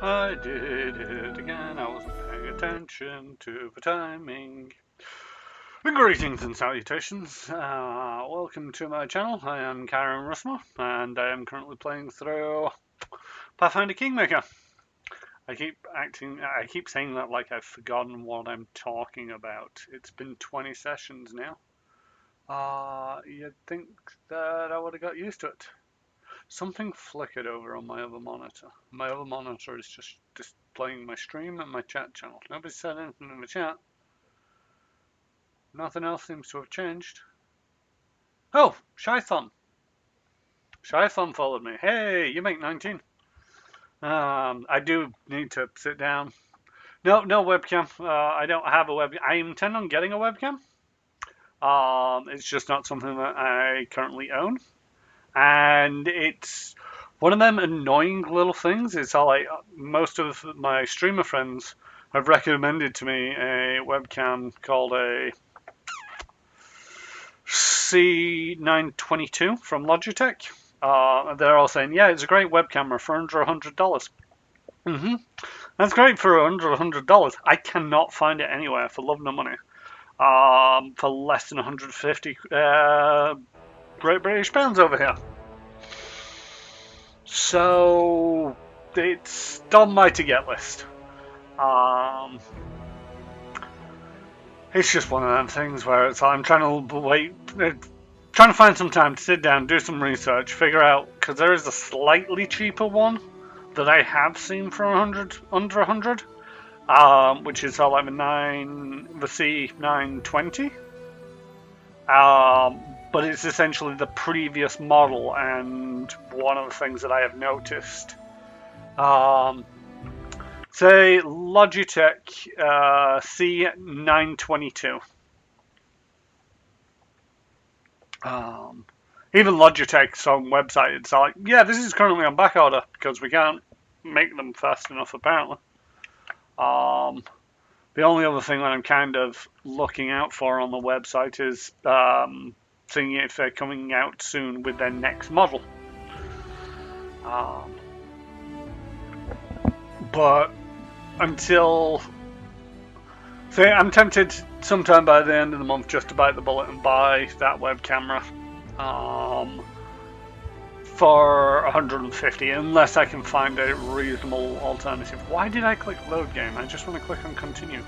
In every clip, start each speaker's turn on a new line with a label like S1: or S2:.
S1: I did it again, I wasn't paying attention to the timing. Greetings and salutations, welcome to my channel. I am Karen Russmore, and I am currently playing through Pathfinder Kingmaker. I keep saying that like I've forgotten what I'm talking about. It's been 20 sessions now. You'd think that I would have got used to it. Something flickered over on my other monitor. My other monitor is just displaying my stream and my chat channel. Nobody said anything in the chat. Nothing else seems to have changed. Oh, Shython. Shython followed me. Hey, you make 19. I do need to sit down. No webcam. I don't have a webcam. I intend on getting a webcam. It's just not something that I currently own. And it's one of them annoying little things. It's how like most of my streamer friends have recommended to me a webcam called a C922 from Logitech. They're all saying, yeah, it's a great web camera for under $100. That's great for under $100. I cannot find it anywhere for love nor money. For less than 150 Great British pounds over here. So it's on my to get list. It's just one of them things where it's I'm trying to find some time to sit down, do some research, figure out, because there is a slightly cheaper one that I have seen for under 100, which is like the C920. But it's essentially the previous model, and one of the things that I have noticed, say Logitech C922. Even Logitech's own website, it's like, yeah, this is currently on back order because we can't make them fast enough, apparently. The only other thing that I'm kind of looking out for on the website is seeing if they're coming out soon with their next model. But until... See, I'm tempted sometime by the end of the month just to bite the bullet and buy that web camera for 150, unless I can find a reasonable alternative. Why did I click load game? I just want to click on continue.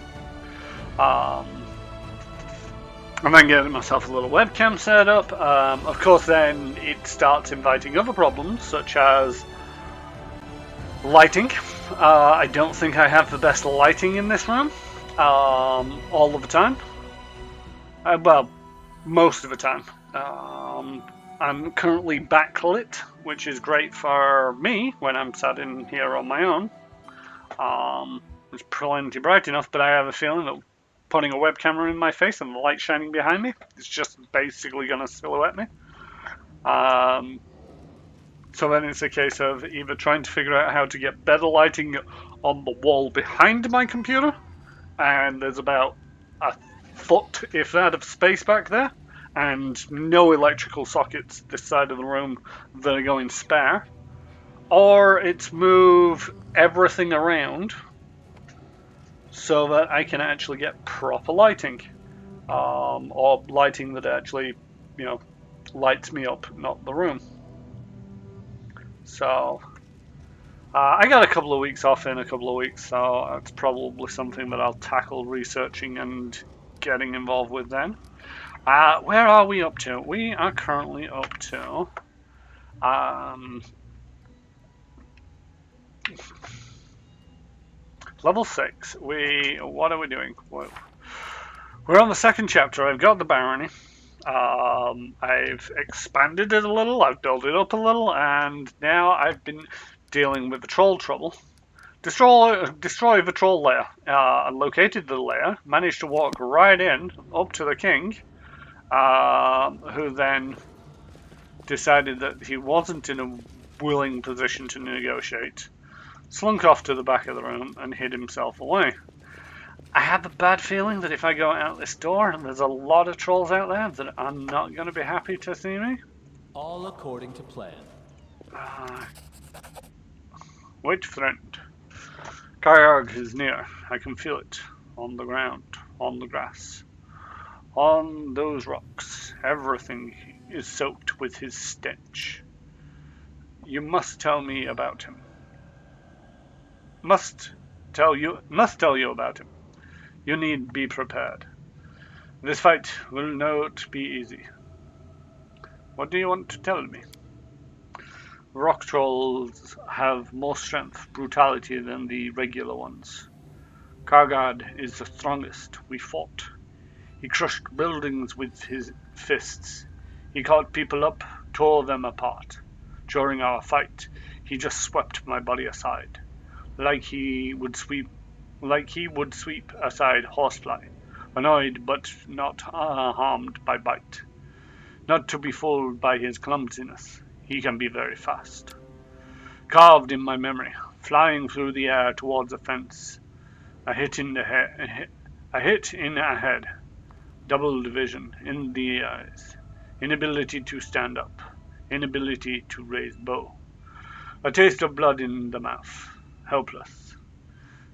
S1: And then getting myself a little webcam set up. Of course, then it starts inviting other problems, such as lighting. I don't think I have the best lighting in this room all of the time. Well, most of the time. I'm currently backlit, which is great for me when I'm sat in here on my own. It's plenty bright enough, but I have a feeling that putting a web camera in my face and the light shining behind me is just basically going to silhouette me. So then it's a case of either trying to figure out how to get better lighting on the wall behind my computer, and there's about a foot, if that, of space back there, and no electrical sockets this side of the room that are going spare, or it's move everything around so that I can actually get proper lighting, or lighting that actually, lights me up, not the room. So I got a couple of weeks off in a couple of weeks, so that's probably something that I'll tackle researching and getting involved with then. Where are we up to? We are currently up to level 6. What are we doing? We're on the second chapter. I've got the barony. I've expanded it a little, I've built it up a little, and now I've been dealing with the troll trouble. Destroy the troll lair. I located the lair, managed to walk right in, up to the king, who then decided that he wasn't in a willing position to negotiate, slunk off to the back of the room and hid himself away. I have a bad feeling that if I go out this door, and there's a lot of trolls out there that are not going to be happy to see me.
S2: All according to plan.
S1: Wait, friend. Kargarg is near. I can feel it. On the ground, on the grass, on those rocks. Everything is soaked with his stench. You must tell me about him. Must tell you about him. You need be prepared. This fight will not be easy. What do you want to tell me? Rock trolls have more strength, brutality than the regular ones. Kargard is the strongest. We fought. He crushed buildings with his fists. He caught people up, tore them apart. During our fight, he just swept my body aside, like he would sweep aside horsefly, annoyed but not harmed by bite. Not to be fooled by his clumsiness. He can be very fast. Carved in my memory, flying through the air towards a fence. A hit in the head. A hit in a head. Doubled vision in the eyes. Inability to stand up. Inability to raise bow. A taste of blood in the mouth. Helpless.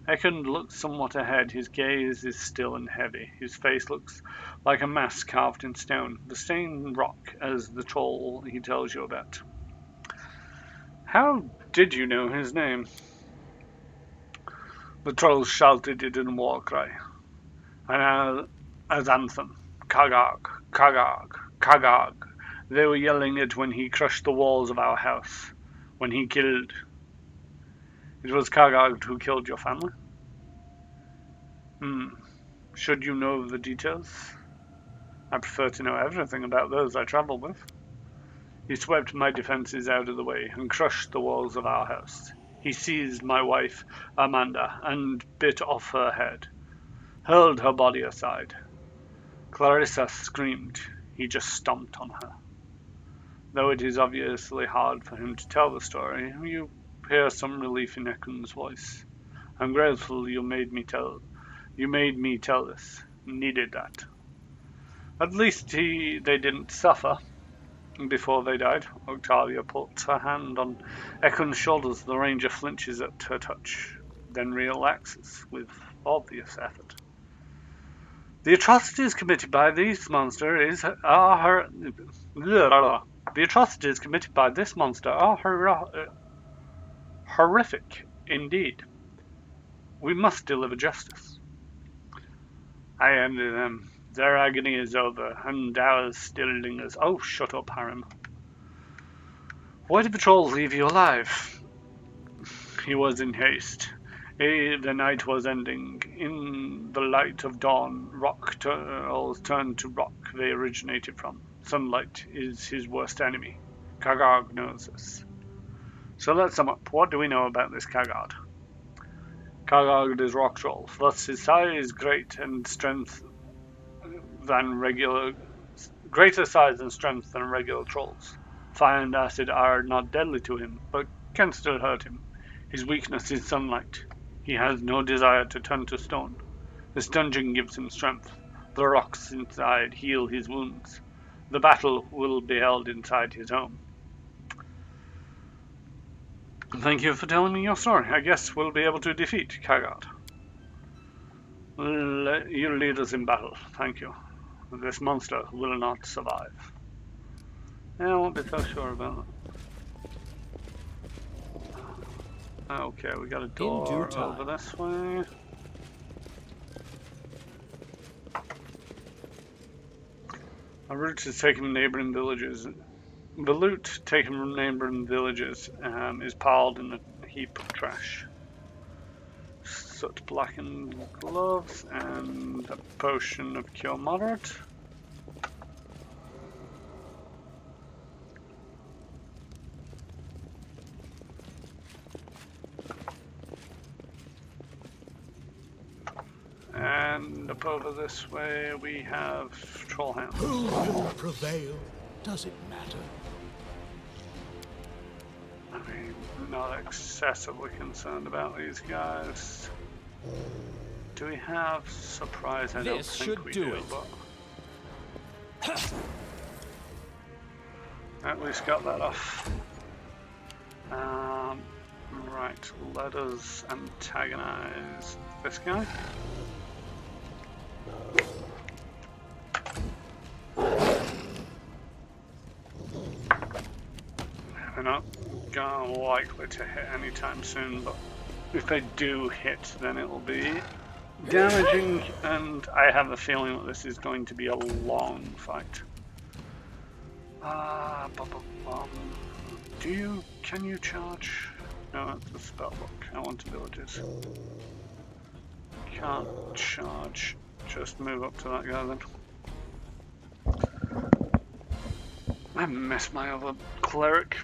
S1: Ekund looks somewhat ahead. His gaze is still and heavy. His face looks like a mask carved in stone, the same rock as the troll he tells you about. How did you know his name? The trolls shouted it in a war cry, and as anthem, Kagag, Kagag, Kagag. They were yelling it when he crushed the walls of our house, when he killed. It was Kagag who killed your family? Should you know the details? I prefer to know everything about those I travel with. He swept my defenses out of the way and crushed the walls of our house. He seized my wife, Amanda, and bit off her head, hurled her body aside. Clarissa screamed. He just stomped on her. Though it is obviously hard for him to tell the story, you hear some relief in Ekund's voice. I'm grateful you made me tell this. Needed that. At least they didn't suffer before they died. Octavia puts her hand on Ekund's shoulders. The ranger flinches at her touch, then relaxes with obvious effort. The atrocities committed by this monster are horrific indeed. We must deliver justice. I ended them. Their agony is over, and ours still lingers. Oh, shut up, Harem. Why did patrol leave you alive? He was in haste. The night was ending. In the light of dawn, rock turtles turned to rock they originated from. Sunlight is his worst enemy. Kagard knows this. So let's sum up. What do we know about this Kagard? Kagard is rock troll. Thus his size, greater size and strength than regular trolls. Fire and acid are not deadly to him, but can still hurt him. His weakness is sunlight. He has no desire to turn to stone. This dungeon gives him strength. The rocks inside heal his wounds. The battle will be held inside his home. Thank you for telling me your story. I guess we'll be able to defeat Kagard. You lead us in battle. Thank you. This monster will not survive. I won't be so sure about that. Okay, we got a door over this way. Our route is taken from neighboring villages. The loot taken from neighboring villages is piled in a heap of trash. Soot blackened gloves and a potion of cure moderate. And up over this way we have troll hounds.
S2: Who will prevail? Does it matter?
S1: I'm not excessively concerned about these guys. Do we have surprise? I don't think we do, but at least got that off. Right, let us antagonize this guy. They're not likely to hit anytime soon, but if they do hit, then it'll be damaging, and I have a feeling that this is going to be a long fight. Can you charge? No, it's a spell book. I want abilities. Can't charge. Just move up to that guy then. I missed my other cleric,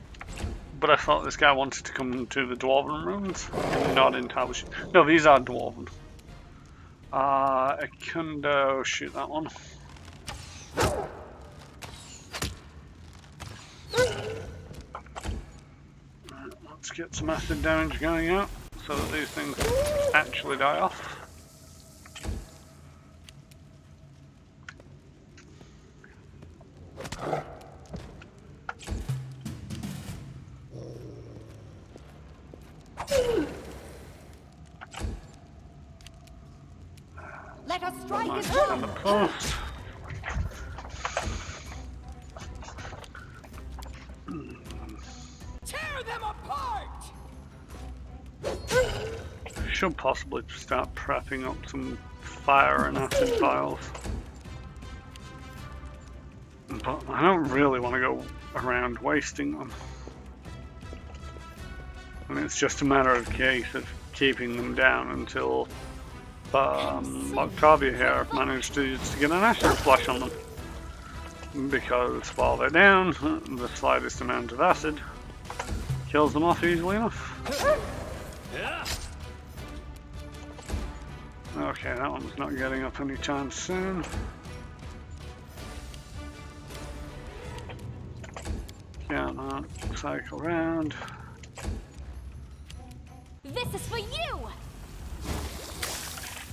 S1: but I thought this guy wanted to come to the dwarven rooms. I'm not entirely sure. No, these are dwarven. Ikundo, shoot that one. Let's get some acid damage going out so that these things actually die off.
S3: Let us strike
S1: Might
S3: it
S1: stand up close.
S3: Tear them apart!
S1: Should possibly start prepping up some fire and acid vials. But I don't really want to go around wasting them. I mean, it's just a matter of case of keeping them down until Octavia here managed to get an acid splash on them. Because while they're down, the slightest amount of acid kills them off easily enough. Okay, that one's not getting up anytime soon. Can't cycle around.
S3: This is for you!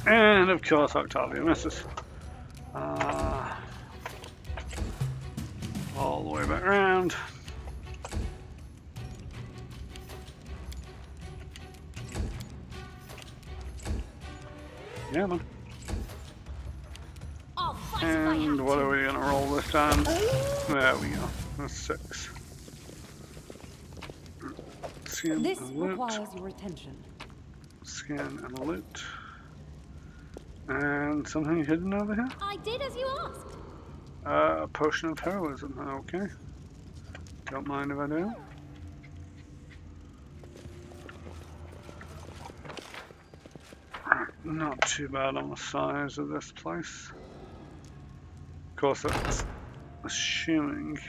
S1: And of course Octavia misses. All the way back around. Yeah, man.
S3: I'll fight if I have
S1: And what
S3: to.
S1: are we gonna roll this time? There we go. That's 6. Scan
S4: This
S1: and loot.
S4: requires your attention.
S1: Scan and loot. And something hidden over here?
S3: I did as you asked.
S1: A potion of heroism. Okay. Don't mind if I do. Not too bad on the size of this place. Of course, that's assuming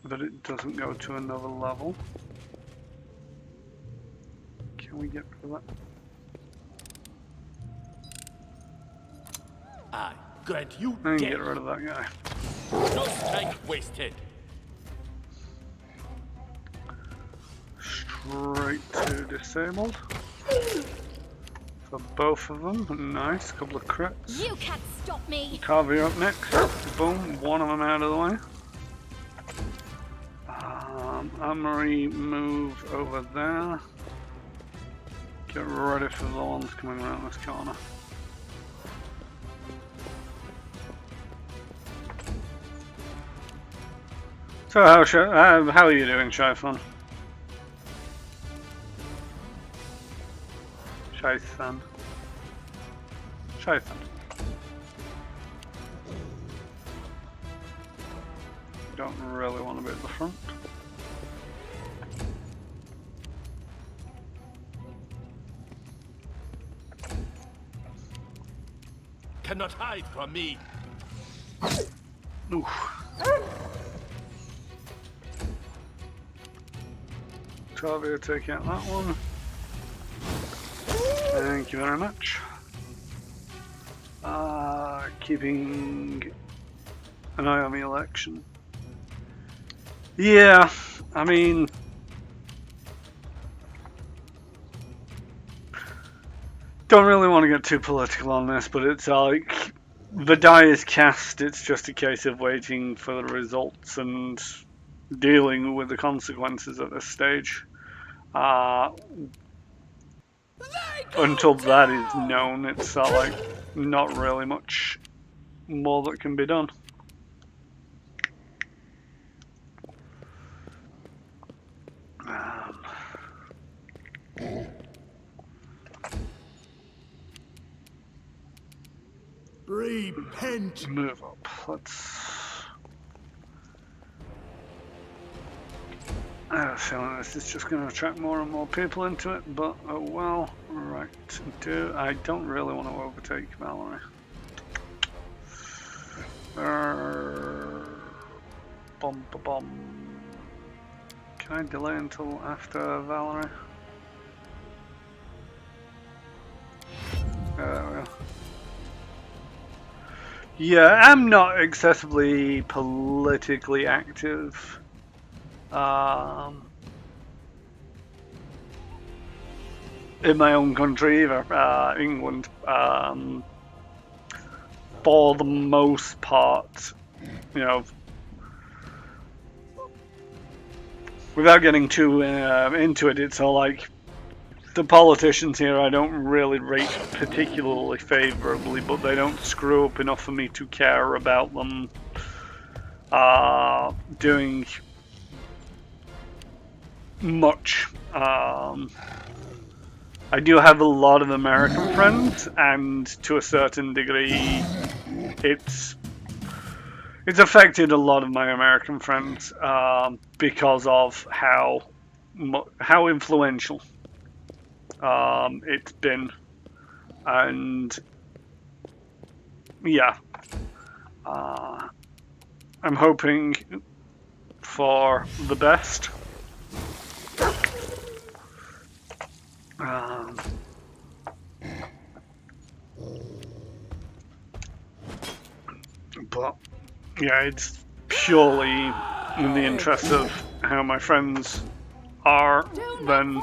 S1: that it doesn't go to another level. Can we get rid of that?
S5: I grant you
S1: And
S5: death.
S1: get rid of that guy.
S5: No strength wasted.
S1: Straight to disabled. For both of them. Nice. Couple of crits.
S3: You can't stop me.
S1: Carver up next. Boom. One of them out of the way. Amory, move over there. Get ready for the ones coming around this corner. So how are you doing, Shaifan? Shaifan. Shaifan. Don't really want to be at the front.
S5: Cannot hide from me.
S1: Oof. Octavia, take out that one. Thank you very much. Keeping an eye on the election. Yeah, I mean, don't really want to get too political on this, but it's like the die is cast. It's just a case of waiting for the results, and dealing with the consequences at this stage. Until that is known, it's like not really much more that can be done.
S2: Repent.
S1: Move up. Let's. I have a feeling this is just going to attract more and more people into it, but oh well. Right. I don't really want to overtake Valerie. Bum ba bum. Can I delay until after Valerie? There we go. Yeah, I'm not excessively politically active. In my own country, either England. For the most part, you know, without getting too into it, it's all like the politicians here I don't really rate particularly favourably, but they don't screw up enough for me to care about them doing much. I do have a lot of American friends, and to a certain degree, it's affected a lot of my American friends because of how influential it's been, and yeah, I'm hoping for the best. But yeah, it's purely in the interest of how my friends are than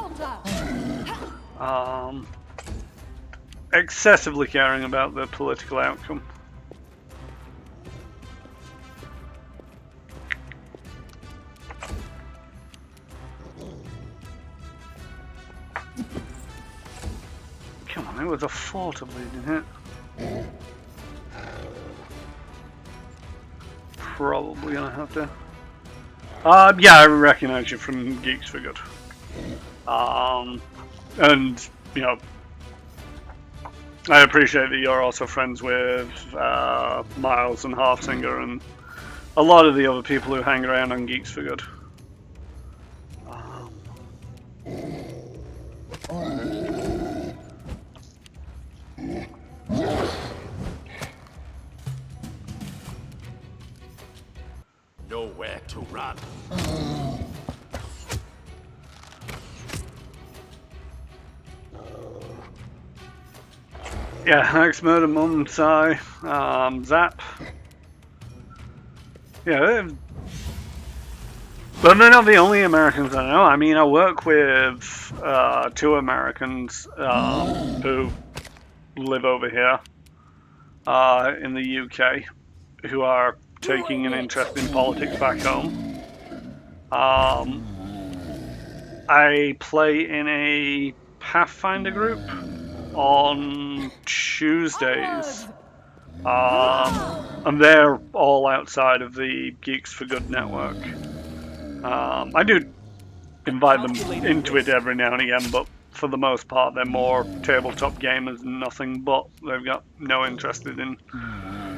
S1: excessively caring about the political outcome. Come on, it was a 4 to bleeding hit. Probably gonna have to. Yeah, I recognize you from Geeks for Good. And you know, I appreciate that you're also friends with Miles and Halfsinger and a lot of the other people who hang around on Geeks for Good.
S5: Nowhere to run.
S1: Yeah, Axe Murder, Mum, Sai, Zap. Yeah, but they're not the only Americans I know. I mean, I work with 2 Americans who live over here in the UK who are taking an interest in politics back home. I play in a Pathfinder group on Tuesdays, and they're all outside of the Geeks for Good network. I do invite them into it every now and again, but for the most part they're more tabletop gamers and nothing but. They've got no interest in.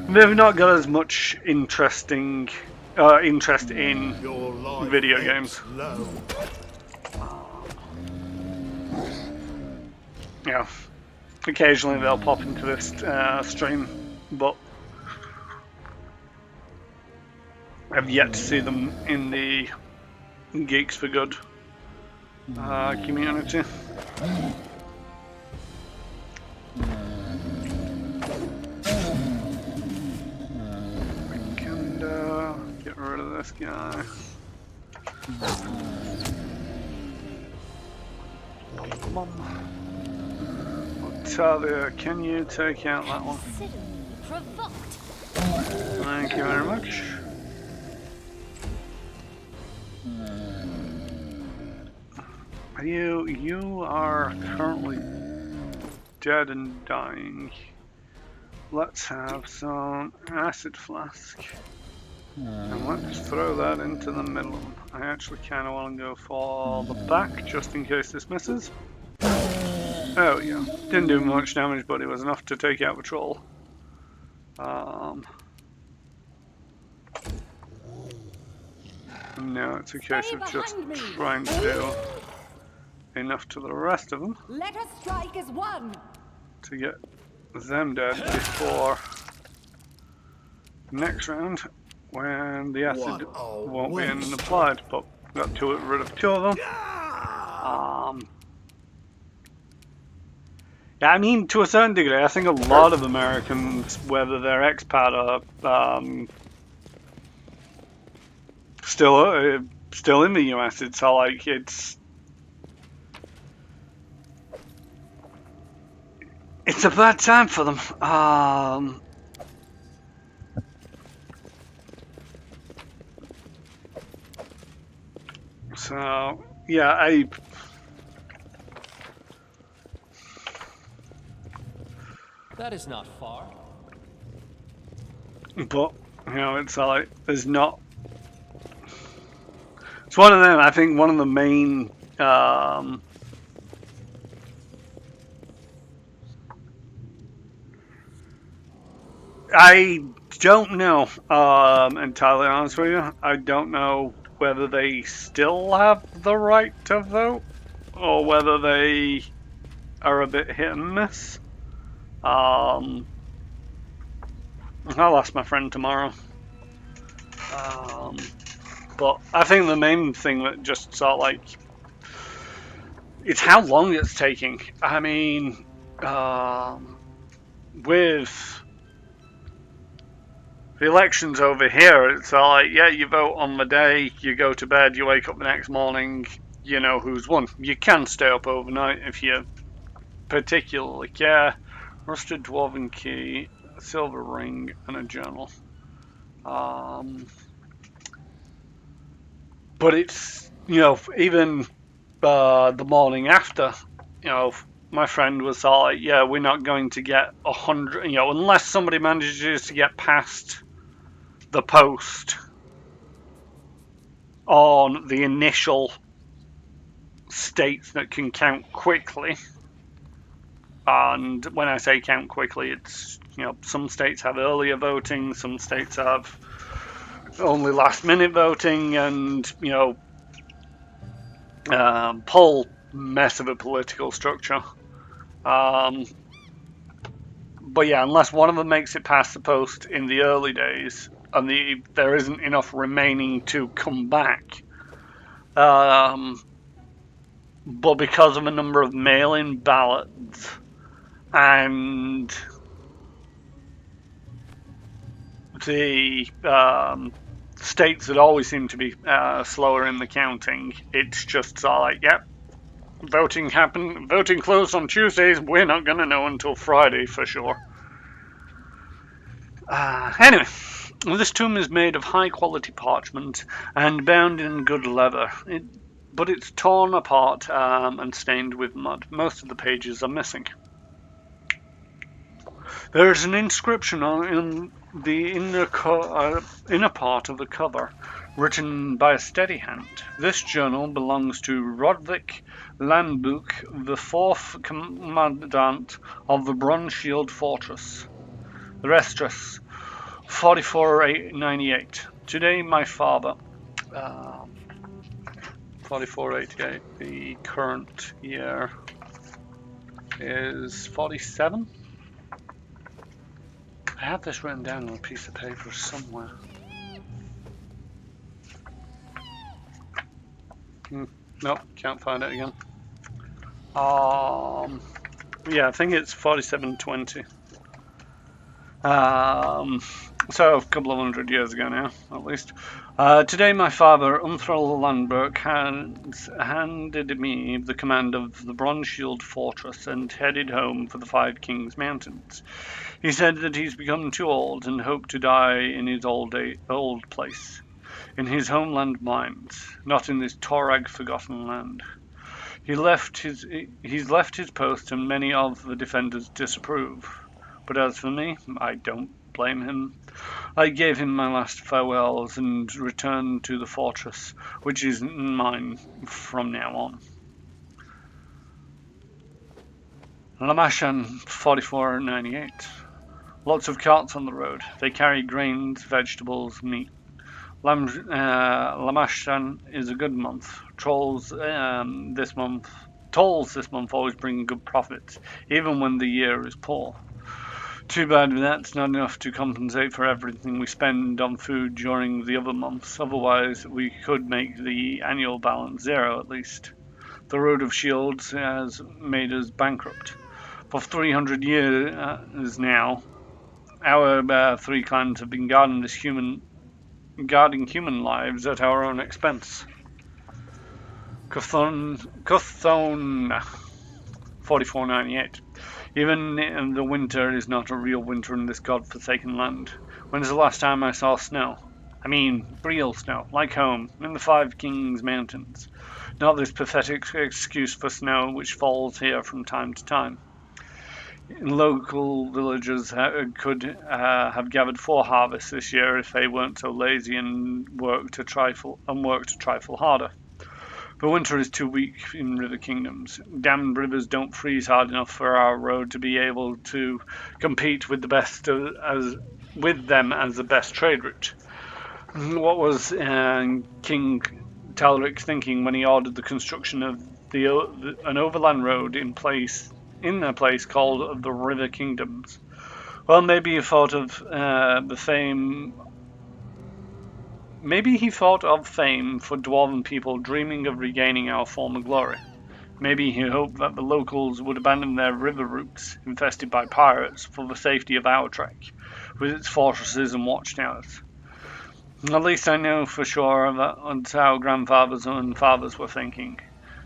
S1: They've not got as much interest in video games. Yeah. Occasionally they'll pop into this stream, but I've yet to see them in the Geeks for Good community. We can get rid of this guy. Talia, can you take out that one? Thank you very much. You are currently dead and dying. Let's have some acid flask. And let's throw that into the middle of them. I actually kind of want to go for the back, just in case this misses. Oh yeah, didn't do much damage, but it was enough to take out the troll. Now it's a case of just trying to do enough to the rest of them.
S4: Let us strike as one.
S1: To get them dead before next round, when the acid won't be applied. But got rid of 2 of them. Yeah, I mean, to a certain degree, I think a lot of Americans, whether they're expat or still in the US, it's all like it's a bad time for them. So yeah,
S6: That is not far.
S1: But you know, it's like there's not. It's one of them. I think one of the main. I don't know. Entirely honest with you, I don't know whether they still have the right to vote, or whether they are a bit hit and miss. I'll ask my friend tomorrow. But I think the main thing that just sort of like it's how long it's taking. I mean, with the elections over here, it's all like, yeah, you vote on the day, you go to bed, you wake up the next morning, you know who's won. You can stay up overnight if you particularly care. Rusted dwarven key, a silver ring, and a journal. But it's, you know, even the morning after, you know, my friend was all like, yeah, we're not going to get 100, you know, unless somebody manages to get past the post on the initial states that can count quickly. And when I say count quickly, it's, you know, some states have earlier voting, some states have only last minute voting, and, you know, whole mess of a political structure. But yeah, unless one of them makes it past the post in the early days, and there isn't enough remaining to come back, but because of a number of mail-in ballots and the states that always seem to be slower in the counting, it's just like, yep, voting closed on Tuesdays, we're not going to know until Friday for sure. Anyway, this tomb is made of high quality parchment and bound in good leather, but it's torn apart and stained with mud. Most of the pages are missing. There is an inscription in the inner part of the cover, written by a steady hand. This journal belongs to Rodvik Landbuk, the 4th commandant of the Bronze Shield Fortress. The Restress, 4498. Today, my father. 4488. The current year is 47. I have this written down on a piece of paper somewhere. Nope, can't find it again. Yeah, I think it's 4720. So a couple of 100 years ago now, at least. Today my father, Umthrel Landberg, has handed me the command of the Bronze Shield Fortress and headed home for the 5 Kings Mountains. He said that he's become too old and hoped to die in his old place. in his homeland mines, not in this Torag forgotten land. He's left his post and many of the defenders disapprove. But as for me, I don't blame him. I gave him my last farewells and returned to the fortress, which is mine from now on. Lamashan 4498. Lots of carts on the road. They carry grains, vegetables, meat. Lamashan is a good month. Tolls this month always bring good profits, even when the year is poor. Too bad that's not enough to compensate for everything we spend on food during the other months. Otherwise, we could make the annual balance zero at least. The Road of Shields has made us bankrupt. For 300 years now, our three clans have been guarding human lives at our own expense. Cuthon 4498. Even the winter is not a real winter in this god-forsaken land. When's the last time I saw snow? I mean, real snow, like home, in the Five Kings Mountains. Not this pathetic excuse for snow which falls here from time to time. Local villagers could have gathered 4 harvests this year if they weren't so lazy and worked a trifle harder. But winter is too weak in river kingdoms. Damned rivers don't freeze hard enough for our road to be able to compete with them as the best trade route. What was King Talric thinking when he ordered the construction of an overland road in a place called the River Kingdoms? Well, maybe he thought of fame for dwarven people dreaming of regaining our former glory. Maybe he hoped that the locals would abandon their river routes, infested by pirates, for the safety of our trek, with its fortresses and watchtowers. At least I know for sure that's our grandfathers and fathers were thinking.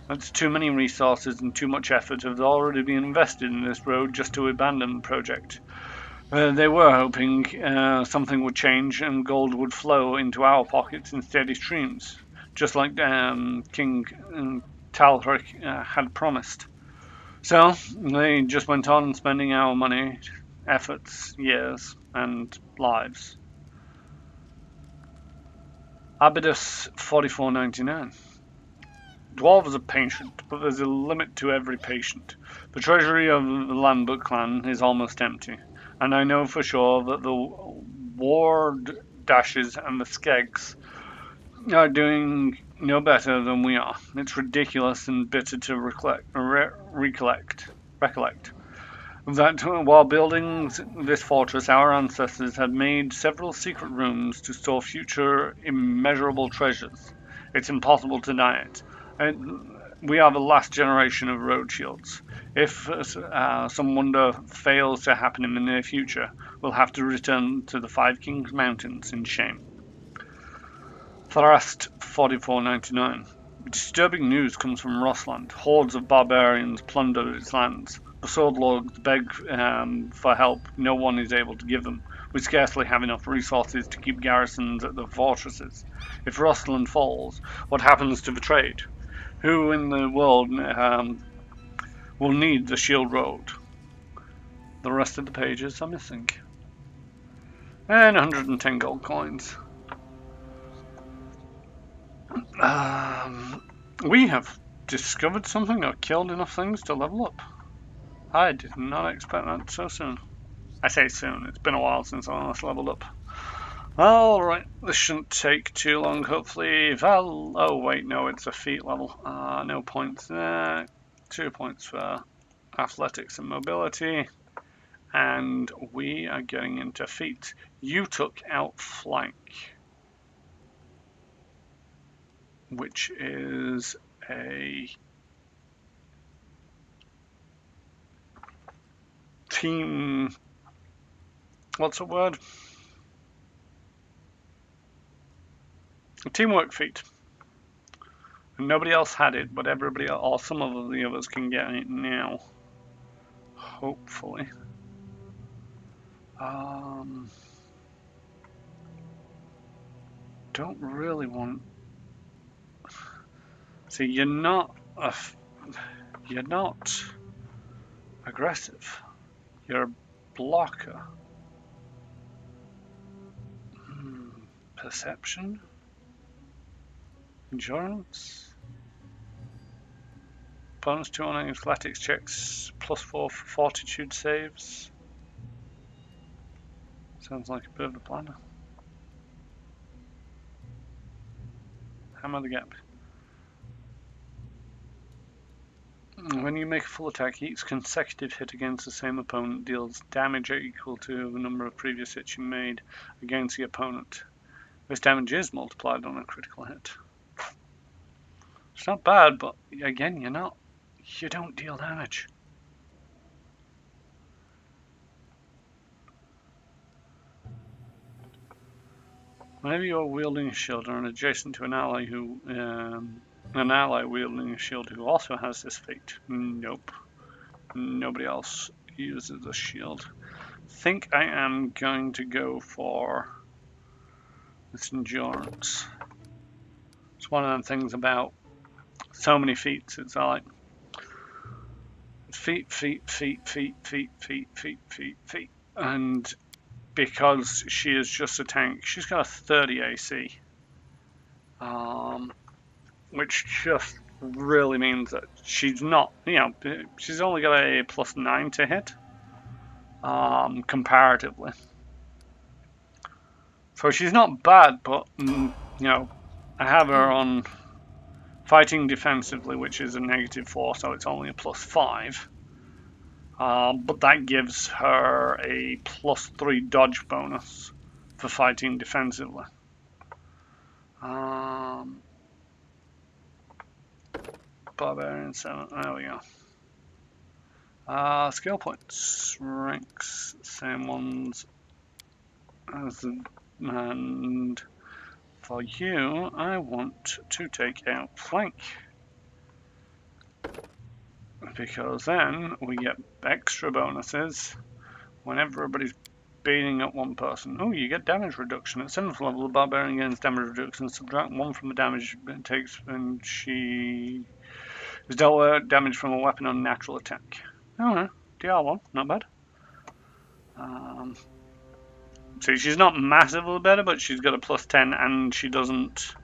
S1: That's too many resources and too much effort have already been invested in this road just to abandon the project. They were hoping something would change and gold would flow into our pockets in steady streams, just like King Talric had promised. So they just went on spending our money, efforts, years, and lives. Abydus 4499. Dwarves are patient, but there's a limit to every patient. The treasury of the Landbook clan is almost empty, and I know for sure that the Ward Dashes and the Skegs are doing no better than we are. It's ridiculous and bitter to recollect that while building this fortress, our ancestors had made several secret rooms to store future immeasurable treasures. It's impossible to deny it. We are the last generation of road shields. If some wonder fails to happen in the near future, we'll have to return to the Five Kings Mountains in shame. Thrust 4499. Disturbing news comes from Rossland. Hordes of barbarians plunder its lands. The sword lords beg for help. No one is able to give them. We scarcely have enough resources to keep garrisons at the fortresses. If Rossland falls, what happens to the trade? Who in the world will need the shield road? The rest of the pages are missing. And 110 gold coins. We have discovered something or killed enough things to level up. I did not expect that so soon. I say soon, it's been a while since I last leveled up. Alright, this shouldn't take too long, hopefully. Oh wait, no, it's a feat level. No points there. 2 points for athletics and mobility. And we are getting into feat. You took outflank, which is a team. What's the word? A teamwork feat. And nobody else had it, but everybody, or some of the others, can get it now. Hopefully. don't really want. See, you're not aggressive. You're a blocker. Perception, endurance, bonus 2 on athletics checks, +4 for fortitude saves. Sounds like a bit of a planner. Hammer the gap. When you make a full attack, each consecutive hit against the same opponent deals damage equal to the number of previous hits you made against the opponent. This damage is multiplied on a critical hit. It's not bad, but again, you don't deal damage. Whenever you're wielding a shield or adjacent to an ally wielding a shield who also has this feat. Nope. Nobody else uses a shield. Think I am going to go for this endurance. It's one of them things about so many feats. It's like feet, and because she is just a tank, she's got a 30 AC, which just really means that she's not, she's only got a +9 to hit, comparatively. So she's not bad, but, I have her on fighting defensively, which is a -4, so it's only a +5. But that gives her a +3 dodge bonus for fighting defensively. Barbarian 7, there we go. Skill points, ranks, same ones as the, and for you, I want to take out flank. Because then we get extra bonuses when everybody's beating up one person. Oh, you get damage reduction. At 7th level, the barbarian gains damage reduction. Subtract 1 from the damage it takes when she is dealt with damage from a weapon on natural attack. Oh no, DR1, not bad. See, she's not massively better, but she's got a +10 and she doesn't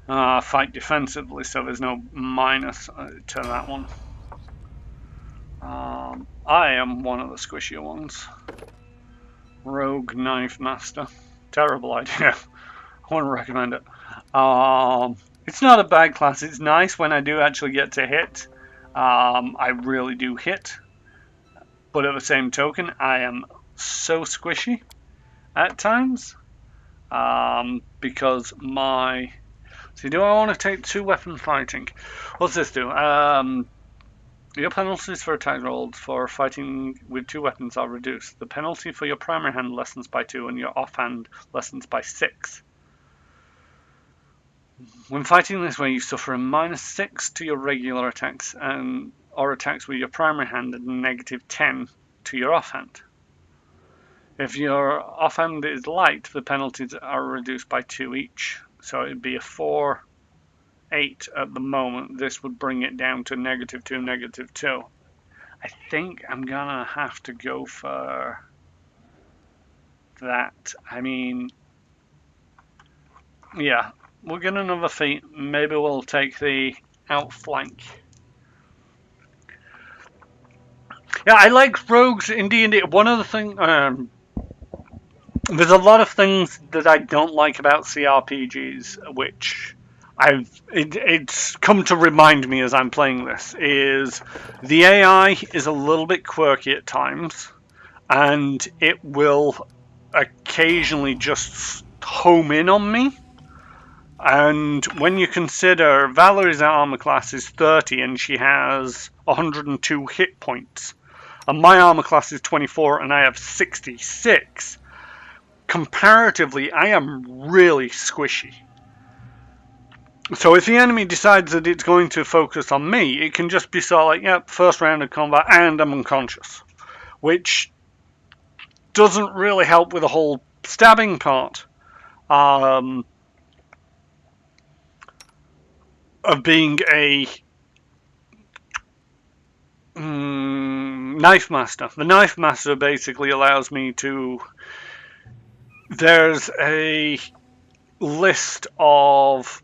S1: fight defensively, so there's no minus to that one. I am one of the squishier ones. Rogue Knife Master. Terrible idea. I wouldn't recommend it. It's not a bad class. It's nice when I do actually get to hit. I really do hit. But at the same token, I am so squishy at times. Because my... See, do I want to take 2 weapon fighting? What's this do? Your penalties for attack rolls for fighting with 2 weapons are reduced. The penalty for your primary hand lessens by 2 and your offhand lessens by 6. When fighting this way, you suffer a -6 to your regular attacks or attacks with your primary hand and -10 to your offhand. If your offhand is light, the penalties are reduced by 2 each. So it'd be a 4, 8 at the moment. This would bring it down to -2, -2. I think I'm gonna have to go for that. I mean, yeah, we'll get another feat. Maybe we'll take the outflank. Yeah, I like rogues in D&D. One of the things, there's a lot of things that I don't like about CRPGs, which it's come to remind me as I'm playing this, is the AI is a little bit quirky at times, and it will occasionally just home in on me. And when you consider Valerie's armor class is 30 and she has 102 hit points, and my armor class is 24 and I have 66, comparatively I am really squishy. So if the enemy decides that it's going to focus on me, it can just be sort of like, yep, first round of combat and I'm unconscious, which doesn't really help with the whole stabbing part. of being a knife master. The knife master basically allows me to. There's a list of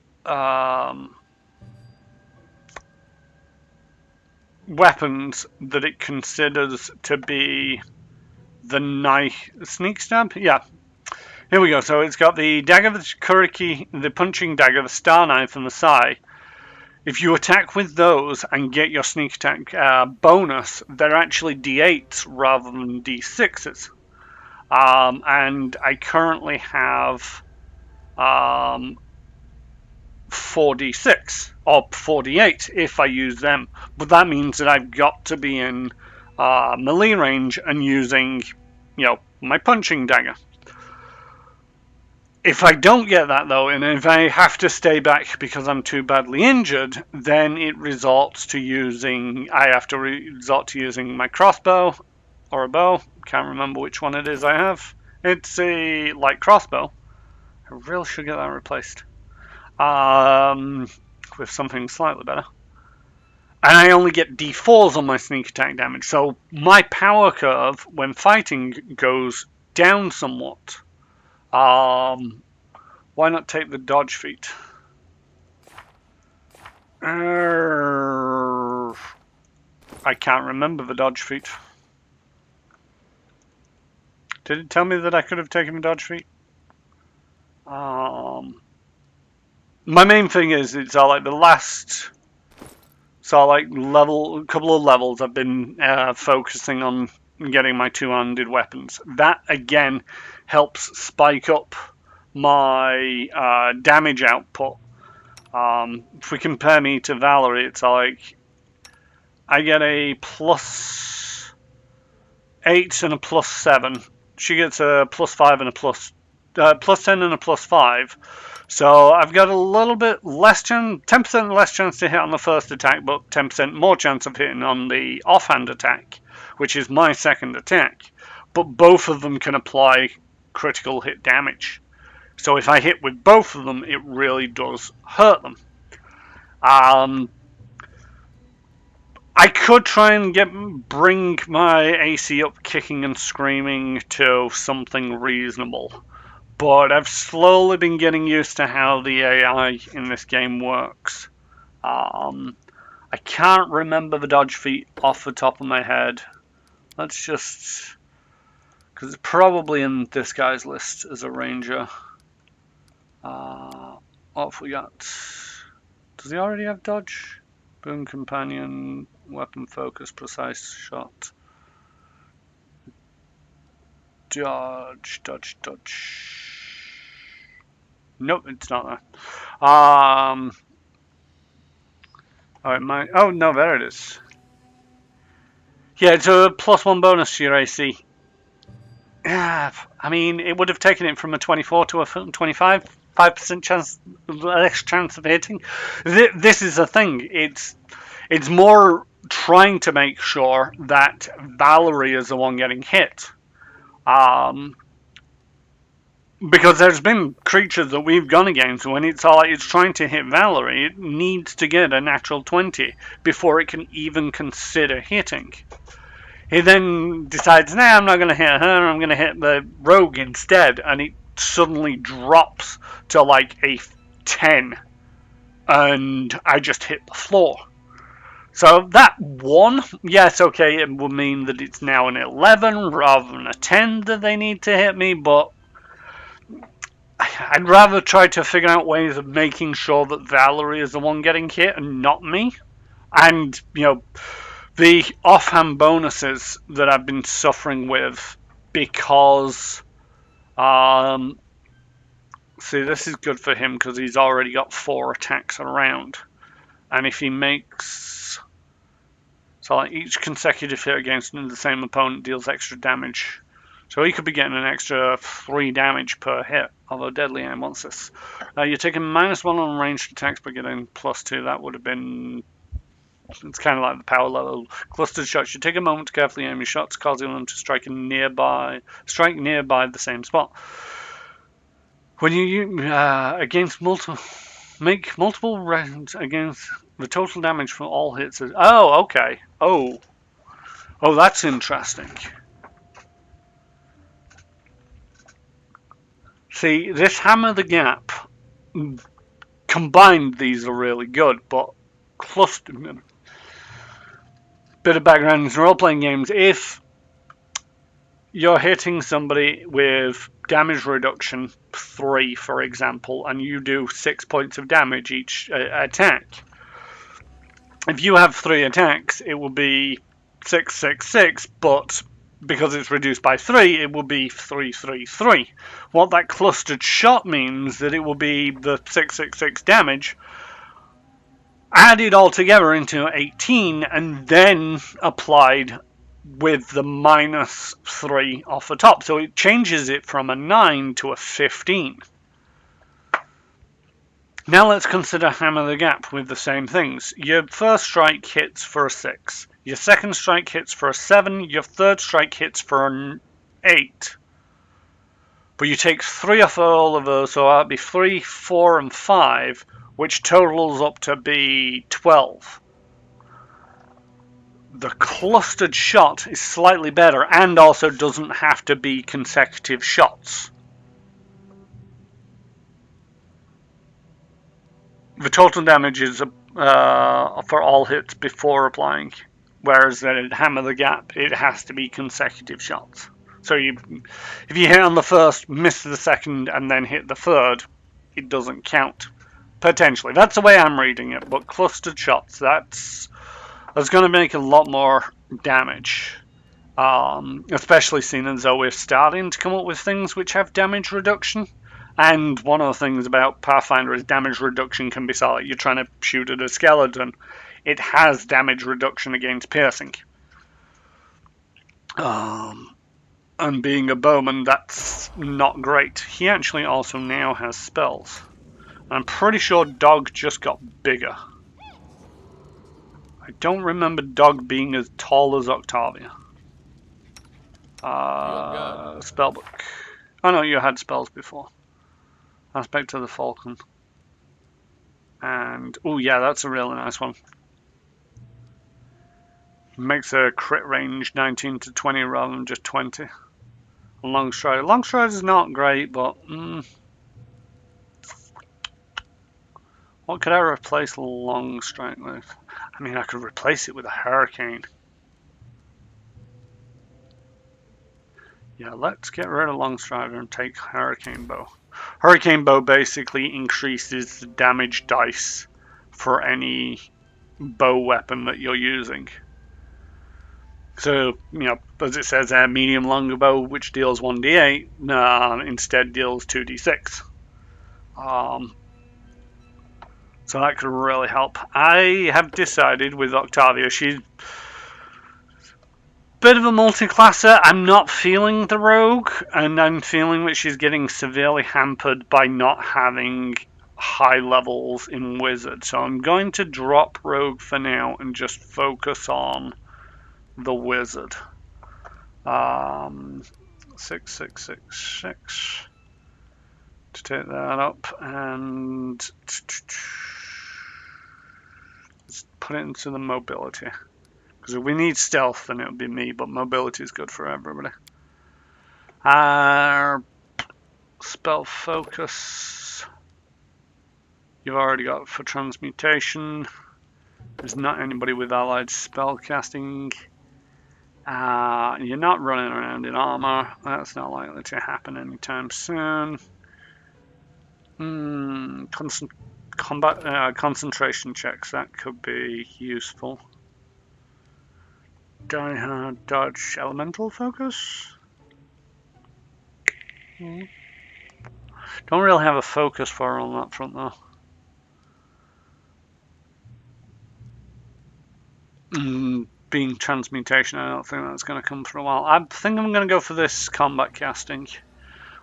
S1: weapons that it considers to be the knife sneak stab. Yeah, here we go. So it's got the dagger, the kuriki, the punching dagger, the star knife, and the sai. If you attack with those and get your sneak attack bonus, they're actually d8s rather than d6s. And I currently have 4d6 or 4d8 if I use them. But that means that I've got to be in melee range and using, my punching dagger. If I don't get that though, and if I have to stay back because I'm too badly injured, then it resorts to using. I have to resort to using my crossbow or a bow. Can't remember which one it is I have. It's a light crossbow. I really should get that replaced. With something slightly better. And I only get d4s on my sneak attack damage, so my power curve when fighting goes down somewhat. Why not take the dodge feat? I can't remember the dodge feat. Did it tell me that I could have taken the dodge feat? My main thing is it's like the last, couple of levels I've been focusing on getting my two-handed weapons. That again helps spike up my damage output. If we compare me to Valerie, it's like I get a +8 and a +7. She gets a +5 and a +10 and a +5. So I've got a little bit less chance, 10% less chance to hit on the first attack, but 10% more chance of hitting on the offhand attack, which is my second attack. But both of them can apply critical hit damage. So if I hit with both of them, it really does hurt them. I could try and bring my AC up kicking and screaming to something reasonable. But I've slowly been getting used to how the AI in this game works. I can't remember the dodge feat off the top of my head. Let's just... because it's probably in this guy's list as a ranger. What have we got? Does he already have dodge? Boon companion, weapon focus, precise shot. Dodge. Nope, it's not there. Alright, oh no, there it is. Yeah, it's a +1 bonus to your AC. Yeah, I mean, it would have taken it from a 24 to a 25, 5% chance, less chance of hitting. This is the thing. It's more trying to make sure that Valerie is the one getting hit. Because there's been creatures that we've gone against when it's trying to hit Valerie, it needs to get a natural 20 before it can even consider hitting. He then decides, nah, I'm not going to hit her, I'm going to hit the rogue instead, and it suddenly drops to like a 10, and I just hit the floor. So that one, yes, okay, it will mean that it's now an 11 rather than a 10 that they need to hit me, but I'd rather try to figure out ways of making sure that Valerie is the one getting hit and not me. And, the offhand bonuses that I've been suffering with because, see, this is good for him because he's already got 4 attacks around. And if he makes, so like each consecutive hit against the same opponent deals extra damage. So he could be getting an extra 3 damage per hit, although Deadly Aim wants this. You're taking -1 on ranged attacks but getting +2. That would have been... It's kind of like the power level. Clustered shots. You take a moment to carefully aim your shots, causing them to strike nearby the same spot. When you against multiple, make multiple rounds against the total damage for all hits. Oh, okay. Oh, that's interesting. See, this Hammer the Gap, combined, these are really good, but clustered. Bit of background in role-playing games. If you're hitting somebody with damage reduction 3, for example, and you do 6 points of damage each attack, if you have 3 attacks, it will be 6, 6, 6, but because it's reduced by 3, it will be 3, 3, 3. What that clustered shot means that it will be the 6, 6, 6 damage added all together into 18 and then applied with the -3 off the top. So it changes it from a 9 to a 15. Now let's consider Hammer the Gap with the same things. Your first strike hits for a 6. Your second strike hits for a 7. Your third strike hits for an 8. But you take 3 off all of those, so that'd be 3, 4, and 5, which totals up to be 12. The clustered shot is slightly better and also doesn't have to be consecutive shots. The total damage is for all hits before applying, whereas in Hammer the Gap, it has to be consecutive shots. So if you hit on the first, miss the second, and then hit the third, it doesn't count. Potentially. That's the way I'm reading it, but clustered shots, that's going to make a lot more damage. Especially seeing as though we're starting to come up with things which have damage reduction. And one of the things about Pathfinder is damage reduction can be solid. You're trying to shoot at a skeleton. It has damage reduction against piercing. And being a bowman, that's not great. He actually also now has spells. I'm pretty sure Dog just got bigger. I don't remember Dog being as tall as Octavia. Spellbook. Oh no, you had spells before. Aspect of the Falcon. And, oh yeah, that's a really nice one. Makes a crit range 19 to 20 rather than just 20. Long Strider. Long Strider is not great, but what could I replace Long Strike with? I mean, I could replace it with a Hurricane. Yeah, let's get rid of Long Strider and take Hurricane Bow. Hurricane Bow basically increases the damage dice for any bow weapon that you're using. So, as it says there, medium longbow, which deals 1d8, instead deals 2d6. So that could really help. I have decided with Octavia, she's a bit of a multi-classer. I'm not feeling the rogue, and I'm feeling that she's getting severely hampered by not having high levels in wizard. So I'm going to drop rogue for now and just focus on the wizard. 6666 to take that up and let's put it into the mobility, because if we need stealth then it would be me, but mobility is good for everybody. Spell focus you've already got for transmutation. There's not anybody with allied spell casting. You're not running around in armor. That's not likely to happen anytime soon. Concentration checks, that could be useful. Die Hard Dodge Elemental Focus? Don't really have a focus for her on that front though. Being transmutation, I don't think that's going to come for a while. I think I'm going to go for this combat casting.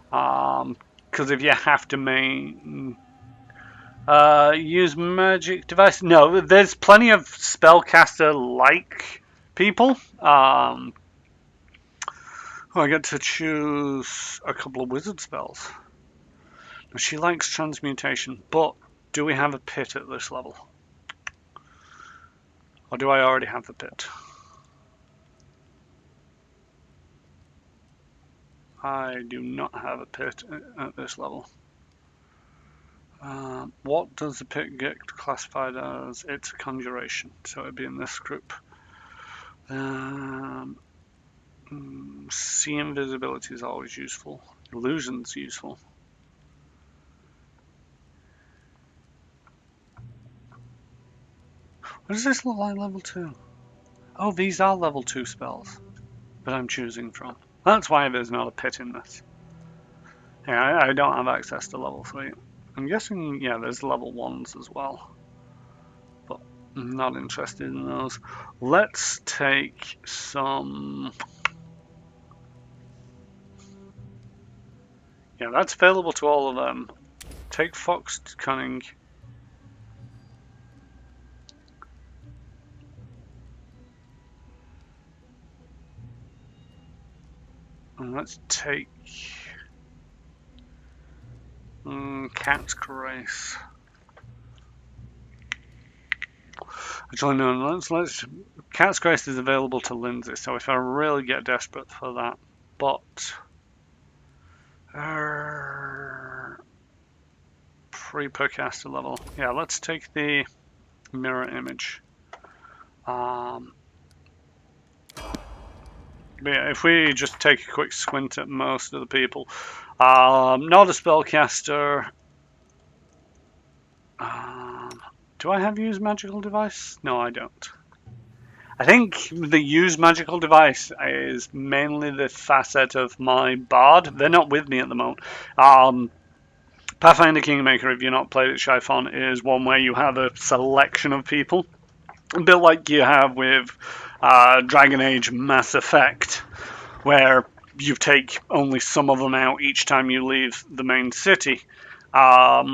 S1: Because if you have to use magic device, no, there's plenty of spellcaster-like people. I get to choose a couple of wizard spells. She likes transmutation, but do we have a pit at this level? Or do I already have the pit? I do not have a pit at this level. What does the pit get classified as? It's a conjuration, so it'd be in this group. See invisibility is always useful. Illusion's useful. What does this look like level 2? Oh, these are level 2 spells that I'm choosing from. That's why there's not a pit in this. Yeah, I don't have access to level 3. I'm guessing, yeah, there's level 1s as well. But I'm not interested in those. Let's take some... Yeah, that's available to all of them. Take Fox Cunning. And let's take Cat's Grace. Actually, no. Let's. Cat's Grace is available to Lindsay, so if I really get desperate for that, but pre-percaster level. Yeah, let's take the mirror image. Yeah, if we just take a quick squint at most of the people, not a spellcaster. Do I have use magical device? No, I don't. I think the use magical device is mainly the facet of my bard. They're not with me at the moment. Pathfinder Kingmaker, if you're not played at Chiffon, is one where you have a selection of people. A bit like you have with Dragon Age Mass Effect, where you take only some of them out each time you leave the main city. I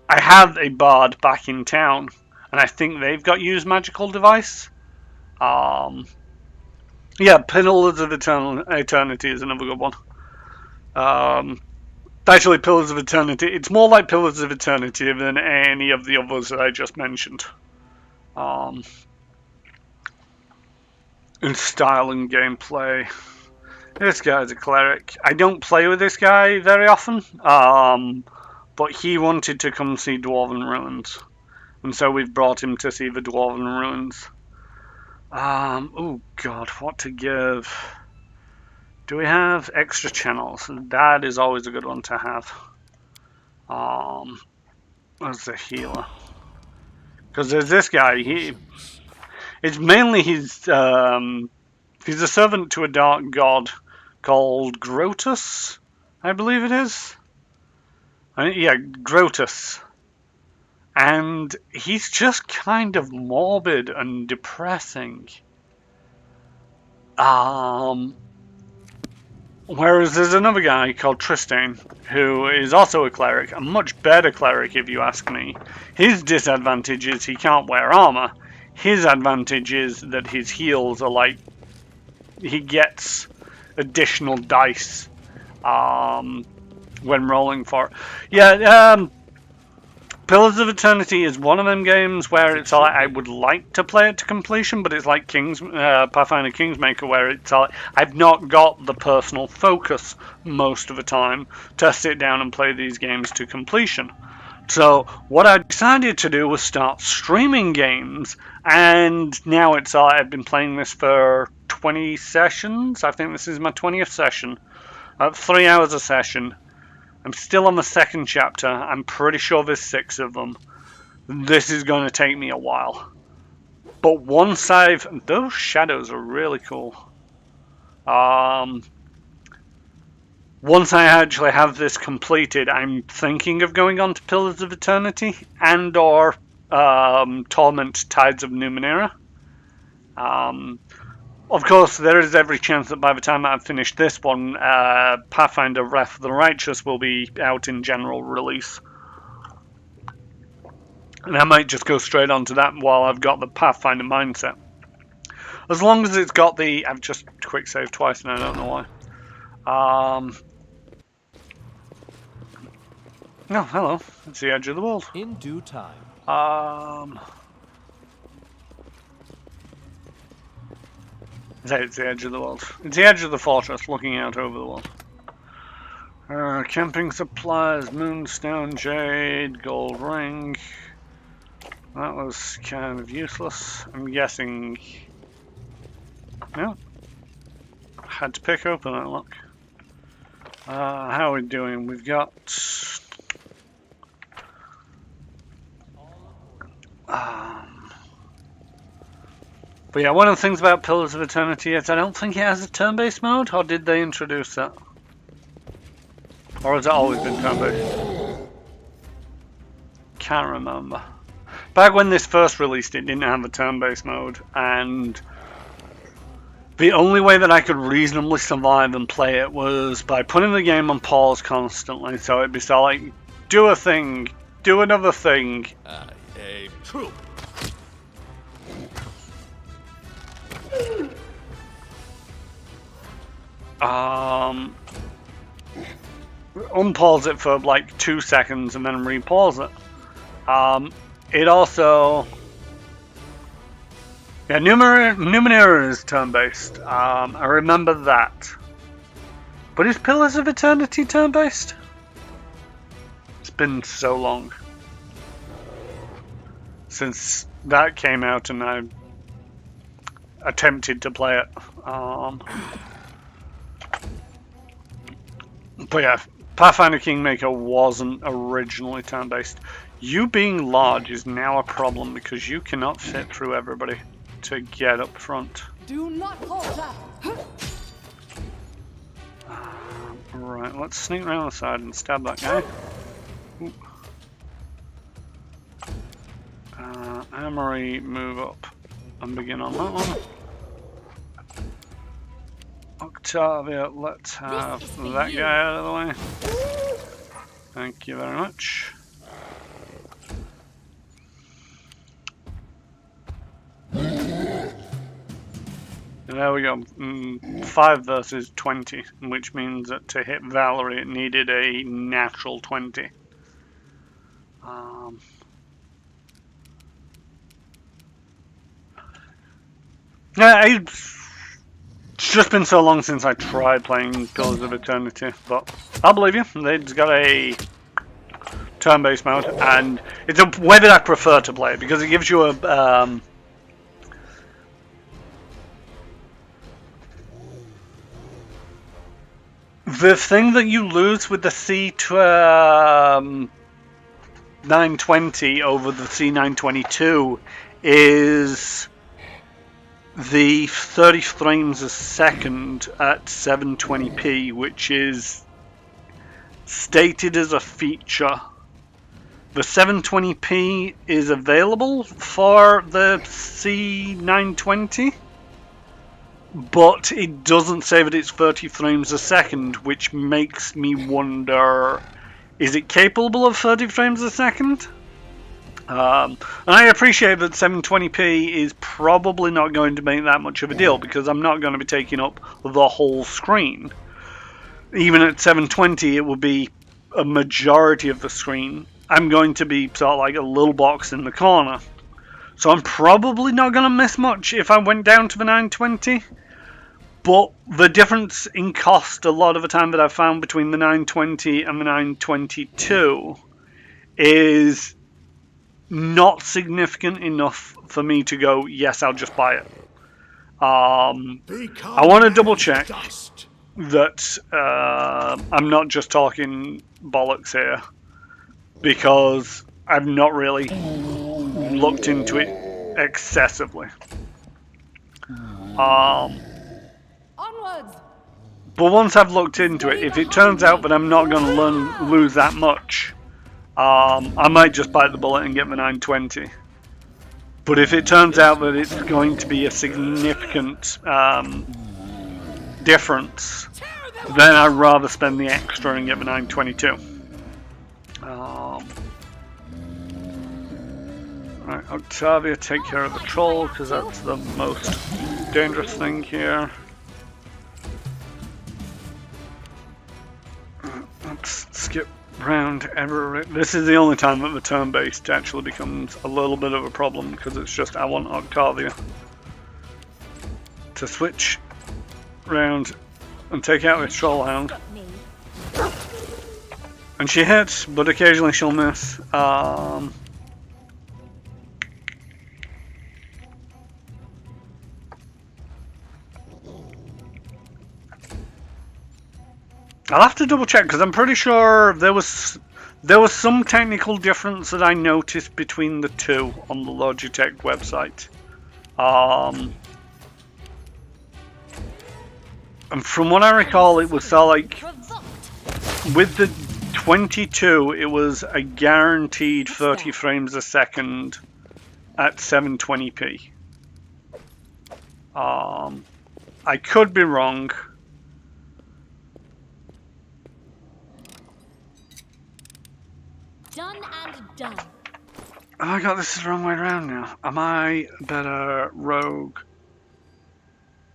S1: have a bard back in town, and I think they've got use magical device. Yeah, Pillars of Eternity is another good one. Actually, Pillars of Eternity, it's more like Pillars of Eternity than any of the others that I just mentioned. In style and gameplay. This guy's a cleric. I don't play with this guy very often, but he wanted to come see Dwarven Ruins, and so we've brought him to see the Dwarven Ruins. Oh god, what to give? Do we have extra channels? That is always a good one to have. As a healer. Because there's this guy, it's mainly he's a servant to a dark god called Grotus, I believe it is. Yeah, Grotus. And he's just kind of morbid and depressing. Whereas there's another guy called Tristan, who is also a cleric, a much better cleric if you ask me. His disadvantage is he can't wear armor. His advantage is that his heals are like, he gets additional dice when rolling for it. Yeah, Pillars of Eternity is one of them games where it's like I would like to play it to completion, but it's like Pathfinder Kingmaker, where it's like I've not got the personal focus most of the time to sit down and play these games to completion. So what I decided to do was start streaming games, and now it's I've been playing this for 20 sessions. I think this is my 20th session. 3 hours a session. I'm still on the second chapter. I'm pretty sure there's 6 of them. This is going to take me a while. But once those shadows are really cool. Once I actually have this completed, I'm thinking of going on to Pillars of Eternity and or Torment Tides of Numenera. Of course, there is every chance that by the time I've finished this one, Pathfinder Wrath of the Righteous will be out in general release. And I might just go straight onto that while I've got the Pathfinder mindset. As long as it's got the... I've just quick saved twice and I don't know why. Oh, hello. It's the edge of the world.
S6: In due time.
S1: It's the edge of the world. It's the edge of the fortress, looking out over the world. Camping supplies, moonstone, jade, gold ring. That was kind of useless. I'm guessing. No. Had to pick open that lock. How are we doing? We've got. But yeah, one of the things about Pillars of Eternity is I don't think it has a turn-based mode, or did they introduce that? Or has it always been turn-based? Can't remember. Back when this first released, it didn't have a turn-based mode, and the only way that I could reasonably survive and play it was by putting the game on pause constantly, so it'd be so like, do a thing, do another thing.
S5: True.
S1: Unpause it for like 2 seconds and then repause it. It also, yeah, Numenera is turn-based. I remember that. But is Pillars of Eternity turn-based? It's been so long since that came out and I attempted to play it. But yeah, Pathfinder Kingmaker wasn't originally turn-based. You being large is now a problem because you cannot fit through everybody to get up front.
S4: Do not falter.
S1: Right, let's sneak around the side and stab that guy. Ooh. Amory, move up and begin on that one. Octavia, let's have that guy out of the way. Thank you very much. There we go. 5 versus 20, which means that to hit Valerie it needed a natural 20. Yeah, it's just been so long since I tried playing Pillars of Eternity, but I'll believe you. They've got a turn-based mode, and it's a way that I prefer to play because it gives you a the thing that you lose with the C920 over the C922 is the 30 frames a second at 720p, which is stated as a feature. The 720p is available for the C920, but it doesn't say that it's 30 frames a second, which makes me wonder, is it capable of 30 frames a second? And I appreciate that 720p is probably not going to make that much of a deal because I'm not going to be taking up the whole screen. Even at 720 it will be a majority of the screen. I'm going to be sort of like a little box in the corner. So I'm probably not going to miss much if I went down to the 920. But the difference in cost a lot of the time that I've found between the 920 and the 922 is not significant enough for me to go, yes, I'll just buy it. I want to double check that I'm not just talking bollocks here, because I've not really looked into it excessively.
S4: Onwards.
S1: But once I've looked into it, if it turns out that I'm not going to lose that much, I might just bite the bullet and get the 920. But if it turns out that it's going to be a significant difference, then I'd rather spend the extra and get the 922. Right, Octavia, take care of the troll, because that's the most dangerous thing here. Let's skip round ever. This is the only time that the turn-based actually becomes a little bit of a problem, because it's just I want Octavia to switch round and take out this troll hound.
S3: Stop me.
S1: And she hits, but occasionally she'll miss. I'll have to double check, because I'm pretty sure there was some technical difference that I noticed between the two on the Logitech website. And from what I recall, it was so like
S3: Provoked.
S1: with the 22, it was a guaranteed 30 frames a second at 720p. I could be wrong.
S3: Done and done.
S1: Oh my god, this is the wrong way around now. Am I better rogue?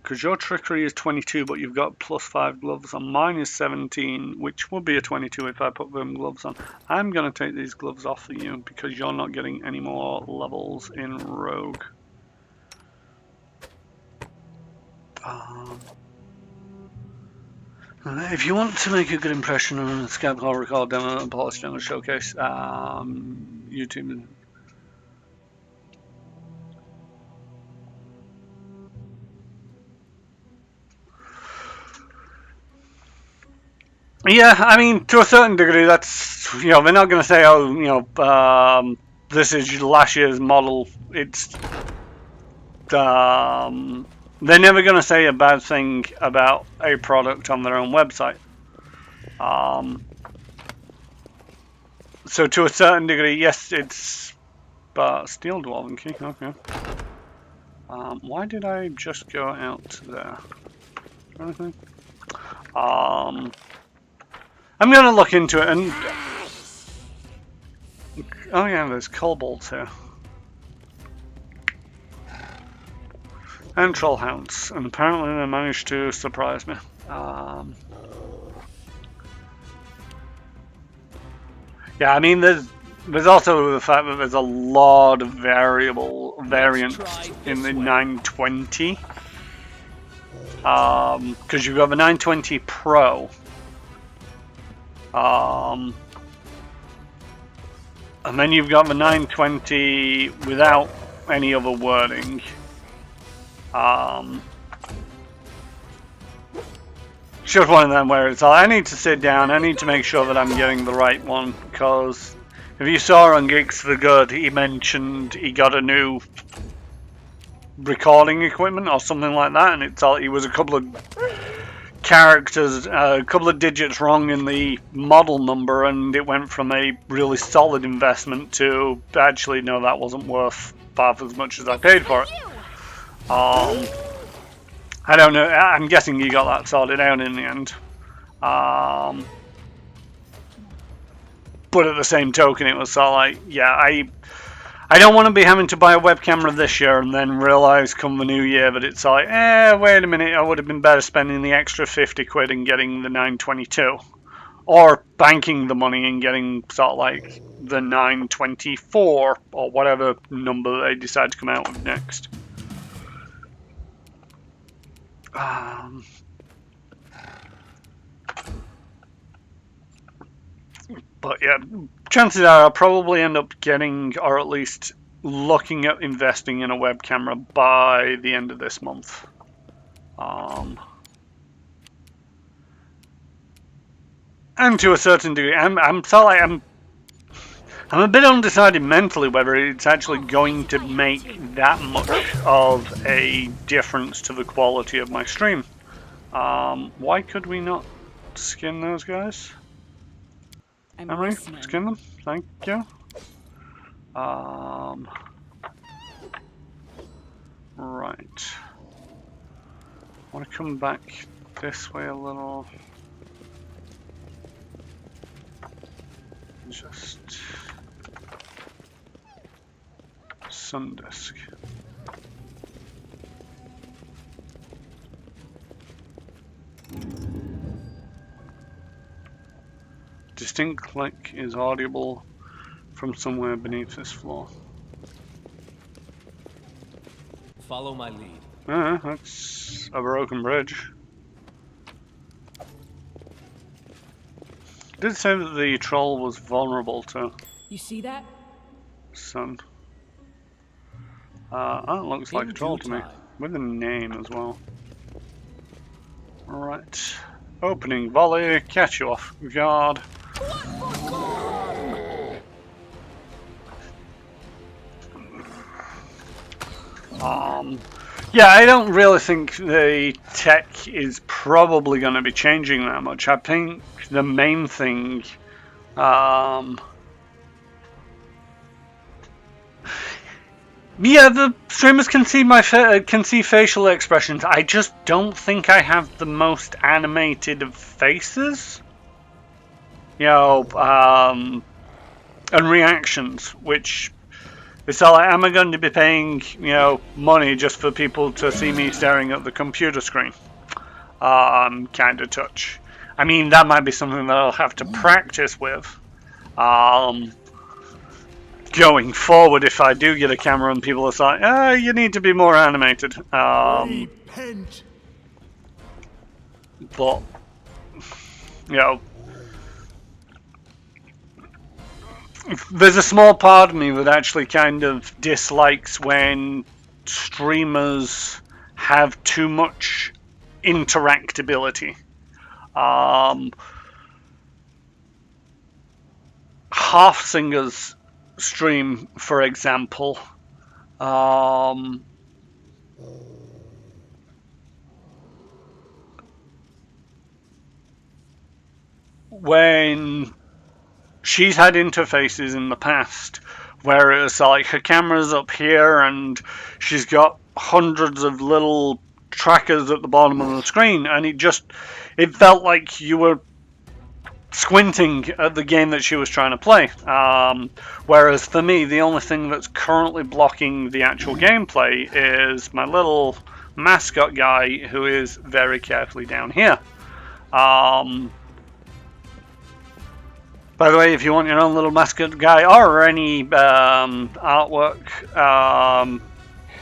S1: Because your trickery is 22, but you've got +5 gloves on. Mine is 17, which would be a 22 if I put them gloves on. I'm going to take these gloves off of you because you're not getting any more levels in rogue. If you want to make a good impression on a Skype call, record demo, and polish demo showcase, YouTube. Yeah, I mean, to a certain degree, that's, you know, they're not going to say, oh, you know, this is last year's model. It's, they're never going to say a bad thing about a product on their own website. So to a certain degree, yes, it's Steel Dwarven Key, okay. Why did I just go out there? Anything? I'm going to look into it and... Oh yeah, there's kobolds here. And trollhounds, and apparently they managed to surprise me. Yeah, I mean, there's also the fact that there's a lot of variants in the 920. Because you've got the 920 Pro. And then you've got the 920 without any other wording. It's just one of them where it's like, I need to sit down, I need to make sure that I'm getting the right one, because if you saw on Geeks for Good, he mentioned he got a new recording equipment or something like that, and it's all, he was a couple of characters, a couple of digits wrong in the model number, and it went from a really solid investment to actually no, that wasn't worth half as much as I paid for it. I don't know, I'm guessing you got that sorted out in the end. But at the same token, it was sort of like, yeah, I don't want to be having to buy a web camera this year and then realise come the new year that it's like, wait a minute, I would have been better spending the extra 50 quid and getting the 922. Or banking the money and getting sort of like the 924 or whatever number they decide to come out with next. But yeah, chances are I'll probably end up getting, or at least looking at investing in a web camera by the end of this month. And to a certain degree, I'm a bit undecided mentally whether it's actually going to make that much of a difference to the quality of my stream. Why could we not skin those guys? Emily, skin them. Thank you. Right. I want to come back this way a little. Just Sundisk. Distinct click is audible from somewhere beneath this floor.
S6: Follow my lead.
S1: That's a broken bridge. It did say that the troll was vulnerable to
S4: You see that?
S1: sun. That looks like a troll to me.
S6: time.
S1: With a name as well. Alright. Opening volley, catch you off guard. Yeah, I don't really think the tech is probably going to be changing that much. I think the main thing, yeah, the streamers can see can see facial expressions. I just don't think I have the most animated of faces, you know, and reactions, which. It's all like, am I going to be paying, you know, money just for people to see me staring at the computer screen? Kind of touch. I mean, that might be something that I'll have to practice with. Going forward, if I do get a camera and people are like, you need to be more animated.
S2: Repent.
S1: But, you know, there's a small part of me that actually kind of dislikes when streamers have too much interactability. Half Singer's stream, for example, when she's had interfaces in the past where it's like her camera's up here and she's got hundreds of little trackers at the bottom of the screen, and it felt like you were squinting at the game that she was trying to play. Whereas for me, the only thing that's currently blocking the actual gameplay is my little mascot guy, who is very carefully down here. By the way, if you want your own little mascot guy or any artwork,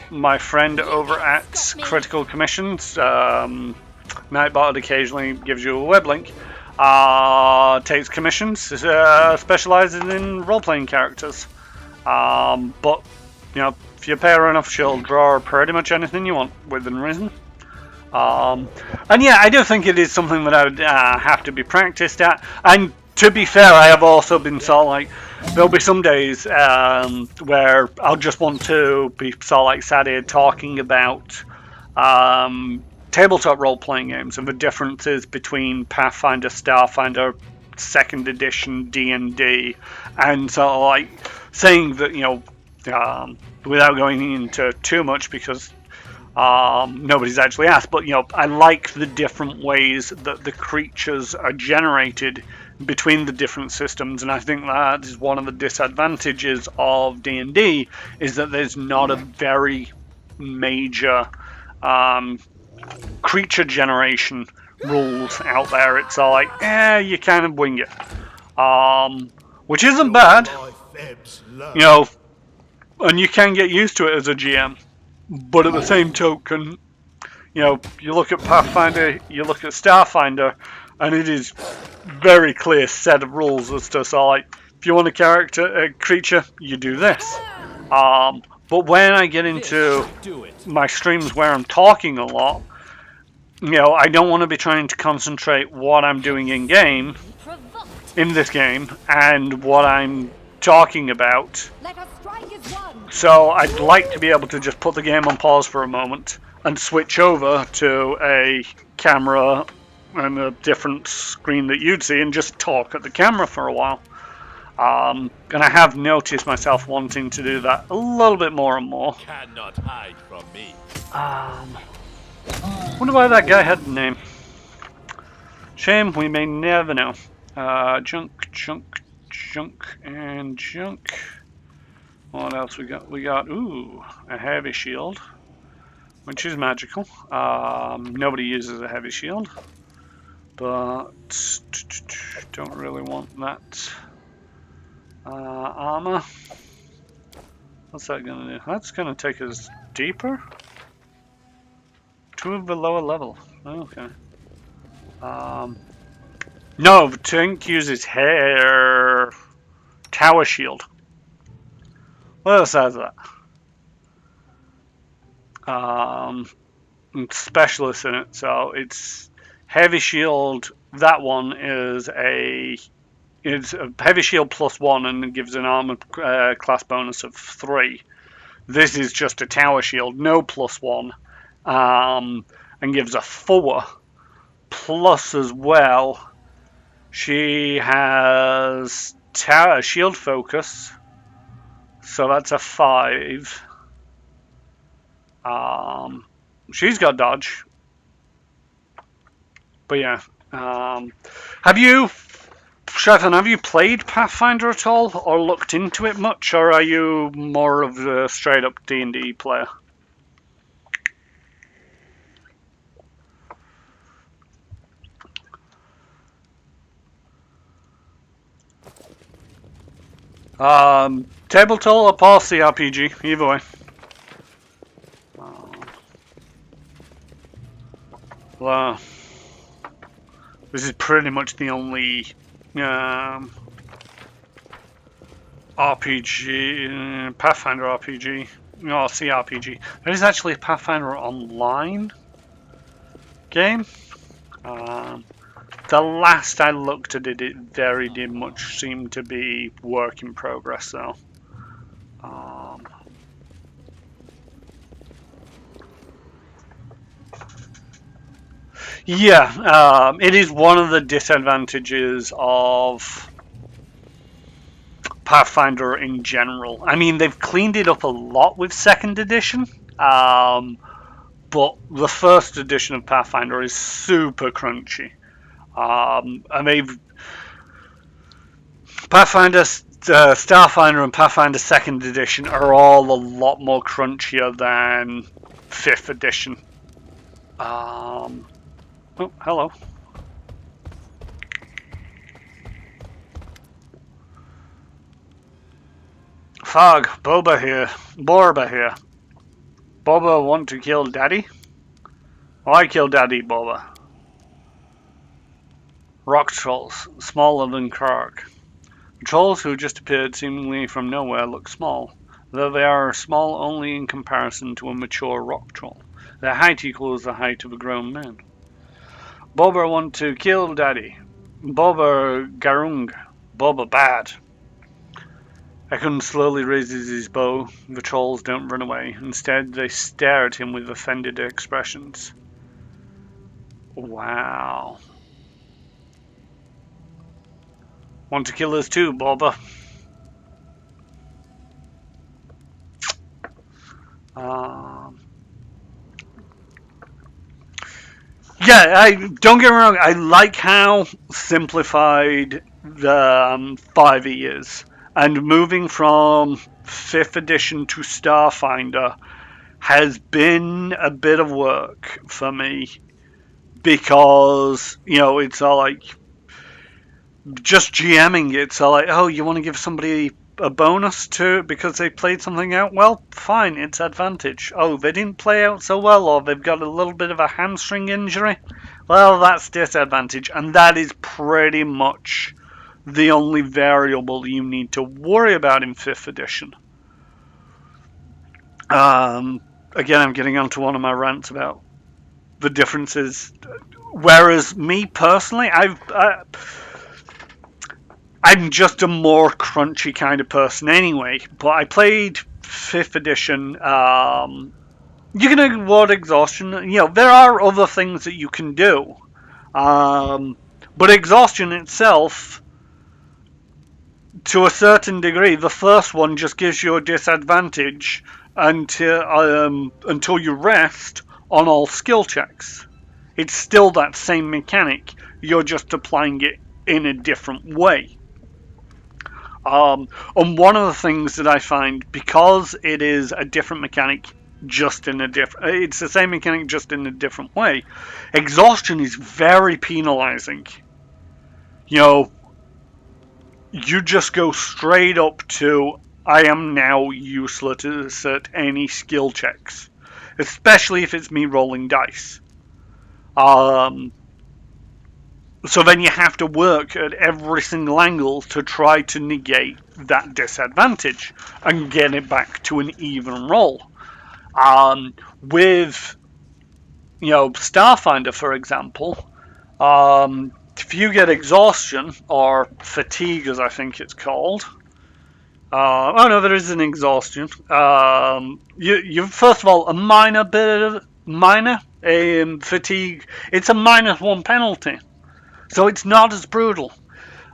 S1: my friend over at Critical Commissions, Nightbot occasionally gives you a web link, takes commissions, specializes in role-playing characters. But, you know, if you pay her enough, she'll draw pretty much anything you want, within reason. And yeah, I do think it is something that I would have to be practiced at. And to be fair, I have also been sort of like, there'll be some days where I'll just want to be sort of like sat here talking about tabletop role-playing games and the differences between Pathfinder, Starfinder, 2nd edition, D&D, and sort of like saying that, you know, without going into too much because nobody's actually asked, but, you know, I like the different ways that the creatures are generated between the different systems, and I think that is one of the disadvantages of D&D, is that there's not a very major creature generation rules out there. It's all like, you kind of wing it, which isn't bad, you know, and you can get used to it as a GM. But at the same token, you know, you look at Pathfinder, you look at Starfinder, and it is very clear set of rules as to, so like, if you want a creature, you do this. But when I get into my streams where I'm talking a lot, you know, I don't want to be trying to concentrate what I'm doing in game, in this game, and what I'm talking about.
S4: Let us strike as one.
S1: So I'd like to be able to just put the game on pause for a moment and switch over to a camera and a different screen that you'd see and just talk at the camera for a while. And I have noticed myself wanting to do that a little bit more and more.
S5: Cannot hide from me.
S1: Wonder why that guy had a name. Shame, we may never know. Junk, and junk. What else we got? We got, ooh, a heavy shield, which is magical. Nobody uses a heavy shield, but don't really want that armor. What's that gonna do? That's gonna take us deeper to the lower level. Okay. No, the tank uses hair tower shield. What else has that? Specialist in it, so it's heavy shield. That one is a heavy shield +1 and it gives an armor class bonus of 3. This is just a tower shield, no +1, and gives a 4. Plus as well, she has tower shield focus, so that's a 5. She's got dodge. But yeah. Have you, Shatan, have you played Pathfinder at all? Or looked into it much? Or are you more of a straight up D&D player? Tabletop or CRPG, either way. Well, this is pretty much the only RPG, Pathfinder RPG, no, CRPG. There is actually a Pathfinder Online game. The last I looked at it, it very did much seem to be work in progress, though. Yeah, it is one of the disadvantages of Pathfinder in general. I mean, they've cleaned it up a lot with 2nd edition, but the 1st edition of Pathfinder is super crunchy. And they've Pathfinder, Starfinder, and Pathfinder 2nd edition are all a lot more crunchier than 5th edition. Oh, hello. Fog, Boba here. Borba here. Boba want to kill Daddy? Why kill Daddy, Boba? Rock trolls, smaller than Krark. The trolls who just appeared seemingly from nowhere look small, though they are small only in comparison to a mature rock troll. Their height equals the height of a grown man. Boba want to kill Daddy. Boba Garung. Boba bad. Ekun slowly raises his bow. The trolls don't run away. Instead, they stare at him with offended expressions. Wow. Want to kill us too, Boba? Yeah, don't get me wrong. I like how simplified the 5e is, and moving from 5th edition to Starfinder has been a bit of work for me because it's all like just GMing it. So like, oh, you want to give somebody a bonus to because they played something out well? Fine, it's advantage. Oh, they didn't play out so well, or they've got a little bit of a hamstring injury. Well, that's disadvantage, and that is pretty much the only variable you need to worry about in 5th edition. Again, I'm getting onto one of my rants about the differences. Whereas me personally, I'm just a more crunchy kind of person anyway, but I played 5th edition. You can award exhaustion. There are other things that you can do. But exhaustion itself, to a certain degree, the first one just gives you a disadvantage until you rest on all skill checks. It's still that same mechanic. You're just applying it in a different way. And one of the things that I find, because it is a different mechanic, it's the same mechanic just in a different way. Exhaustion is very penalizing. you just go straight up to I am now useless at any skill checks, especially if it's me rolling dice. So then you have to work at every single angle to try to negate that disadvantage and get it back to an even roll. With, Starfinder, for example, if you get exhaustion, or fatigue as I think it's called, oh no, there is an exhaustion. You first of all, a minor fatigue, it's a -1 penalty. So it's not as brutal.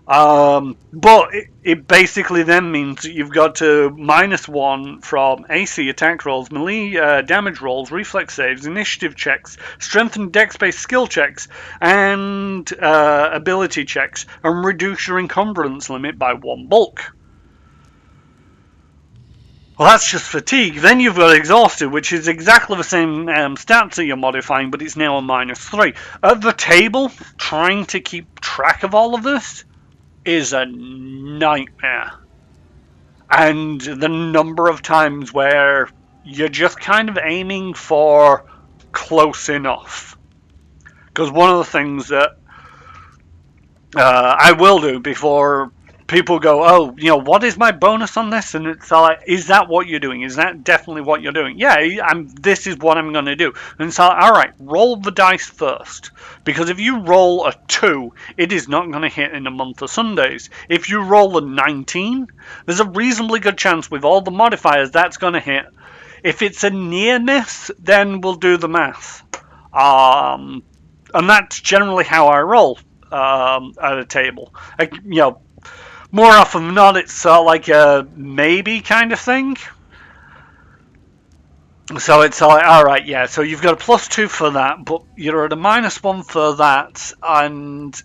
S1: But it basically then means that you've got to -1 from AC attack rolls, melee damage rolls, reflex saves, initiative checks, strength and dex-based skill checks, and ability checks, and reduce your encumbrance limit by 1 bulk. Well, that's just fatigue. Then you've got exhausted, which is exactly the same stats that you're modifying, but it's now a -3. At the table, trying to keep track of all of this is a nightmare. And the number of times where you're just kind of aiming for close enough. Because one of the things that I will do before people go, oh, what is my bonus on this? And it's like, is that what you're doing? Is that definitely what you're doing? Yeah, this is what I'm going to do. And it's like, all right, roll the dice first. Because if you roll a 2, it is not going to hit in a month of Sundays. If you roll a 19, there's a reasonably good chance with all the modifiers that's going to hit. If it's a near miss, then we'll do the math. And that's generally how I roll at a table. More often than not, it's like a maybe kind of thing. So it's like, alright, yeah, so you've got a +2 for that, but you're at a -1 for that, and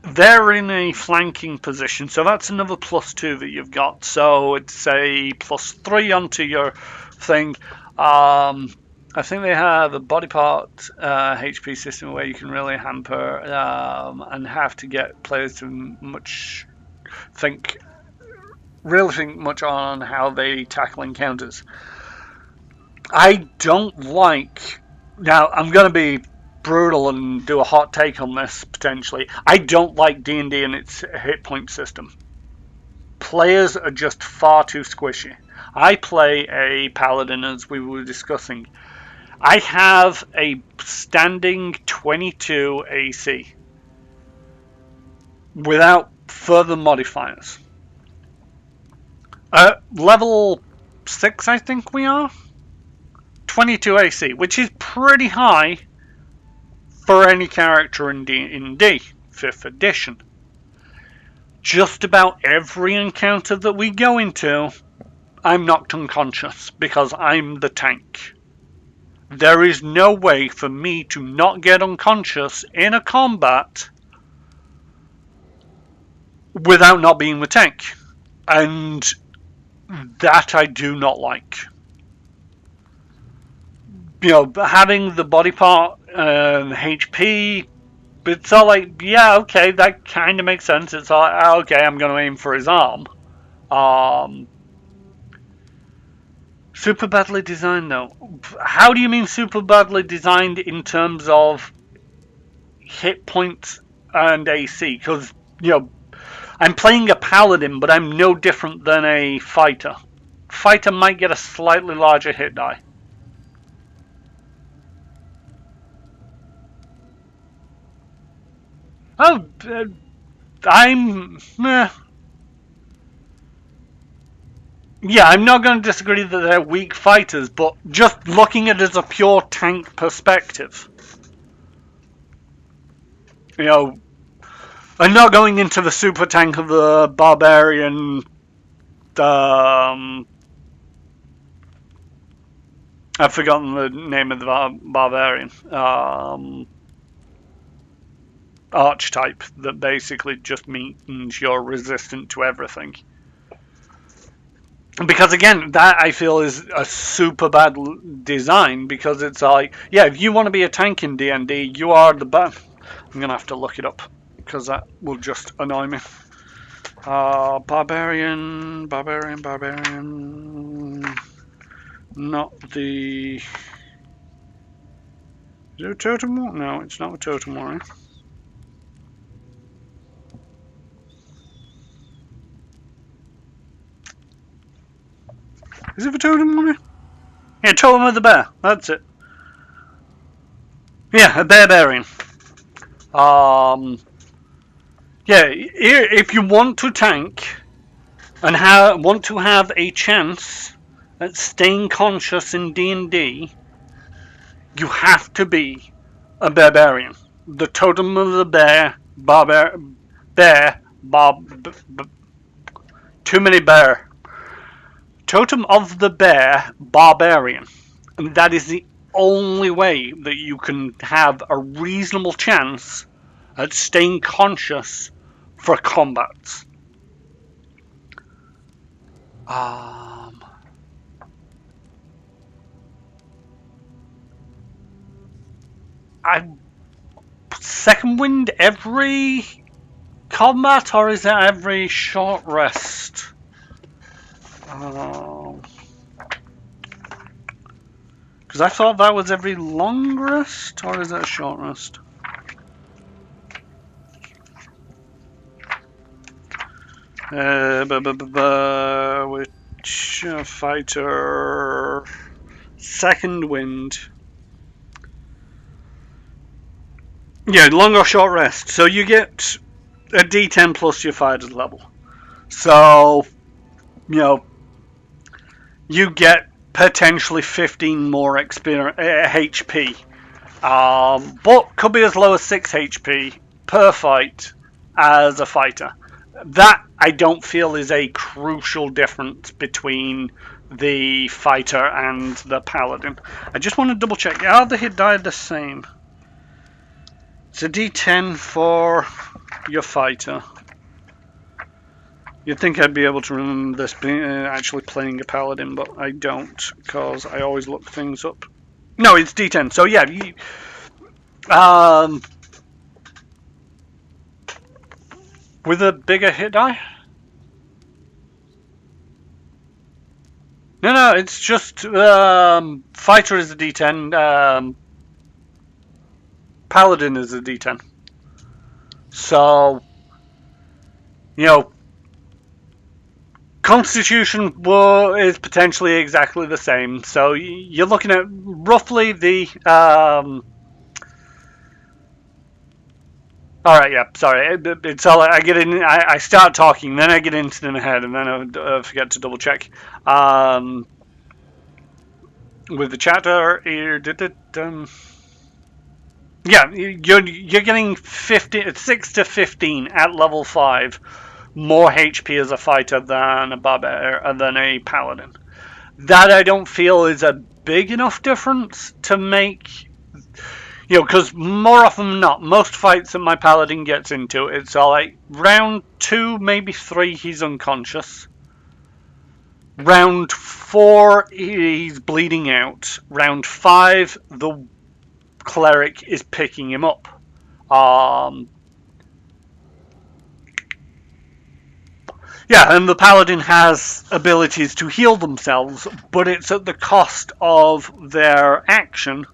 S1: they're in a flanking position, so that's another +2 that you've got. So it's a +3 onto your thing. I think they have a body part HP system where you can really hamper and have to get players to really think much on how they tackle encounters. I don't like... Now, I'm going to be brutal and do a hot take on this, potentially. I don't like D&D and its hit point system. Players are just far too squishy. I play a paladin, as we were discussing. I have a standing 22 AC without further modifiers. Level 6, I think we are. 22 AC, which is pretty high for any character in D&D, 5th edition. Just about every encounter that we go into, I'm knocked unconscious because I'm the tank. There is no way for me to not get unconscious in a combat without not being the tank. And that I do not like. Having the body part HP, it's all like, yeah, okay, that kind of makes sense. It's all like, okay, I'm going to aim for his arm. Super badly designed, though. How do you mean super badly designed in terms of hit points and AC? Because, I'm playing a paladin, but I'm no different than a fighter. Fighter might get a slightly larger hit die. Oh, yeah, I'm not going to disagree that they're weak fighters, but just looking at it as a pure tank perspective. I'm not going into the super tank of the barbarian. I've forgotten the name of the barbarian. Archetype that basically just means you're resistant to everything. Because again, that I feel is a super bad design, because it's like, yeah, if you want to be a tank in D&D, you are the best. I'm going to have to look it up, because that will just annoy me. Barbarian. Not the... Is it a totem war? No, it's not a totem warrior. Is it a totem warrior? Yeah, totem of the bear. That's it. Yeah, a barbarian. Yeah, if you want to tank and want to have a chance at staying conscious in D&D, you have to be a barbarian. The totem of the bear, too many bear. Totem of the bear, barbarian. And that is the only way that you can have a reasonable chance at staying conscious for combats. I second wind every combat, or is that every short rest? Because I thought that was every long rest, or is that a short rest? Which fighter? Second wind. Yeah, long or short rest. So you get a D10 plus your fighter's level. So, you know, you get potentially 15 more HP. But could be as low as 6 HP per fight as a fighter. That, I don't feel, is a crucial difference between the fighter and the paladin. I just want to double check. Are the hit die the same? It's a D10 for your fighter. You'd think I'd be able to remember this being actually playing a paladin, but I don't, because I always look things up. No, it's D10. So yeah, with a bigger hit die? No, it's just fighter is a D10, paladin is a D10. So, you know, Constitution is potentially exactly the same. So you're looking at roughly the... Alright, yeah, sorry. It's all I get in. I start talking, then I get into the head, and then I forget to double check. With the chatter, yeah, you're getting 6 to 15 at level 5 more HP as a fighter than a paladin. That I don't feel is a big enough difference to make, because more often than not, most fights that my paladin gets into, it's all like round 2, maybe 3, he's unconscious. Round 4, he's bleeding out. Round 5, the cleric is picking him up. Yeah, and the paladin has abilities to heal themselves, but it's at the cost of their action.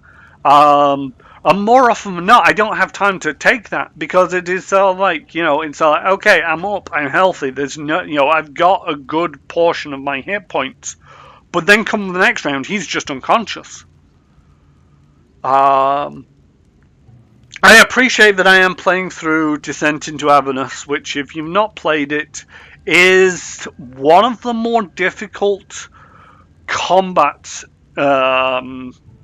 S1: And more often than not, I don't have time to take that, because it is so like, it's like, okay, I'm up, I'm healthy, there's no, I've got a good portion of my hit points. But then come the next round, he's just unconscious. I appreciate that I am playing through Descent into Avernus, which, if you've not played it, is one of the more difficult combat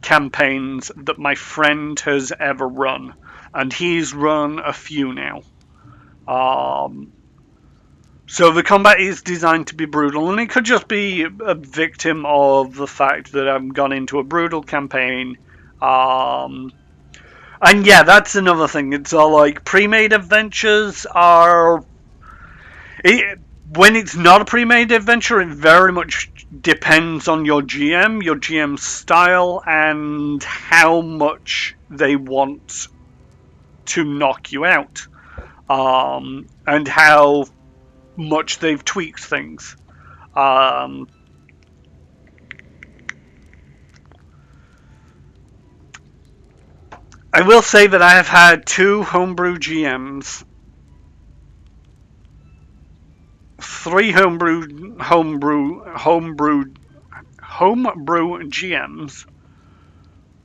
S1: campaigns that my friend has ever run, and he's run a few now. So the combat is designed to be brutal, and it could just be a victim of the fact that I've gone into a brutal campaign. And yeah, that's another thing. It's all like pre-made adventures are... When it's not a pre-made adventure, it very much depends on your GM's style, and how much they want to knock you out. And how much they've tweaked things. I will say that I have had 2 homebrew GMs, 3 homebrew GMs,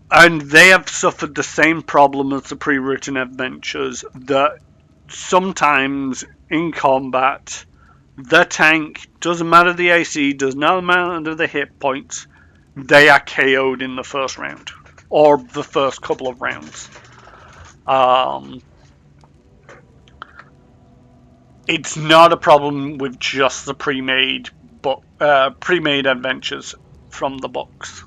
S1: and they have suffered the same problem as the pre-written adventures, that sometimes in combat, the tank, doesn't matter the AC, does not matter the hit points, they are KO'd in the first round, or the first couple of rounds. It's not a problem with just the pre-made adventures from the books.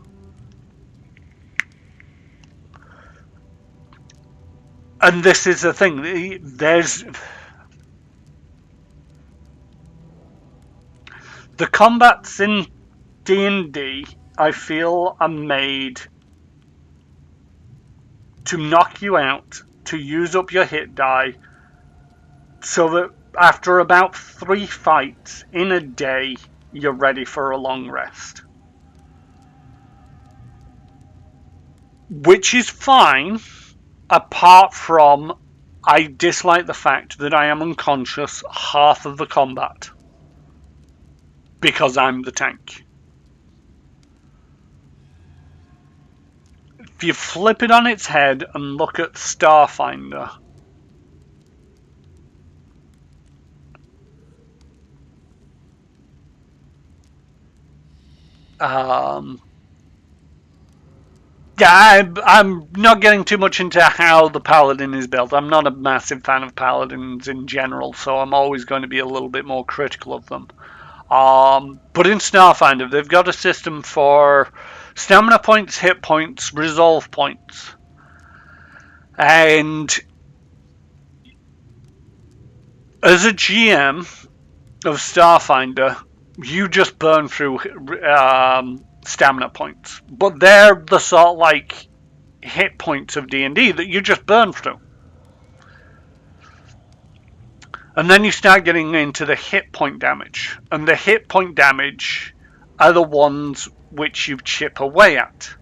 S1: And this is the thing, there's... The combats in D&D, I feel, are made to knock you out, to use up your hit die, so that after about 3 fights in a day, you're ready for a long rest. Which is fine, apart from I dislike the fact that I am unconscious half of the combat. Because I'm the tank. If you flip it on its head and look at Starfinder, yeah, I'm not getting too much into how the Paladin is built. I'm not a massive fan of Paladins in general, so I'm always going to be a little bit more critical of them. But in Starfinder, they've got a system for stamina points, hit points, resolve points. And as a GM of Starfinder, you just burn through stamina points. But they're the sort of like hit points of D&D that you just burn through. And then you start getting into the hit point damage. And the hit point damage are the ones which you chip away at.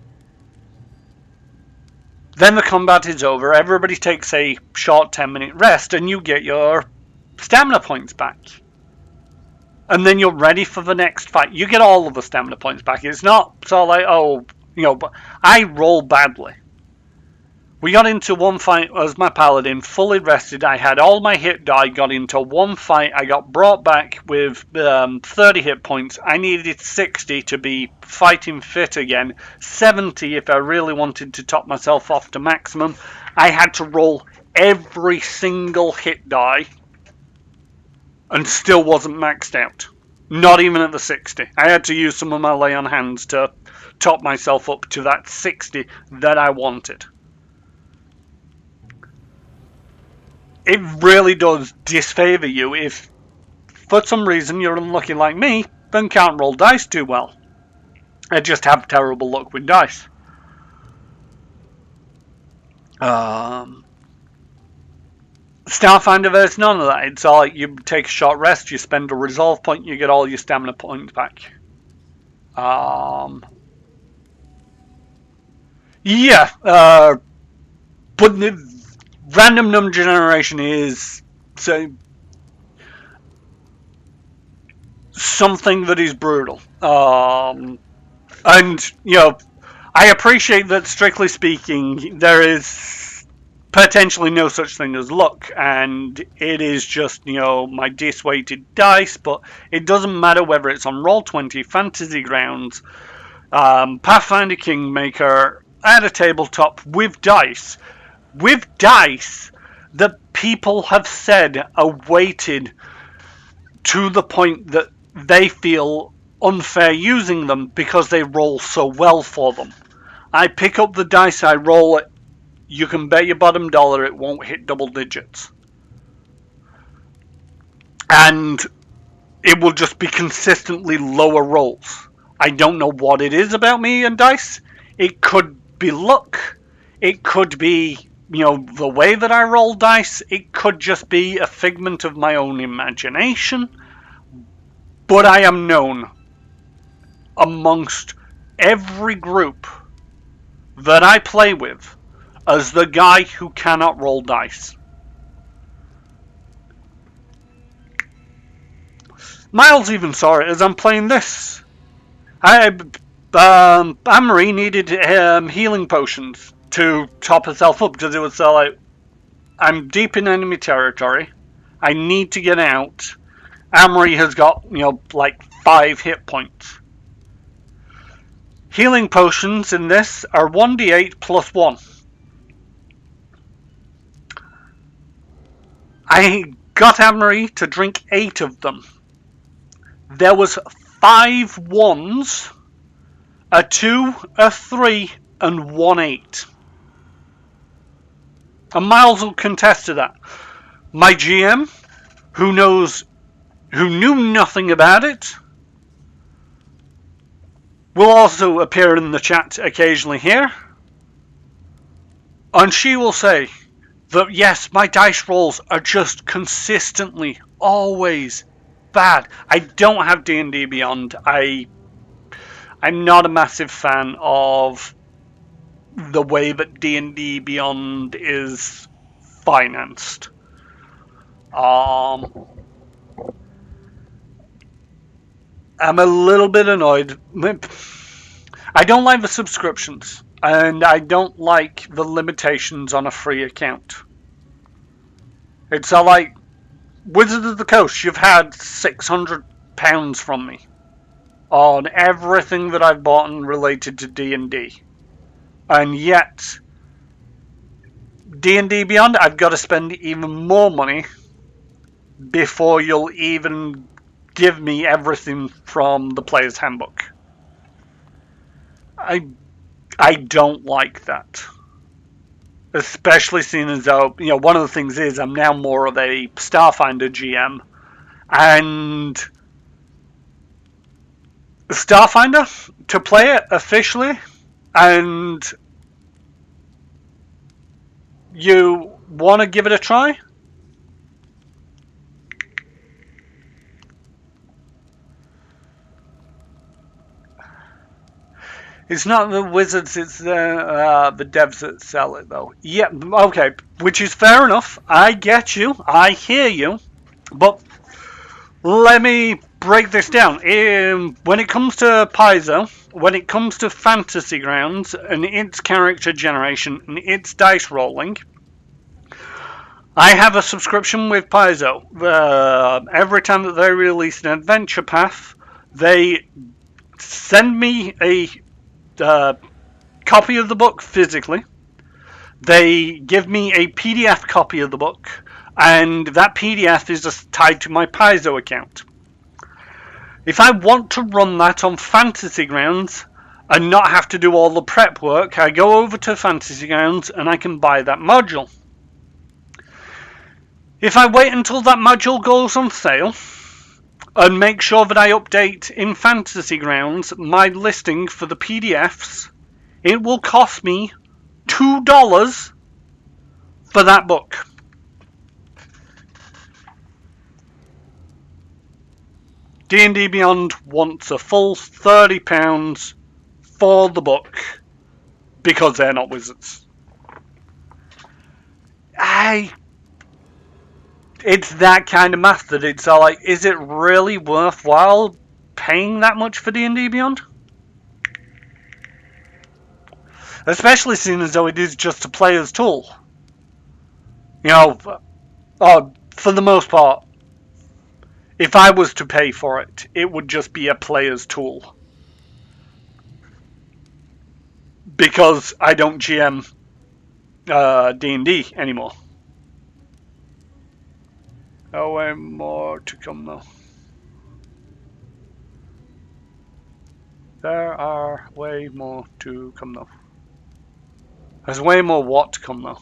S1: Then the combat is over, everybody takes a short 10-minute rest, and you get your stamina points back. And then you're ready for the next fight. You get all of the stamina points back. It's not sort of like, oh, you know, but I roll badly. We got into one fight as my paladin, fully rested. I had all my hit die, got into one fight. I got brought back with 30 hit points. I needed 60 to be fighting fit again. 70 if I really wanted to top myself off to maximum. I had to roll every single hit die and still wasn't maxed out. Not even at the 60. I had to use some of my lay on hands to top myself up to that 60 that I wanted. It really does disfavour you if, for some reason, you're unlucky like me, then can't roll dice too well. I just have terrible luck with dice. Starfinder, there's none of that. It's all like you take a short rest, you spend a resolve point, you get all your stamina points back. Yeah, but the random number generation is something that is brutal. And, you know, I appreciate that, strictly speaking, there is potentially no such thing as luck, and it is just, you know, my disweighted dice, but it doesn't matter whether it's on Roll20, Fantasy Grounds, Pathfinder Kingmaker, at a tabletop with dice. With dice that people have said are weighted to the point that they feel unfair using them because they roll so well for them. I pick up the dice, I roll it, you can bet your bottom dollar it won't hit double digits. And it will just be consistently lower rolls. I don't know what it is about me and dice. It could be luck. It could be, you know, the way that I roll dice. It could just be a figment of my own imagination. But I am known amongst every group that I play with as the guy who cannot roll dice. Miles even saw it as I'm playing this. Anne-Marie needed healing potions to top herself up because it was like, I'm deep in enemy territory. I need to get out. Anne-Marie has got, like 5 hit points. Healing potions in this are 1d8 plus 1. I got Anne-Marie to drink 8 of them. There was 5 1s, a 2, a 3, and 1 8. And Miles will contest to that. My GM, who knew nothing about it, will also appear in the chat occasionally here. And she will say that yes, my dice rolls are just consistently always bad. I don't have D&D Beyond. I'm not a massive fan of the way that D&D Beyond is financed. I'm a little bit annoyed. I don't like the subscriptions, and I don't like the limitations on a free account. It's like Wizards of the Coast, you've had £600 from me on everything that I've bought and related to D&D. And yet, D&D Beyond, I've got to spend even more money before you'll even give me everything from the Player's Handbook. I don't like that. Especially seeing as though, one of the things is I'm now more of a Starfinder GM. And Starfinder, to play it officially, and you want to give it a try? It's not the Wizards, it's the devs that sell it, though. Yeah, okay, which is fair enough. I get you. I hear you. But let me break this down. When it comes to Paizo, when it comes to Fantasy Grounds and its character generation and its dice rolling, I have a subscription with Paizo. Every time that they release an adventure path, they send me a copy of the book physically. They give me a PDF copy of the book, and that PDF is just tied to my Paizo account. If I want to run that on Fantasy Grounds and not have to do all the prep work, I go over to Fantasy Grounds and I can buy that module. If I wait until that module goes on sale and make sure that I update in Fantasy Grounds my listing for the PDFs, it will cost me $2 for that book. D&D Beyond wants a full £30 for the book because they're not wizards. It's that kind of math that it's like, is it really worthwhile paying that much for D&D Beyond? Especially seeing as though it is just a player's tool. For the most part, if I was to pay for it, it would just be a player's tool. Because I don't GM D&D anymore. Oh, way more to come though. There are way more to come though. There's way more what to come though.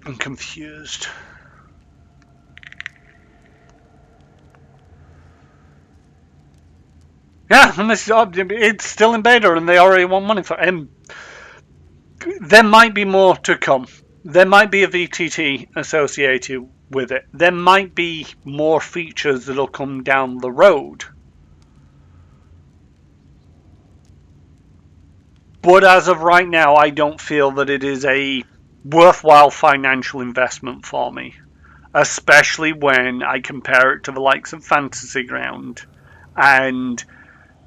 S1: I'm confused. Yeah, and it's still in beta, and they already want money for it. There might be more to come. There might be a VTT associated with it. There might be more features that'll come down the road. But as of right now, I don't feel that it is a worthwhile financial investment for me. Especially when I compare it to the likes of Fantasy Ground. And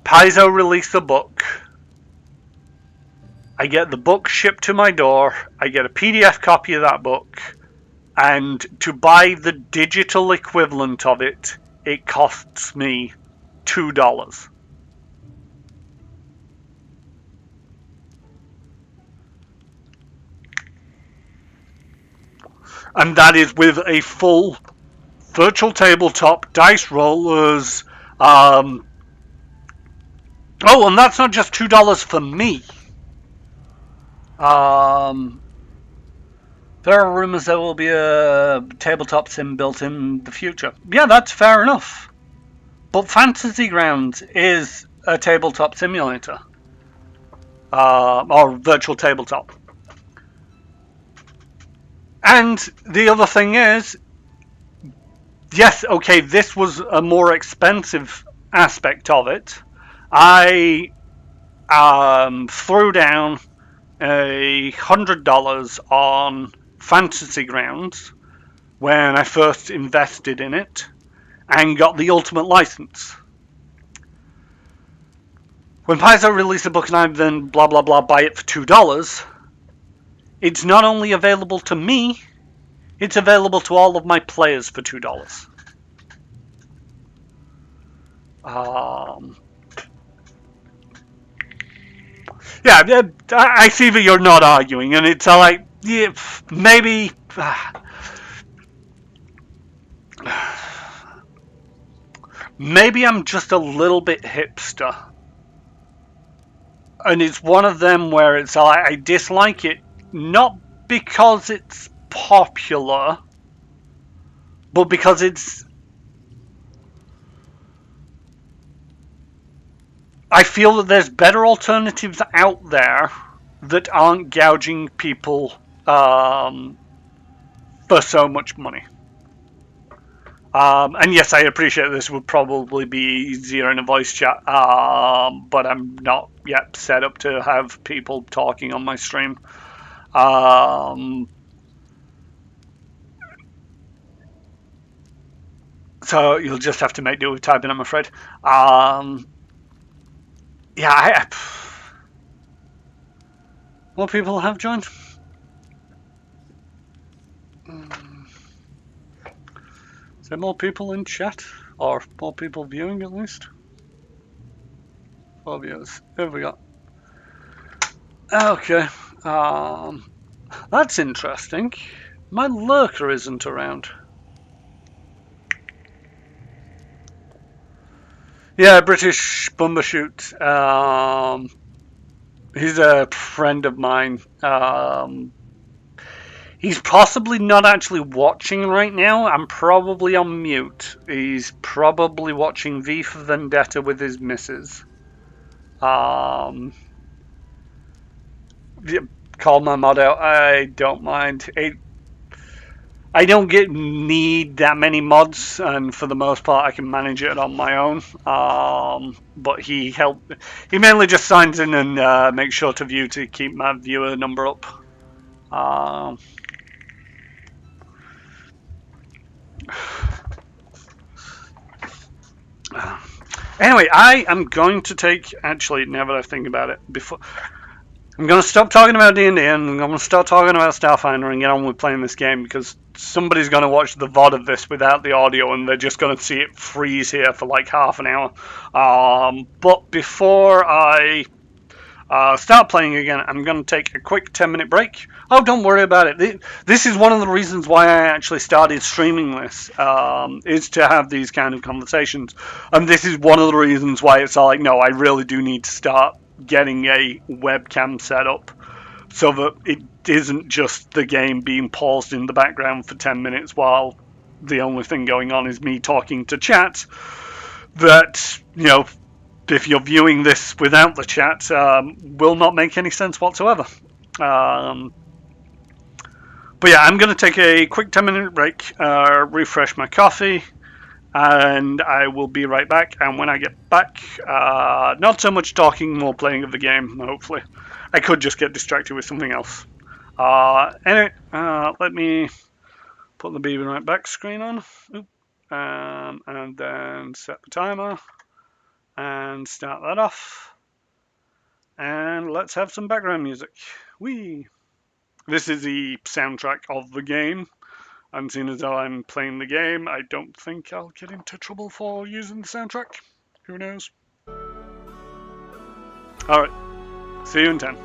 S1: Paizo released a book. I get the book shipped to my door. I get a PDF copy of that book. And to buy the digital equivalent of it, it costs me $2. And that is with a full virtual tabletop, dice rollers. Oh, and that's not just $2 for me. There are rumors there will be a tabletop sim built in the future. Yeah, that's fair enough. But Fantasy Grounds is a tabletop simulator. Or virtual tabletop. And the other thing is, yes, okay, this was a more expensive aspect of it. I threw down $100 on Fantasy Grounds when I first invested in it and got the ultimate license. When Paizo released a book and I then blah blah blah buy it for $2, it's not only available to me, it's available to all of my players for $2. Yeah, I see that you're not arguing, and it's like, yeah, maybe. Maybe I'm just a little bit hipster. And it's one of them where it's like, I dislike it, not because it's popular, but because it's... I feel that there's better alternatives out there that aren't gouging people for so much money. And yes, I appreciate this would probably be easier in a voice chat, but I'm not yet set up to have people talking on my stream. So you'll just have to make do with typing, I'm afraid. Yeah, more people have joined. Is there more people in chat? Or more people viewing, at least? 4 viewers. Who have we got? Okay. That's interesting. My lurker isn't around. Yeah, British Bumbershoot. He's a friend of mine. He's possibly not actually watching right now. I'm probably on mute. He's probably watching V for Vendetta with his missus. Call my mod out. I don't mind. I don't need that many mods, and for the most part, I can manage it on my own. But he mainly just signs in and makes sure to view to keep my viewer number up. Anyway, I am going to take, actually, now that I think about it, I'm going to stop talking about D&D and I'm going to start talking about Starfinder and get on with playing this game, because somebody's going to watch the VOD of this without the audio and they're just going to see it freeze here for like half an hour. But before I start playing again, I'm going to take a quick 10-minute break. Oh, don't worry about it. This is one of the reasons why I actually started streaming this, is to have these kind of conversations. And this is one of the reasons why it's like, no, I really do need to start getting a webcam set up so that it isn't just the game being paused in the background for 10 minutes while the only thing going on is me talking to chat. That, if you're viewing this without the chat, will not make any sense whatsoever. But yeah, I'm going to take a quick 10-minute break, refresh my coffee, and I will be right back. And when I get back, not so much talking, more playing of the game, hopefully. I could just get distracted with something else. Anyway, let me put the Be Right Back screen on. And then set the timer and start that off. And let's have some background music. Whee! This is the soundtrack of the game. And seeing as though I'm playing the game, I don't think I'll get into trouble for using the soundtrack. Who knows? Alright, see you in 10.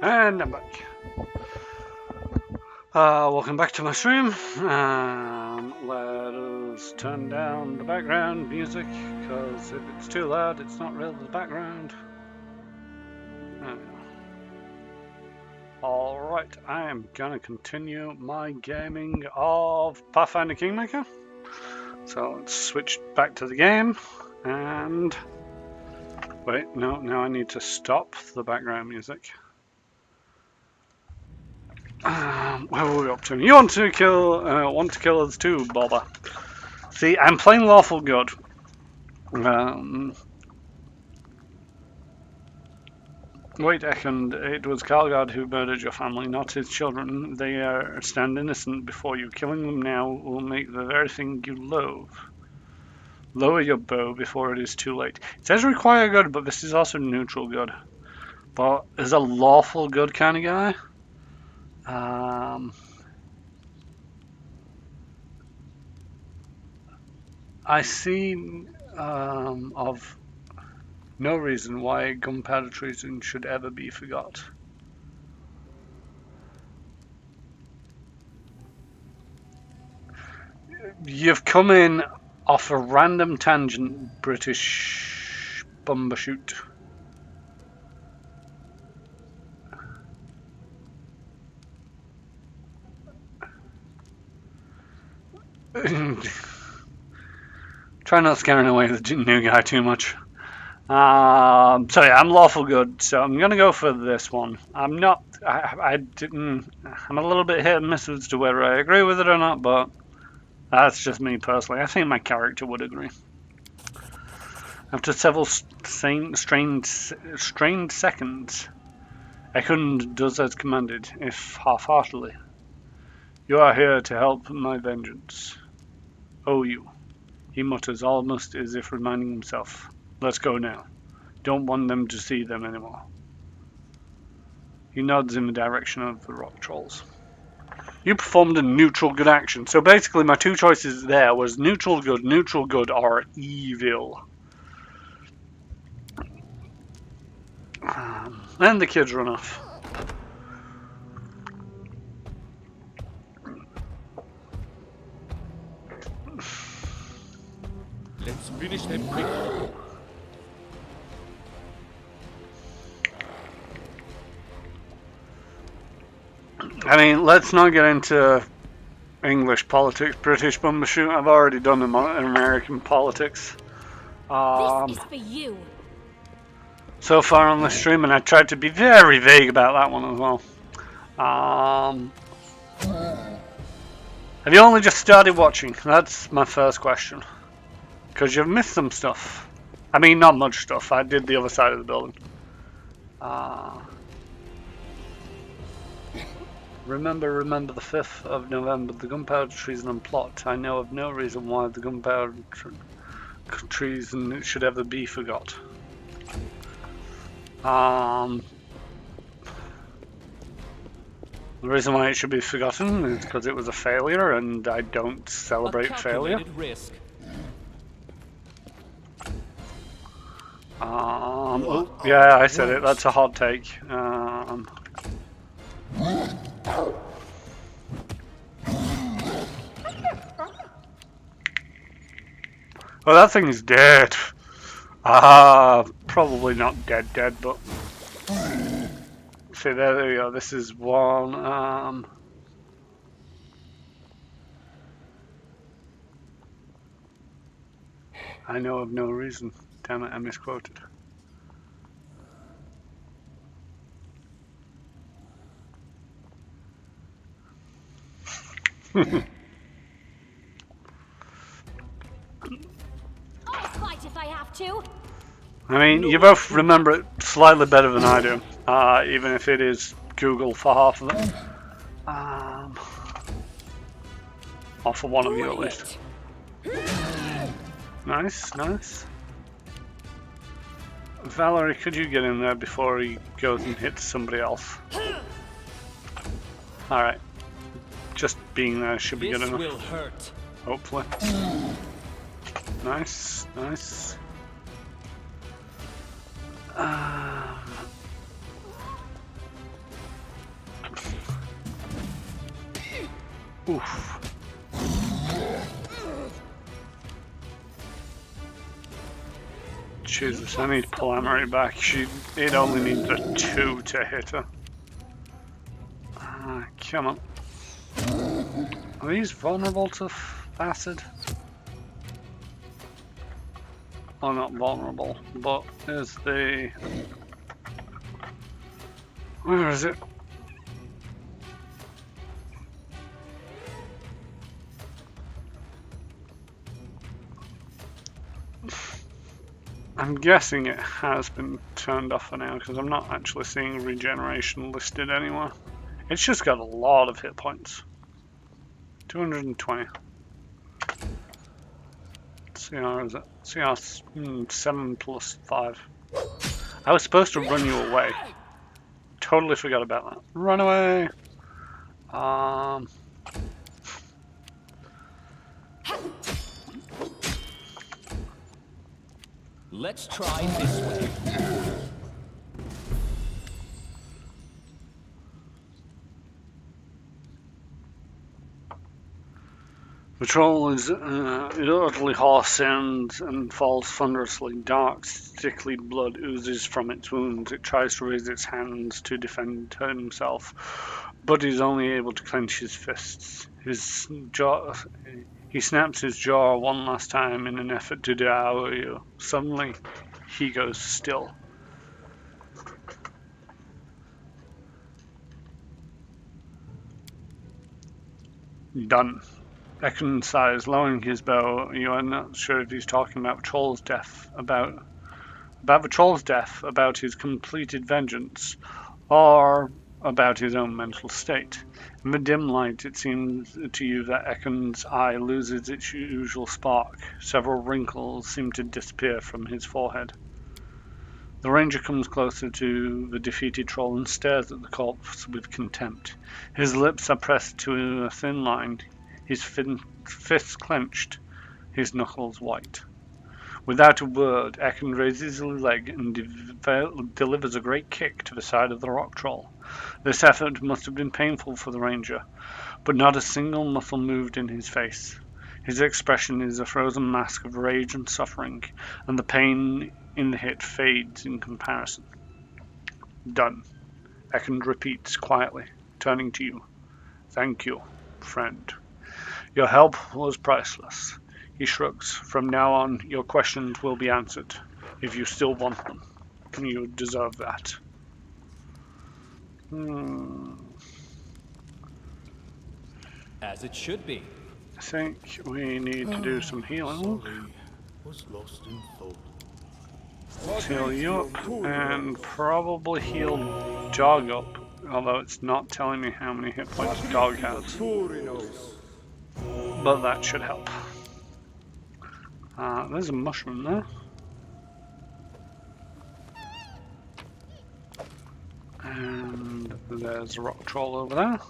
S1: And I'm back. Welcome back to my stream. Let us turn down the background music, because if it's too loud, it's not really the background. Alright, I am gonna continue my gaming of Pathfinder Kingmaker. So let's switch back to the game, and... Wait, no, now I need to stop the background music. Where were we up to? You want to kill us too, Bobber. See, I'm playing lawful good. Wait a second, it was Calgard who murdered your family, not his children. They stand innocent before you. Killing them now will make the very thing you loathe. Lower your bow before it is too late. It says require good, but this is also neutral good. But is a lawful good kind of guy. I see of no reason why gunpowder treason should ever be forgot. You've come in off a random tangent, British bumbershoot. Try not scaring away the new guy too much. So yeah, I'm lawful good, so I'm gonna go for this one. I'm not. I didn't. I'm a little bit hit and miss as to whether I agree with it or not, but that's just me personally. I think my character would agree. After several strained seconds, Ekund does as commanded, if half-heartedly. You are here to help my vengeance. Oh, you. He mutters almost as if reminding himself. Let's go now. Don't want them to see them anymore. He nods in the direction of the rock trolls. You performed a neutral good action. So basically my two choices there was neutral good, or evil. And the kids run off.
S5: Let's finish them quickly.
S1: I mean, let's not get into English politics, British bumbershoot. I've already done American politics.
S3: This is for you.
S1: So far on the stream, and I tried to be very vague about that one as well. Have you only just started watching? That's my first question. Because you've missed some stuff. I mean, not much stuff. I did the other side of the building. Remember the 5th of November, the gunpowder treason and plot. I know of no reason why the gunpowder treason should ever be forgot. The reason why it should be forgotten is because it was a failure, and I don't celebrate failure.
S6: Risk.
S1: Oh, yeah, I said it. That's a hot take. Well, that thing is dead. Probably not dead, but... See, there we go. This is one. I know of no reason. Damn it, I misquoted.
S3: I'll fight if I have to.
S1: I mean, you both remember it slightly better than I do, even if it is Google for half of it. Or for one of you at least. Nice. Valerie, could you get in there before he goes and hits somebody else? Alright. Just being there should be good enough.
S6: This will hurt.
S1: Hopefully. Nice. Oof. Jesus, I need Palamary back. It only needs a 2 to hit her. Come on. Are these vulnerable to acid? Oh, not vulnerable, but is the... Where is it? I'm guessing it has been turned off for now because I'm not actually seeing regeneration listed anywhere. It's just got a lot of hit points. 220. CR is it? CR 7 plus 5. I was supposed to run you away. Totally forgot about that. Run away!
S6: Let's try this way.
S1: The troll is utterly hoarse and falls thunderously. Dark, sickly blood oozes from its wounds. It tries to raise its hands to defend himself, but is only able to clench his fists. He snaps his jaw one last time in an effort to devour you. Suddenly, he goes still. Done. Ekon sighs, lowering his bow. You are not sure if he's talking about the troll's death, about the troll's death, about his completed vengeance, or about his own mental state. In the dim light, it seems to you that Ekon's eye loses its usual spark. Several wrinkles seem to disappear from his forehead. The ranger comes closer to the defeated troll and stares at the corpse with contempt. His lips are pressed to a thin line, his fists clenched, his knuckles white. Without a word, Ekon raises his leg and delivers a great kick to the side of the rock troll. This effort must have been painful for the ranger, but not a single muscle moved in his face. His expression is a frozen mask of rage and suffering, and the pain in the hit fades in comparison. Done. Ekon repeats quietly, turning to you. Thank you, friend. Your help was priceless. He shrugs. From now on, your questions will be answered, if you still want them. You deserve that.
S6: As it should be.
S1: I think we need to do some healing.
S2: Was lost in thought.
S1: Let's heal you up, and probably heal Dog up, although it's not telling me how many hit points Dog has. But that should help. There's a mushroom there. And there's a rock troll over there.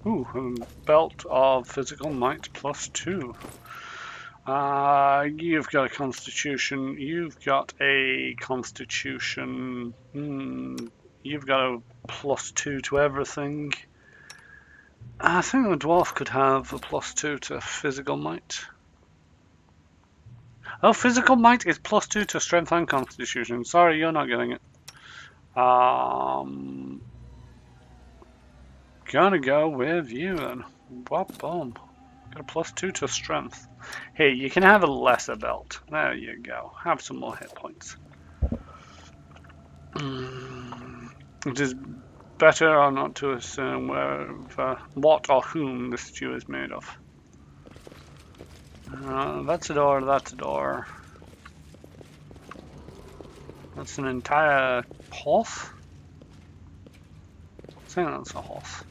S1: Ooh, a belt of physical might plus 2. You've got a constitution. You've got a constitution. You've got a plus 2 to everything. I think the dwarf could have a plus 2 to physical might. Oh, physical might is plus 2 to strength and constitution. Sorry, you're not getting it. Gonna go with you then. Wop boom. Got a plus 2 to strength. Hey, you can have a lesser belt. There you go. Have some more hit points. It is better or not to assume what or whom the stew is made of. That's a door, that's a door. That's an entire horse? I think that's a horse.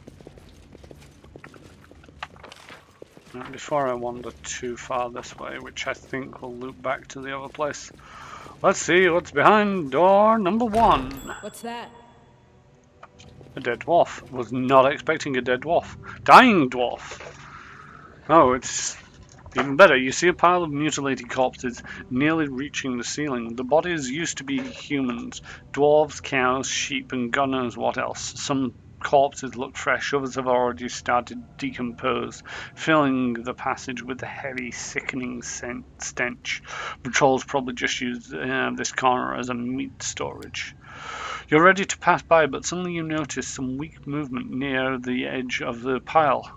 S1: Before I wander too far this way, which I think will loop back to the other place. Let's see what's behind door number 1.
S4: What's that?
S1: A dead dwarf. Was not expecting a dead dwarf. Dying dwarf. Oh, it's even better. You see a pile of mutilated corpses nearly reaching the ceiling. The bodies used to be humans. Dwarves, cows, sheep, and God knows what else. Some corpses look fresh, others have already started to decompose, filling the passage with a heavy, sickening stench. Patrols probably just used this corner as a meat storage. You're ready to pass by, but suddenly you notice some weak movement near the edge of the pile.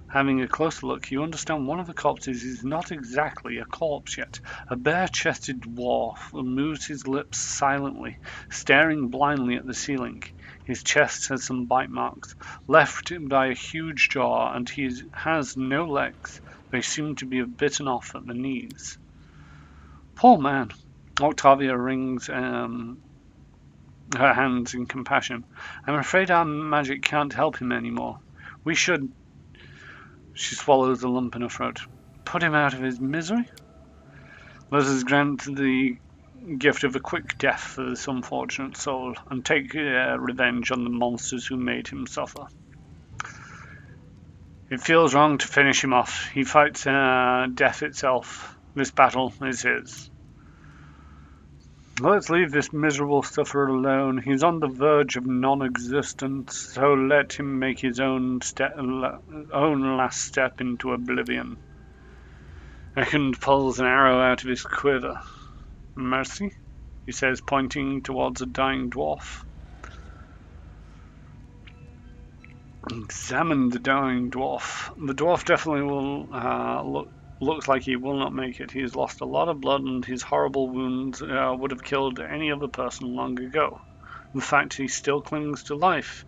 S1: Having a closer look, you understand one of the corpses is not exactly a corpse yet. A bare-chested dwarf moves his lips silently, staring blindly at the ceiling. His chest has some bite marks, left by a huge jaw, and he has no legs. They seem to be bitten off at the knees. Poor man. Octavia wrings her hands in compassion. I'm afraid our magic can't help him anymore. We should... She swallows a lump in her throat. Put him out of his misery? Let us grant the gift of a quick death for this unfortunate soul, and take revenge on the monsters who made him suffer. It feels wrong to finish him off. He fights death itself. This battle is his. Let's leave this miserable sufferer alone. He's on the verge of non-existence, so let him make his own last step into oblivion. Ekund pulls an arrow out of his quiver. Mercy, he says, pointing towards a dying dwarf. Examine the dying dwarf. The dwarf definitely will looks like he will not make it. He has lost a lot of blood, and his horrible wounds would have killed any other person long ago. The fact he still clings to life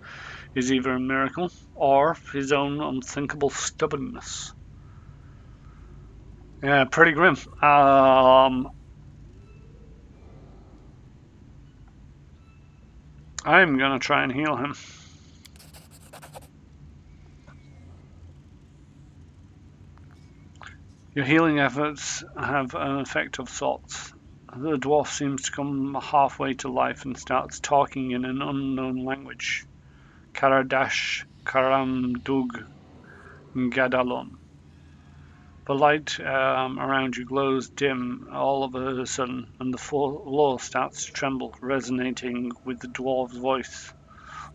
S1: is either a miracle or his own unthinkable stubbornness. Yeah, pretty grim. I'm gonna try and heal him. Your healing efforts have an effect of sorts. The dwarf seems to come halfway to life and starts talking in an unknown language. Karadash Karamdug Gadalon. The light around you glows dim all of a sudden, and the floor starts to tremble, resonating with the dwarf's voice.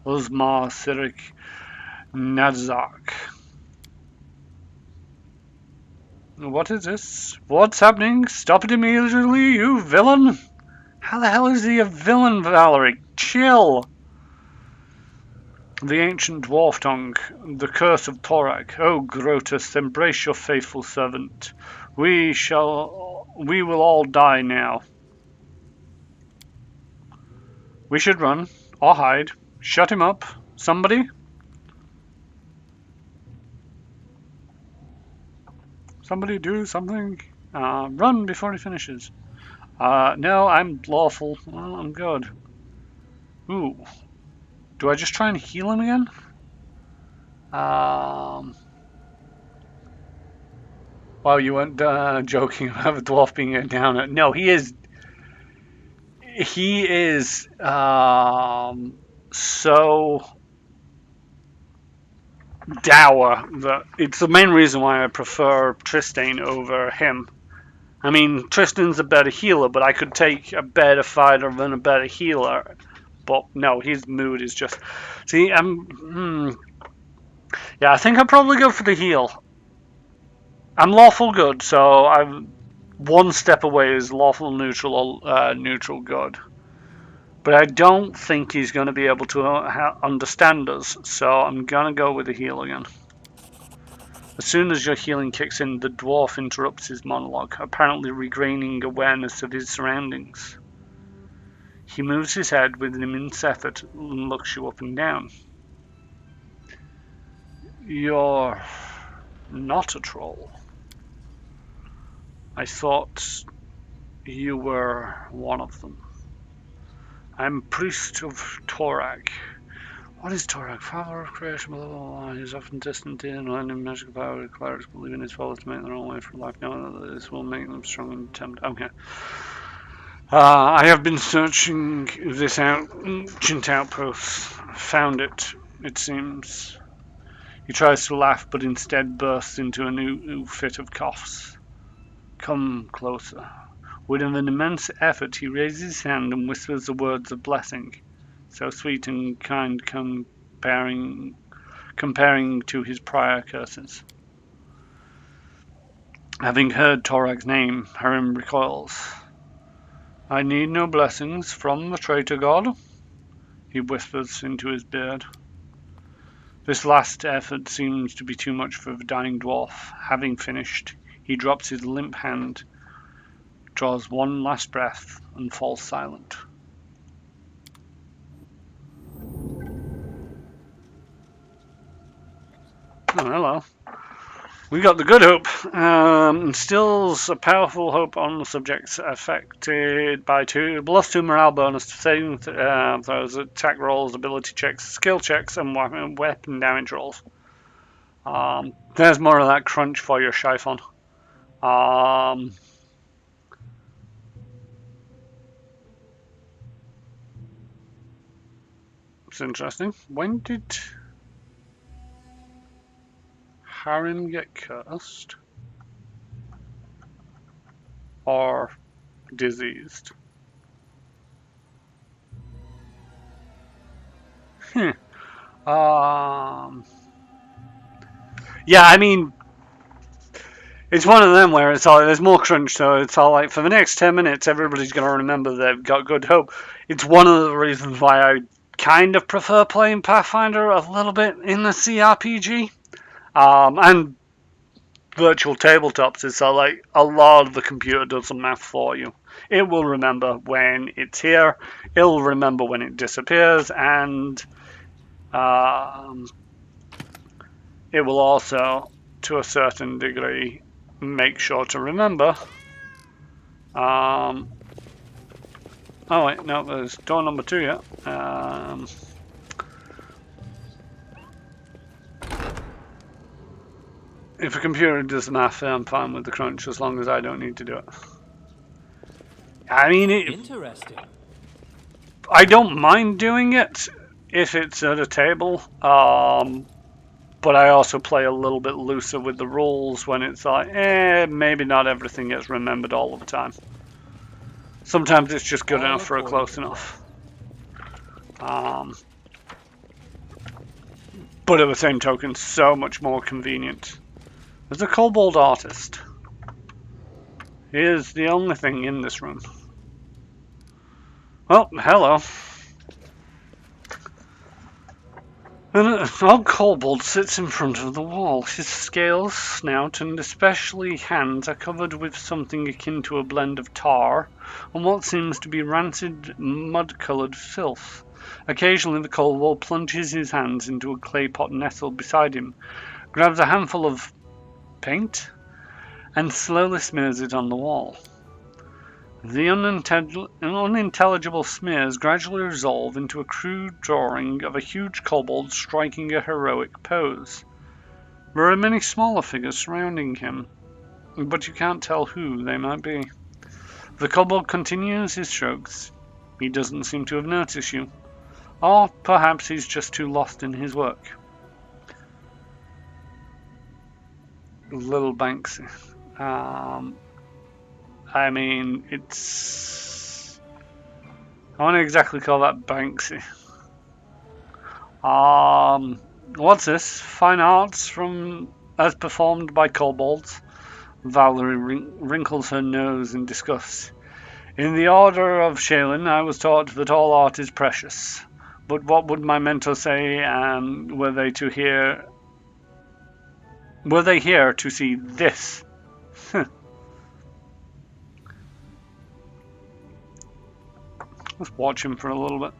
S1: Uzmar Sirik Nadzak. What is this? What's happening? Stop it immediately, you villain! How the hell is he a villain, Valerie? Chill! The ancient dwarf tongue, the curse of Torak. Oh, Grotus, embrace your faithful servant. We will all die now. We should run, or hide. Shut him up. Somebody? Somebody do something. Run before he finishes. No, I'm lawful. Well, I'm good. Ooh. Do I just try and heal him again? Well, you weren't joking about the dwarf being down at... No, he is... He is so dour that it's the main reason why I prefer Tristan over him. I mean, Tristan's a better healer, but I could take a better fighter than a better healer. But no, his mood is just... See, yeah, I think I'll probably go for the heal. I'm lawful good, so I'm one step away is lawful neutral or neutral good. But I don't think he's going to be able to understand us, so I'm going to go with the heal again. As soon as your healing kicks in, the dwarf interrupts his monologue, apparently regaining awareness of his surroundings. He moves his head with an immense effort and looks you up and down. You're not a troll. I thought you were one of them. I'm priest of Torak. What is Torak? Father of creation, blah, blah, blah. He's often distant in learning magical power. Clerics believe in his fellows to make their own way for life, knowing that this will make them strong and tempt. Okay. I have been searching this ancient outpost. Found it, it seems. He tries to laugh, but instead bursts into a new fit of coughs. Come closer. With an immense effort, he raises his hand and whispers the words of blessing. So sweet and kind comparing to his prior curses. Having heard Torag's name, Harim recoils. I need no blessings from the traitor god, he whispers into his beard. This last effort seems to be too much for the dying dwarf. Having finished, he drops his limp hand, draws one last breath, and falls silent. Oh, hello. We got the good hope. Instills a powerful hope on the subjects affected by +2 morale bonus to saving throws, attack rolls, ability checks, skill checks, and weapon damage rolls. There's more of that crunch for your Chiffon. It's interesting. When did Harim get cursed? Or diseased? Yeah, I mean, it's one of them where it's all, there's more crunch, so it's all like, for the next 10 minutes, everybody's going to remember they've got good hope. It's one of the reasons why I kind of prefer playing Pathfinder a little bit in the CRPG. And virtual tabletops is so like, a lot of the computer does the math for you. It will remember when it's here, it'll remember when it disappears, and it will also, to a certain degree, make sure to remember. Oh wait, no, there's door number 2 yet. If a computer does the math, I'm fine with the crunch as long as I don't need to do it. I mean,
S6: Interesting.
S1: I don't mind doing it if it's at a table. But I also play a little bit looser with the rules when it's like, maybe not everything gets remembered all of the time. Sometimes it's just good enough for a close enough. But at the same token, so much more convenient. There's a kobold artist. He is the only thing in this room. Oh, hello. An old kobold sits in front of the wall. His scales, snout, and especially hands are covered with something akin to a blend of tar and what seems to be rancid, mud-coloured filth. Occasionally the kobold plunges his hands into a clay pot nestled beside him, grabs a handful of paint, and slowly smears it on the wall. The unintelligible smears gradually resolve into a crude drawing of a huge kobold striking a heroic pose. There are many smaller figures surrounding him, but you can't tell who they might be. The kobold continues his strokes. He doesn't seem to have noticed you. Or perhaps he's just too lost in his work. Little Banksy. I mean, it's... I wouldn't exactly call that Banksy. What's this? Fine arts as performed by kobolds? Valerie wrinkles her nose in disgust. In the order of Shaylin, I was taught that all art is precious. But what would my mentor say, were they here to see this? Let's watch him for a little bit.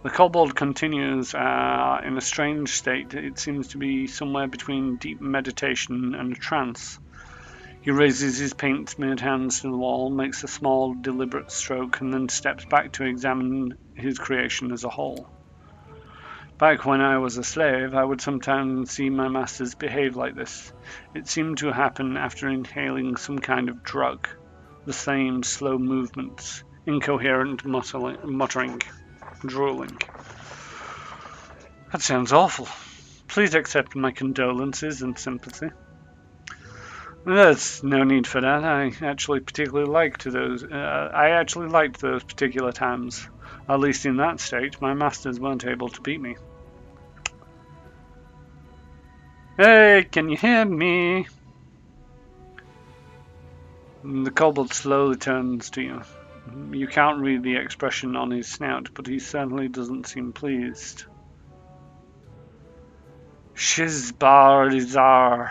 S1: The kobold continues in a strange state. It seems to be somewhere between deep meditation and a trance. He raises his paint-smeared hands to the wall, makes a small, deliberate stroke, and then steps back to examine his creation as a whole. Back when I was a slave, I would sometimes see my masters behave like this. It seemed to happen after inhaling some kind of drug. The same slow movements, incoherent muttering, drooling. That sounds awful. Please accept my condolences and sympathy. There's no need for that. I actually liked those particular times. At least in that state, my masters weren't able to beat me. Hey, can you hear me? The kobold slowly turns to you. You can't read the expression on his snout, but he certainly doesn't seem pleased. Shizbarizar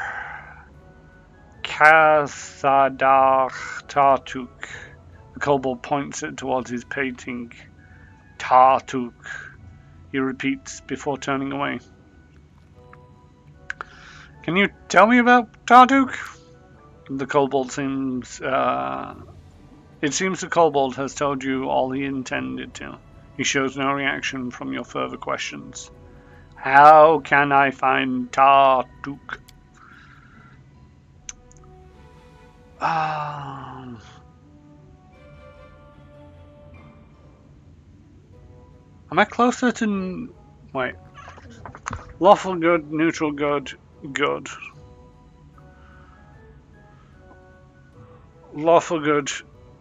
S1: Kasadar Tartuk. The kobold points it towards his painting. Tartuk, he repeats before turning away. Can you tell me about Tartuk? The kobold seems... It seems the kobold has told you all he intended to. He shows no reaction from your further questions. How can I find Tartuk? Am I closer to... Wait. Lawful good, neutral good, good. Lawful good,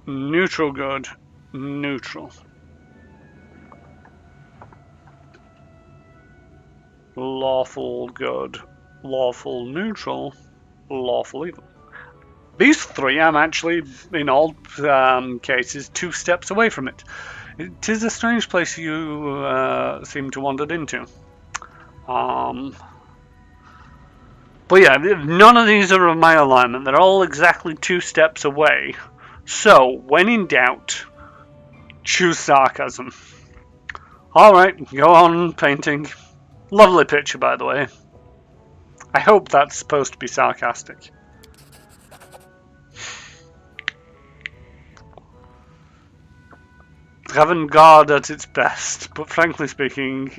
S1: neutral good, neutral. Lawful good, lawful neutral, lawful evil. These three, I'm actually, in all cases, 2 steps away from it. It is a strange place you seem to wandered into. But yeah, none of these are of my alignment. They're all exactly 2 steps away. So, when in doubt, choose sarcasm. Alright, go on painting. Lovely picture, by the way. I hope that's supposed to be sarcastic. Avant-garde at its best, but frankly speaking,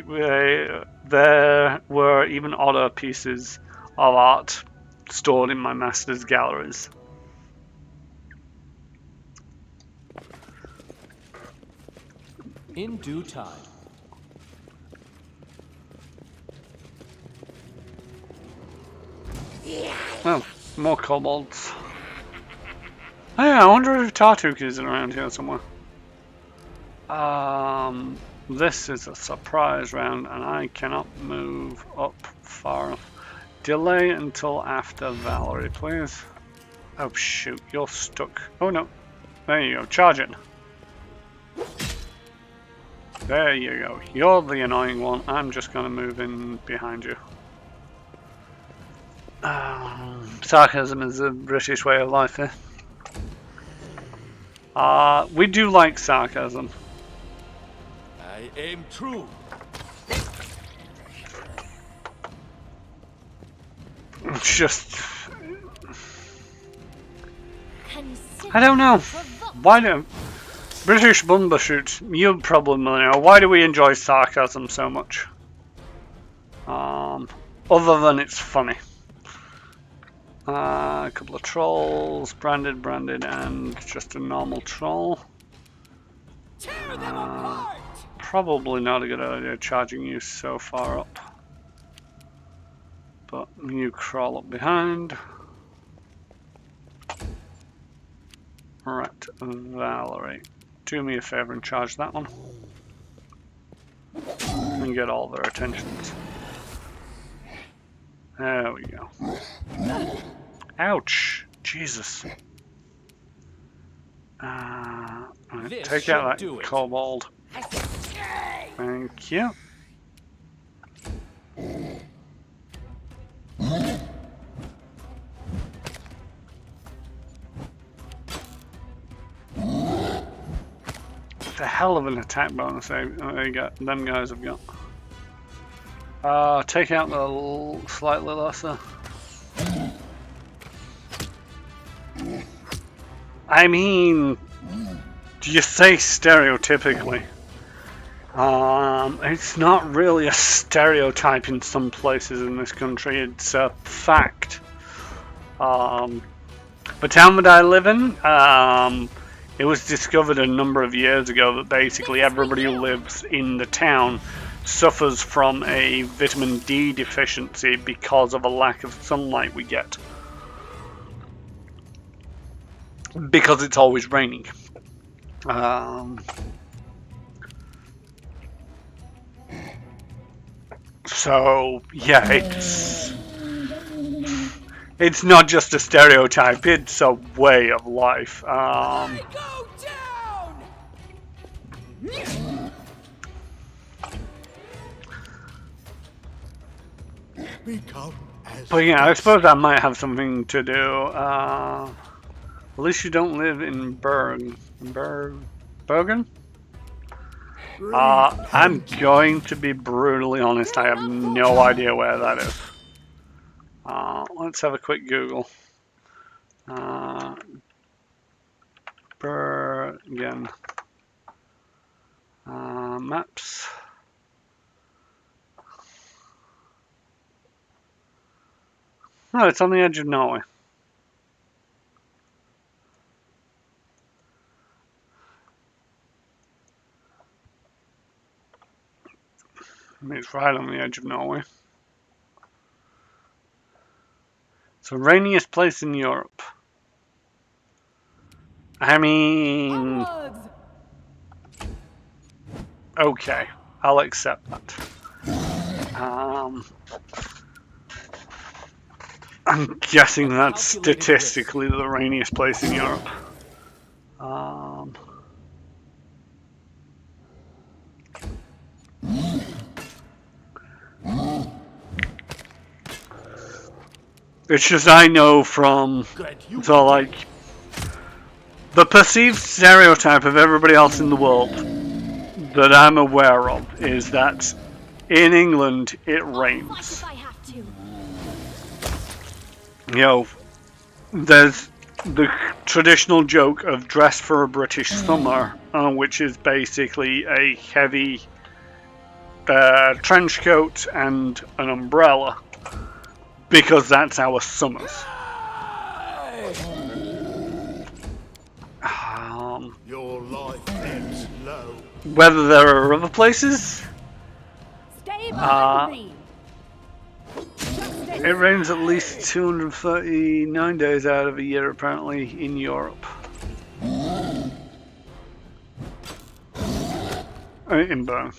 S1: there were even odder pieces of art stored in my master's galleries.
S6: In due time.
S1: Oh, more kobolds. Hey, I wonder if Tartuk is around here somewhere. This is a surprise round, and I cannot move up far enough. Delay until after Valerie, please. Oh shoot, you're stuck. Oh no. There you go, charge it. There you go. You're the annoying one. I'm just gonna move in behind you. Sarcasm is a British way of life here. We do like sarcasm.
S5: I aim true.
S1: It's just... I don't know. Why do... British bumbershoot, you probably know. Why do we enjoy sarcasm so much? Other than it's funny. A couple of trolls, branded, and just a normal troll. Probably not a good idea charging you so far up. But you crawl up behind. Right, Valerie. Do me a favour and charge that one. And get all their attentions. There we go. Ouch! Jesus. Right, take out that kobold. Thank you. It's a hell of an attack bonus them guys have got. Take out the slightly lesser. I mean, do you say stereotypically? It's not really a stereotype in some places in this country, it's a fact. The town that I live in, it was discovered a number of years ago that basically everybody who lives in the town suffers from a vitamin D deficiency because of a lack of sunlight we get. Because it's always raining. So, yeah, it's It's not just a stereotype, it's a way of life.
S5: I go down!
S2: Become as
S1: But yeah, I
S2: dust.
S1: suppose that might have something to do. At least you don't live in Bergen? I'm
S2: Repent.
S1: going to be brutally honest, I have no idea where that is. Let's have a quick Google. Bergen. Maps. No, it's on the edge of Norway. I mean, it's right on the edge of Norway. It's the rainiest place in Europe. I mean,
S4: Onwards!
S1: okay, I'll accept that. I'm guessing that's statistically the rainiest place in Europe. It's just I know from, so like, the perceived stereotype of everybody else in the world that I'm aware of is that in England it
S3: I'll fight
S1: rains.
S3: if I have to.
S1: You know, there's the traditional joke of dress for a British summer, which is basically a heavy trench coat and an umbrella, because that's our summers.
S2: Your life ebbs low.
S1: Whether there are other places,
S4: Stay behind me!
S1: it rains at least 239 days out of a year apparently in Europe. In Bern.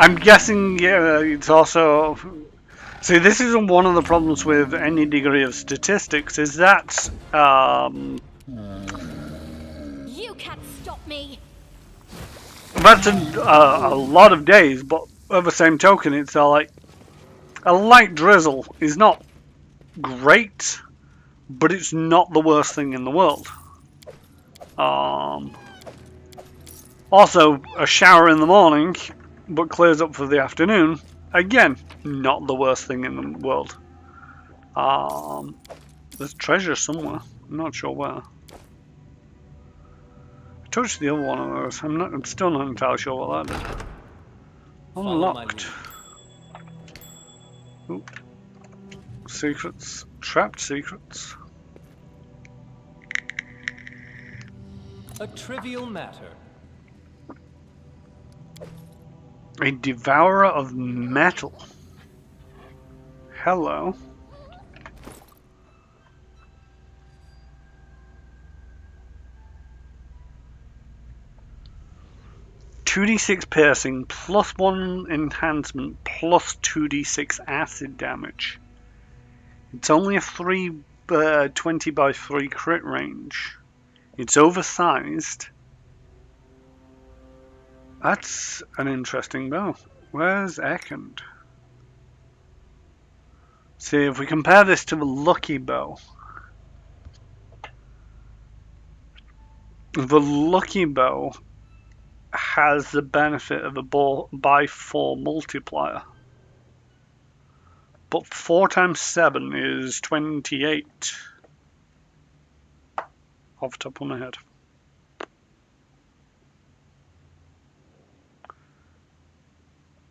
S1: I'm guessing, yeah, it's also... See, this is one of the problems with any degree of statistics, is that...
S3: You can't stop me.
S1: that's a lot of days, but at the same token, it's like... A light drizzle is not great, but it's not the worst thing in the world. Also, a shower in the morning, but clears up for the afternoon. Again, not the worst thing in the world. There's treasure somewhere. I'm not sure where. I touched the other one of those. I'm still not entirely sure what that did. Unlocked. Ooh. Secrets. Trapped secrets.
S6: A trivial matter.
S1: A devourer of metal. Hello. "2d6 piercing, plus 1 enhancement, plus 2d6 acid damage. It's only a 20 by 3 crit range. It's oversized. That's an interesting bow. Where's Ekand? See, if we compare this to the Lucky Bow, the Lucky Bow has the benefit of a by 4 multiplier. But 4 times 7 is 28. Off the top of my head.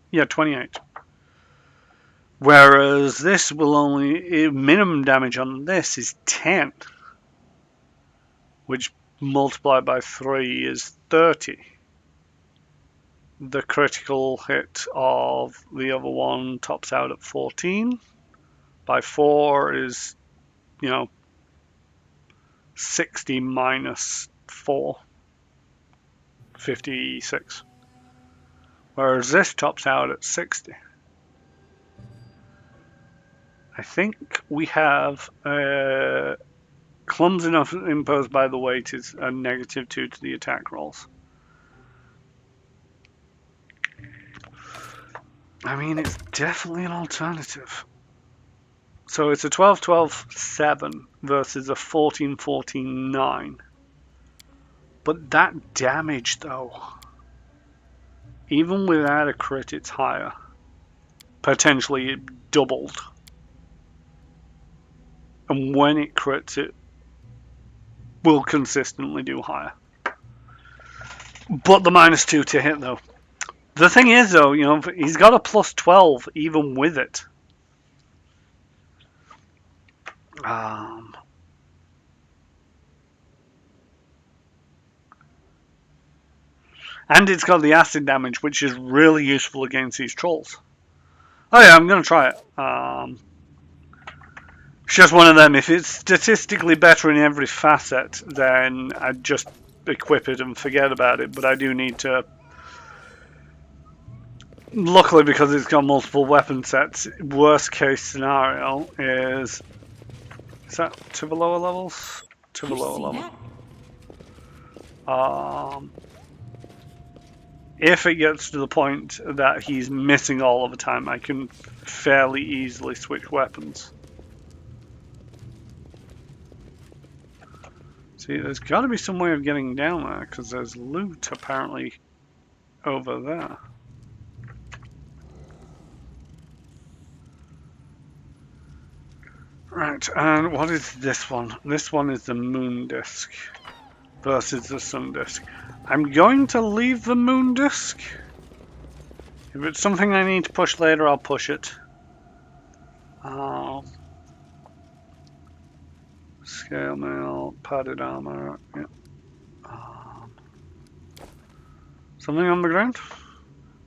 S1: Yeah, 28. Whereas this will only... minimum damage on this is 10. Which multiplied by 3 is 30. The critical hit of the other one tops out at 14. By 4 is, 60 minus 4. 56. whereas this tops out at 60. I think we have clumsiness imposed by the weight is a -2 to the attack rolls. I mean, it's definitely an alternative. So it's a 12-12-7 versus a 14-14-9. But that damage, though, even without a crit, it's higher. Potentially it doubled. And when it crits, it will consistently do higher. But the -2 to hit, though. The thing is, though, you know, he's got a +12 even with it. And it's got the acid damage, which is really useful against these trolls. Oh yeah, I'm going to try it. It's just one of them. If it's statistically better in every facet, then I'd just equip it and forget about it. But I do need to... Luckily, because it's got multiple weapon sets, worst case scenario is... Is that to the lower levels? To the lower level. If it gets to the point that he's missing all of the time, I can fairly easily switch weapons. See, there's got to be some way of getting down there, because there's loot apparently over there. Right, and what is this one? This one is the moon disk versus the sun disk. I'm going to leave the moon disk. If it's something I need to push later, I'll push it. Scale mail, padded armor. Yeah. Something on the ground?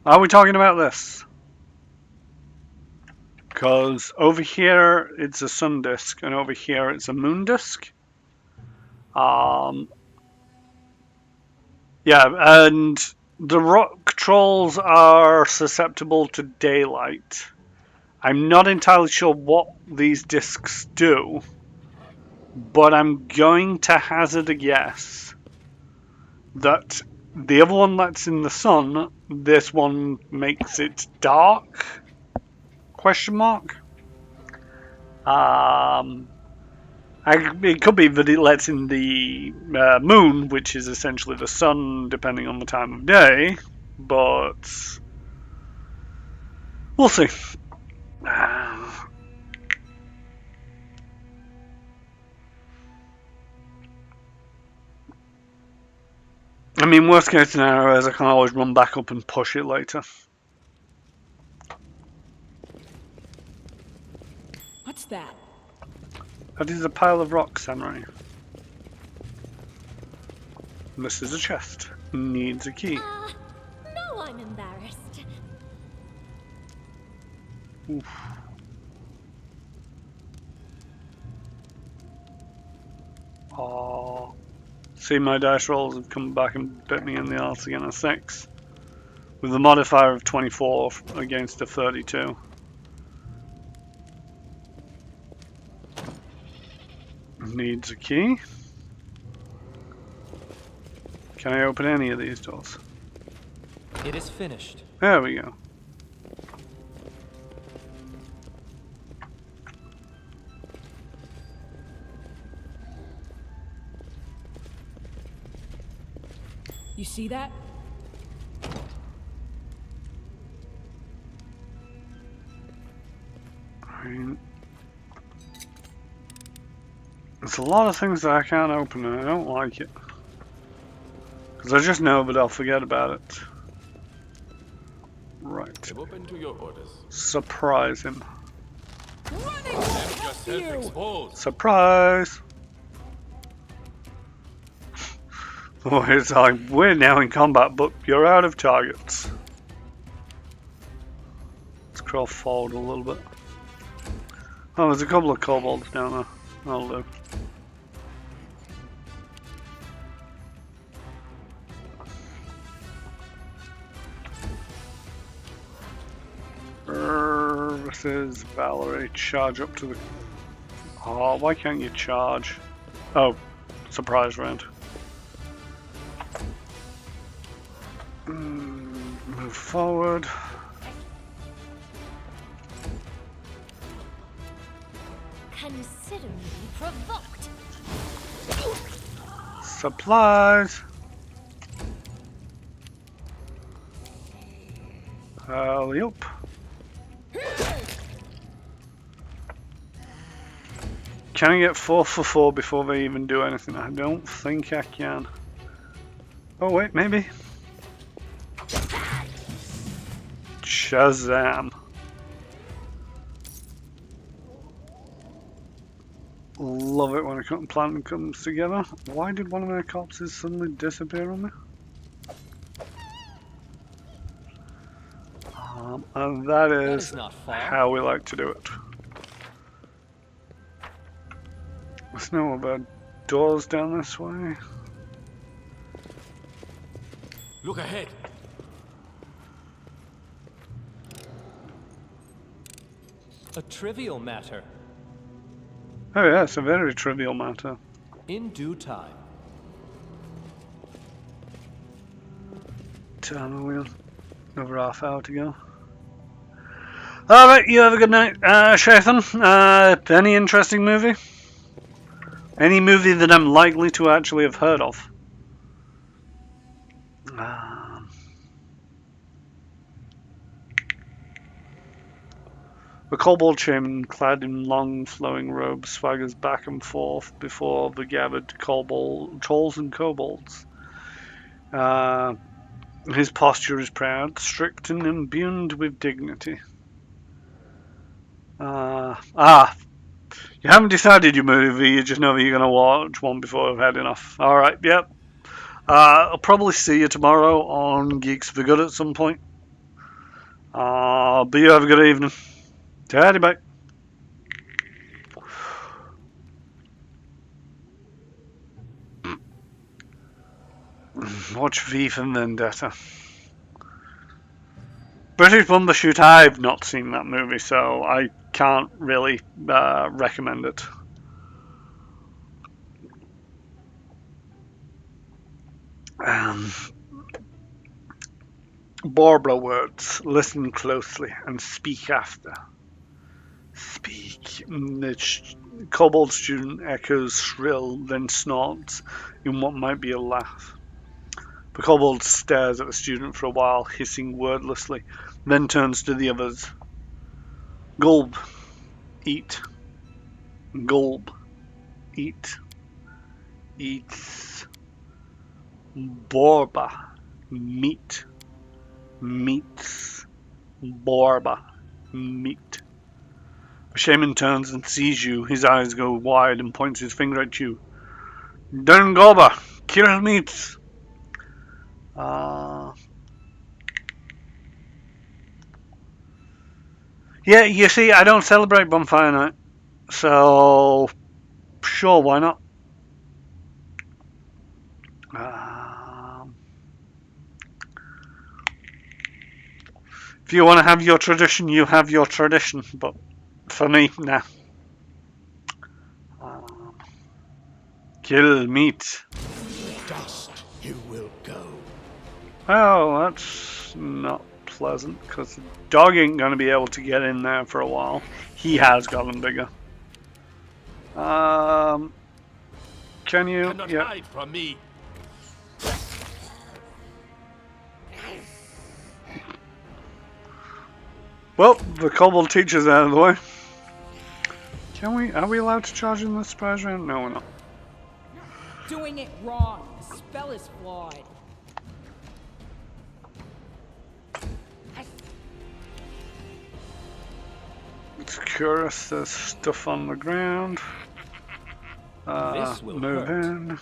S1: Are we talking about this? Because over here it's a sun disk, and over here it's a moon disk. Yeah, and the rock trolls are susceptible to daylight. I'm not entirely sure what these discs do, but I'm going to hazard a guess that the other one that's in the sun, this one makes it dark? Question mark? It could be that it lets in the moon, which is essentially the sun, depending on the time of day, but we'll see. I mean, worst case scenario is I can always run back up and push it later.
S4: What's that?
S1: That is a pile of rocks, Samurai. This is a chest. Needs a key.
S3: No, I'm embarrassed.
S1: Oof. Oh. See, my dice rolls have come back and bit me in the arse again, a 6. With a modifier of 24 against a 32. Needs a key. Can I open any of these doors?
S6: It is finished.
S1: There we go.
S4: You see that?
S1: I mean, there's a lot of things that I can't open and I don't like it. Because I just know that I'll forget about it. Right.
S5: I'm open to your orders.
S1: Surprise him.
S4: Running
S5: Yourself
S4: past you!
S5: exposed.
S1: Surprise! Oh, it's like, we're now in combat, but you're out of targets. Let's crawl forward a little bit. Oh, there's a couple of kobolds down there. That'll do. axes. Valerie, charge up to the... Oh, why can't you charge? Oh, surprise round. Move forward.
S3: Consider me provoked.
S1: Supplies. Alley up. Can I get 4 for 4 before they even do anything? I don't think I can. Oh wait, maybe. Shazam. Love it when a cotton plant comes together. Why did one of my corpses suddenly disappear on me? And that is
S6: not far.
S1: how we like to do it. There's no other doors down this way.
S6: Look ahead. A trivial matter.
S1: Oh yeah, it's a very trivial matter.
S6: In due time.
S1: Turn the wheel. Another half hour to go. Alright, you have a good night, Shathan. Any interesting movie? Any movie that I'm likely to actually have heard of? The kobold shaman, clad in long flowing robes, swaggers back and forth before the gathered trolls and kobolds. His posture is proud, strict and imbued with dignity. You haven't decided your movie, you just know that you're going to watch one before heading off. Alright, yep. I'll probably see you tomorrow on Geeks for Good at some point. But you have a good evening. Tidy, bye. Watch V for Vendetta. British Bumbershoot, I've not seen that movie, so I can't really recommend it. Barbara words. Listen closely and speak after. Speak. The kobold student echoes shrill, then snorts in what might be a laugh. The kobold stares at the student for a while, hissing wordlessly, then turns to the others. Gulb. Eat. Gulb. Eat. Eats. Borba. Meat. Meats. Borba. Meat. The shaman turns and sees you. His eyes go wide and points his finger at you. Durngoba. Kill meats. Yeah, you see, I don't celebrate Bonfire Night. So, sure, why not? If you want to have your tradition, you have your tradition. But for me, nah. Kill meat.
S2: Dust you will go.
S1: Oh, that's not pleasant, because the dog ain't going to be able to get in there for a while. He has gotten bigger. Can you?
S5: Cannot
S1: Yeah.
S5: hide from me.
S1: Well, the kobold teacher's out of the way. Can we? Are we allowed to charge in this surprise round? No, we're not.
S4: Doing it wrong. The spell is flawed.
S1: It's curious. There's stuff on the ground.
S6: This will
S1: Move
S6: hurt.
S1: in.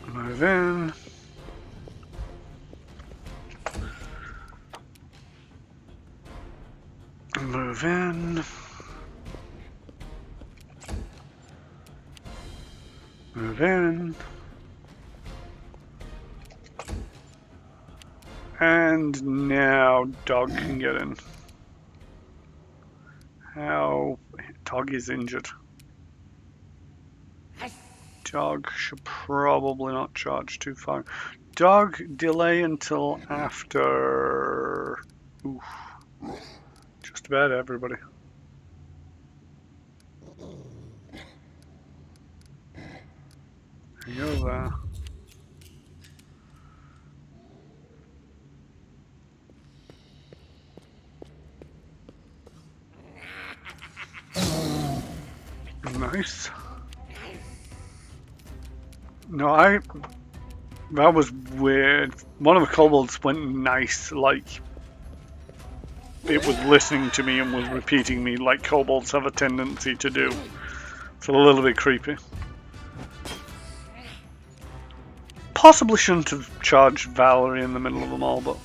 S1: Move in. Move in. Move in. And now dog can get in. How? Dog is injured. Dog should probably not charge too far. Dog, delay until after... Oof. Just about everybody. There you go there. Nice. No, that was weird. One of the kobolds went nice, like it was listening to me and was repeating me like kobolds have a tendency to do. It's a little bit creepy. Possibly shouldn't have charged Valerie in the middle of them all, but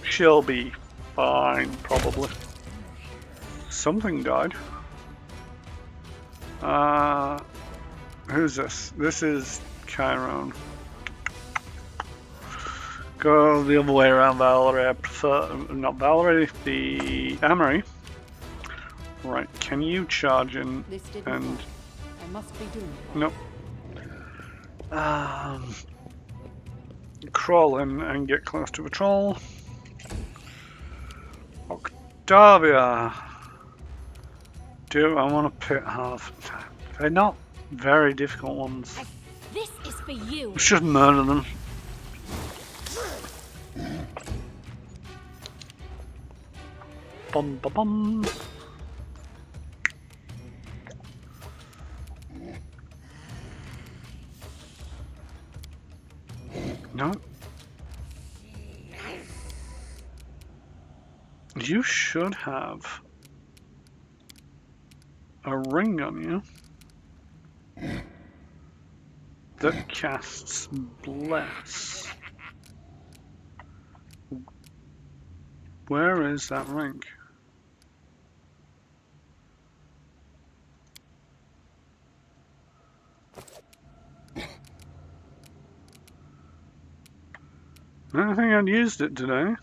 S1: she'll be fine, probably. Something died. Who's this? This is Chiron. Go the other way around, Valerie. I prefer... not Valerie, the Amory. Right, can you charge in and...
S4: I must be doing it.
S1: Nope. Crawl in and get close to the troll. Octavia. Do I want to pit half? They're not very difficult ones.
S3: This is for you.
S1: Let's just murder them. Bum ba bum. No. You should have a ring on you that casts Bless. Where is that ring? I don't think I'd used it today.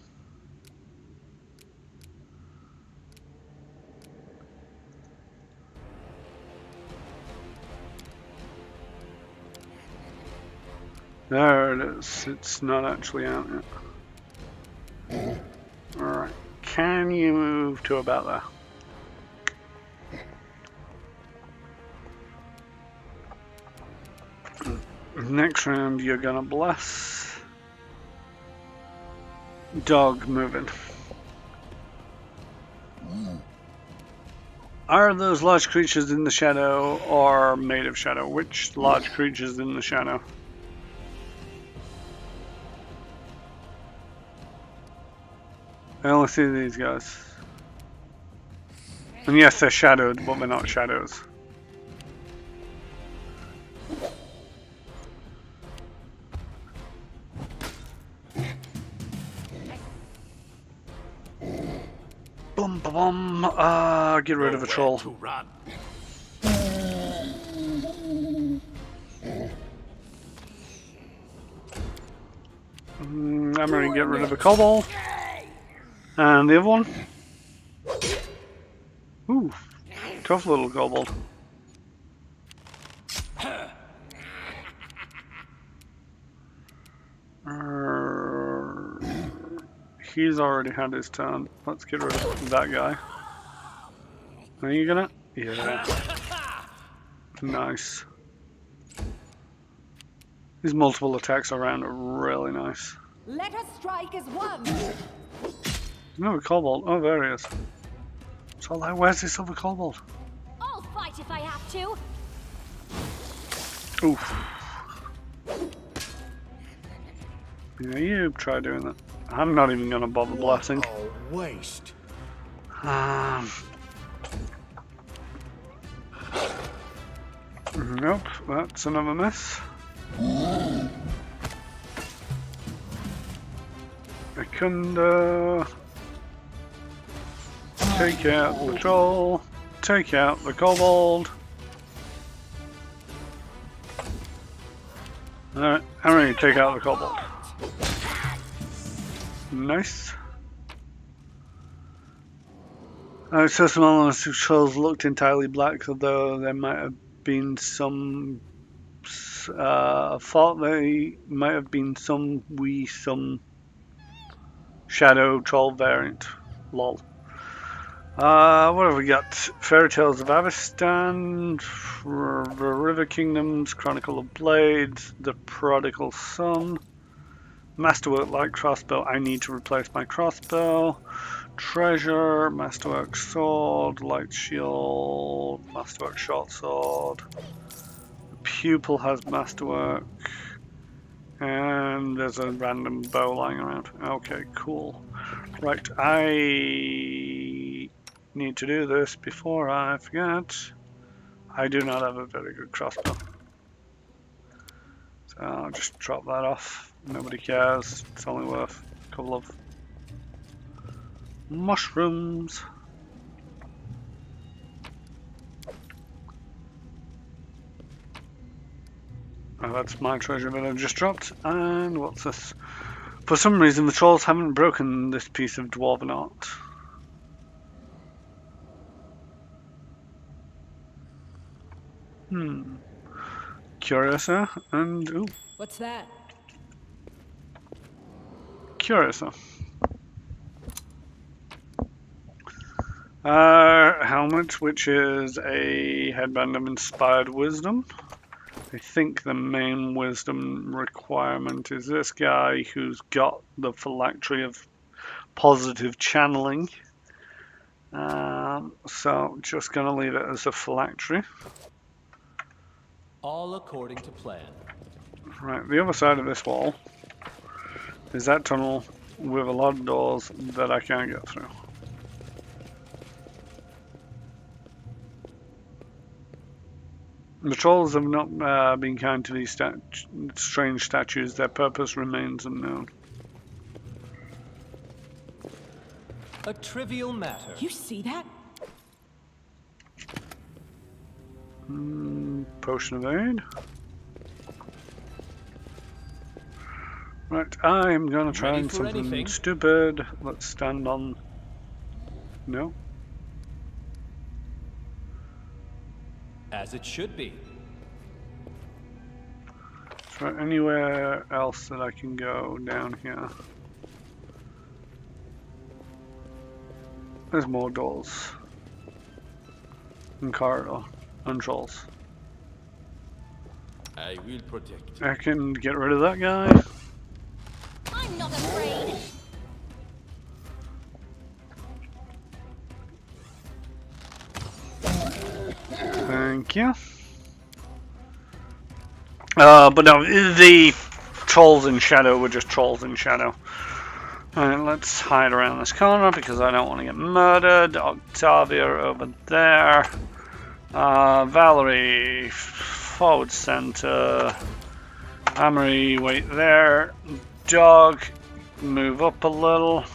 S1: There it is. It's not actually out yet. Alright. Can you move to about there? Next round you're gonna bless. Dog moving. Are those large creatures in the shadow or made of shadow? Which large creatures in the shadow? I only see these guys. And yes, they're shadowed, but they're not shadows. Bum ba bum. Get rid of a troll. I'm gonna get rid of a kobold. And the other one. Ooh, tough little kobold. He's already had his turn. Let's get rid of that guy. Are you gonna? Yeah. Nice. These multiple attacks around are really nice.
S4: Let us strike as one.
S1: No, a kobold. Oh, there he is. So, like, where's this other kobold?
S3: I'll fight if I have to.
S1: Oof. Yeah, you try doing that. I'm not even gonna bother blessing.
S2: A waste.
S1: Nope, that's another miss. Akunda. Take out the troll. Take out the kobold. Alright, I'm ready to take out the kobold. Nice. So small as the trolls looked entirely black, although there might have been some thought they might have been some shadow troll variant. Lol. What have we got? Fairy Tales of Avestan, the River Kingdoms, Chronicle of Blades, The Prodigal Son, Masterwork Light Crossbow. I need to replace my crossbow. Treasure, Masterwork Sword, Light Shield, Masterwork Short Sword. The Pupil has Masterwork. And there's a random bow lying around. Okay, cool. Right, I need to do this before I forget. I do not have a very good crossbow. So I'll just drop that off. Nobody cares. It's only worth a couple of mushrooms. Oh, that's my treasure that I've just dropped. And what's this? For some reason, the trolls haven't broken this piece of dwarven art. Curiouser and ooh,
S4: What's that?
S1: Curiouser. Helmet, which is a headband of inspired wisdom. I think the main wisdom requirement is this guy who's got the phylactery of positive channeling. So just going to leave it as a phylactery.
S6: All according to plan.
S1: Right, the other side of this wall is that tunnel with a lot of doors that I can't get through. The trolls have not been kind to these strange statues. Their purpose remains unknown.
S6: A trivial matter.
S4: You see that?
S1: Potion of aid. Right, I'm gonna try
S6: Ready for
S1: something
S6: anything?
S1: stupid. Let's stand on. No.
S6: As it should be.
S1: Try anywhere else that I can go down here. There's more doors. And corridor. And trolls.
S5: I will protect.
S1: I can get rid of that guy.
S3: I'm not afraid.
S1: Thank you. But no, the trolls in shadow were just trolls in shadow. Alright, let's hide around this corner because I don't want to get murdered. Octavia over there. Valerie, forward center. Amory, wait there. Dog, move up a little.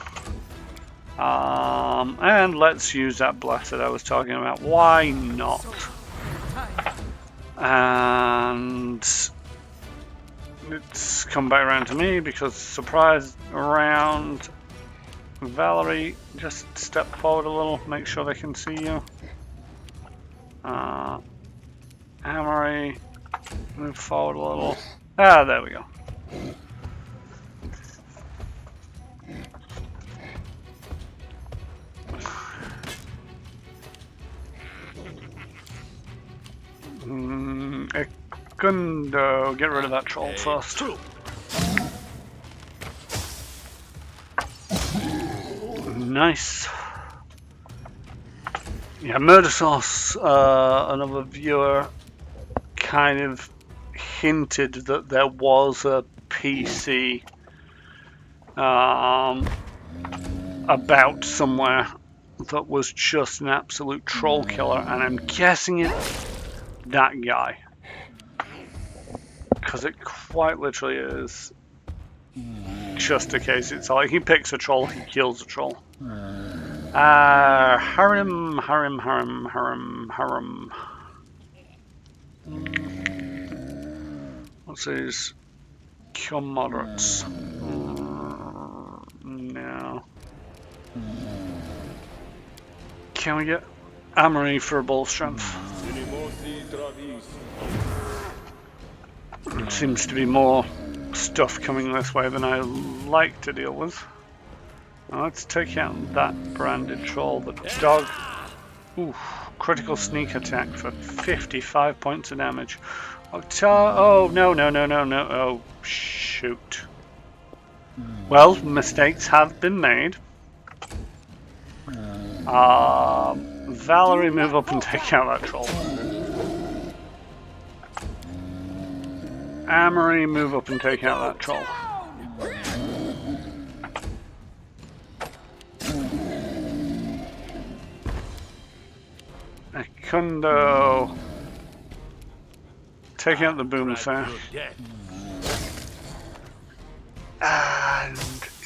S1: And let's use that blessed I was talking about. Why not? And it's come back around to me because surprise around. Valerie, just step forward a little, make sure they can see you. Amory, move forward a little. Ah, there we go. Ekundo, get rid of that troll first. Nice. Yeah, Murder Sauce, another viewer, kind of hinted that there was a PC about somewhere that was just an absolute troll killer, and I'm guessing it's that guy. Because it quite literally is just a case. It's like he picks a troll, he kills a troll. Harim. What's these? Cure moderates. No. Can we get Amory for a ball strength? Seems to be more stuff coming this way than I like to deal with. Now let's take out that branded troll. The dog. Ooh, critical sneak attack for 55 points of damage. Oh, no. Oh, shoot. Well, mistakes have been made. Valerie, move up and take out that troll. Amory, move up and take out that troll. Ekundo, take out the boomsayer. And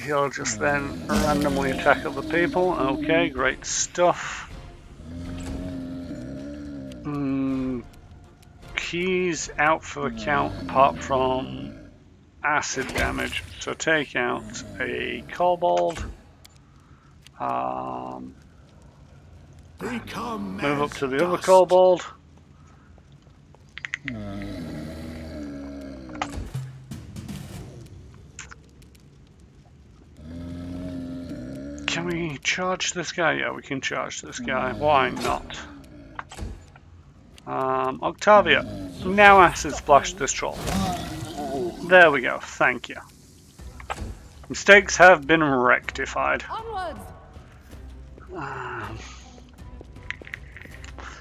S1: he'll just then randomly attack other people. Okay, great stuff. He's out for the count apart from acid damage. So take out a kobold. Move up to the other kobold. Can we charge this guy? Yeah, we can charge this guy. Why not? Octavia, now acid splash this troll. There we go, thank you. Mistakes have been rectified.
S4: Onwards!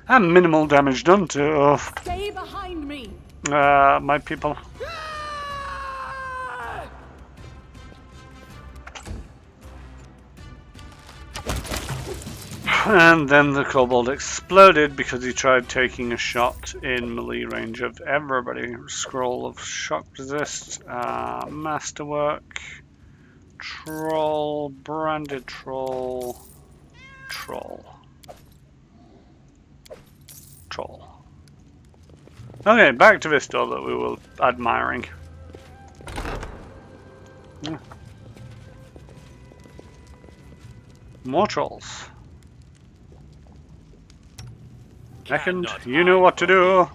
S1: And minimal damage done to
S4: Stay behind me!
S1: my people. And then the kobold exploded because he tried taking a shot in melee range of everybody. Scroll of shock resist, masterwork, troll, branded troll, troll. Okay, back to this door that we were admiring. Yeah. More trolls. Second, you know what to do.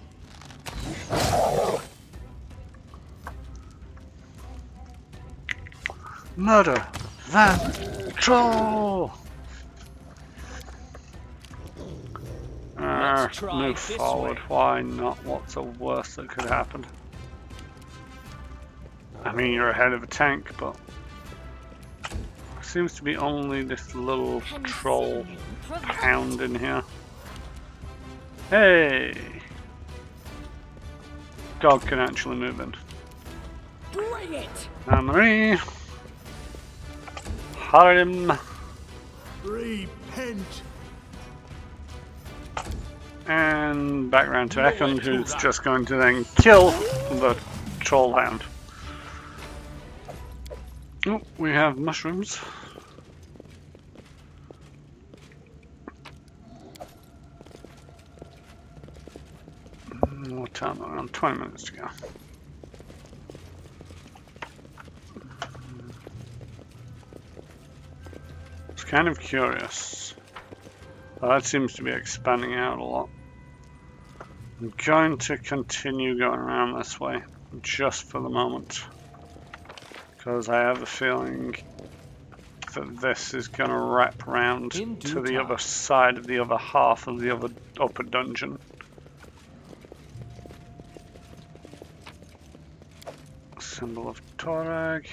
S1: Murder that troll. Move forward. Why not? What's the worst that could happen? I mean, you're ahead of a tank, but seems to be only this little troll hound in here. Hey! Dog can actually move in.
S4: Bring it!
S1: Amory! Him!
S2: Repent!
S1: And back round to Ekund, who's just going to then kill the troll hound. Oh, we have mushrooms. More time, around 20 minutes to go. It's kind of curious. Well, that seems to be expanding out a lot. I'm going to continue going around this way, just for the moment. Because I have a feeling that this is going to wrap around to the other side of the other half of the other upper dungeon. Symbol of Torag.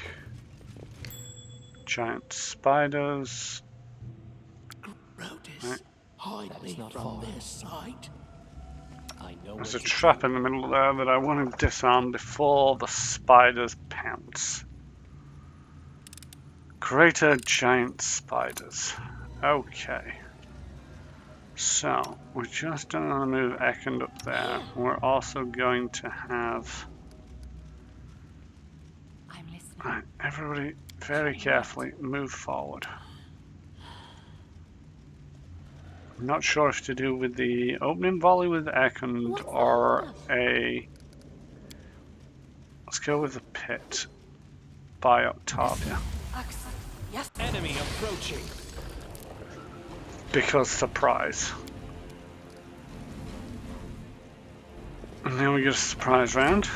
S1: Giant spiders.
S2: Rotis, hide me from their sight.
S1: There's a trap in the middle there that I want to disarm before the spiders pounce. Greater giant spiders. Okay. So, we're just going to move Ekund up there. We're also going to have...
S3: I'm listening.
S1: Right, everybody very carefully move forward. I'm not sure if to do with the opening volley with Ekund or a... Let's go with the pit by Octavia.
S3: Yes.
S6: Enemy approaching.
S1: because surprise. And then we get a surprise round.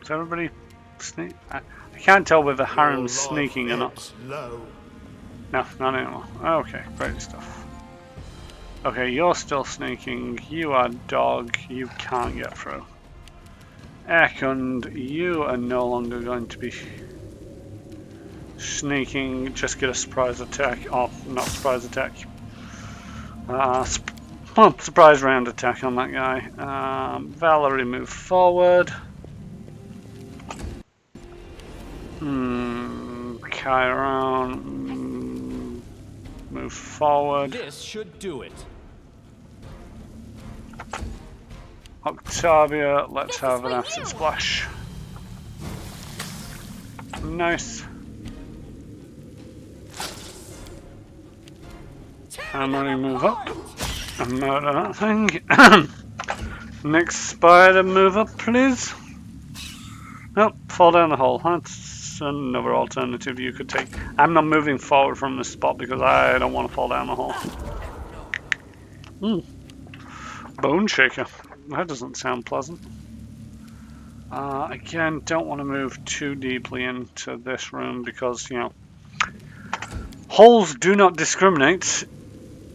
S1: Is everybody sneak? I can't tell whether Harren's sneaking or not.
S5: Low.
S1: No, not anymore. Okay, great stuff. Okay, you're still sneaking. You are dog. You can't get through. Ekund, you are no longer going to be sneaking. Just get a surprise attack. Oh, not surprise attack. Surprise round attack on that guy. Valerie, move forward. Chiron, move forward.
S6: This should do it.
S1: Octavia, let's have an acid splash. Nice. Emily, move up and murder that thing. Next spider, move up, please. Nope, fall down the hole. That's another alternative you could take. I'm not moving forward from this spot because I don't want to fall down the hole. Bone shaker. That doesn't sound pleasant. Again, don't want to move too deeply into this room because, you know, holes do not discriminate.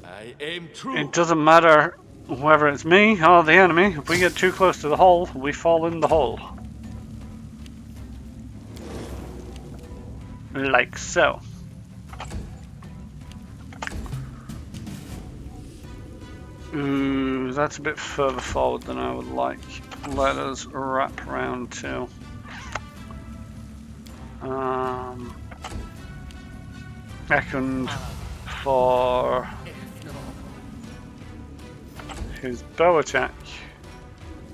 S5: I aim true.
S1: It doesn't matter whether it's me or the enemy. If we get too close to the hole, we fall in the hole. Like so. Ooh, that's a bit further forward than I would like. Let us wrap around to Ekund for his bow attack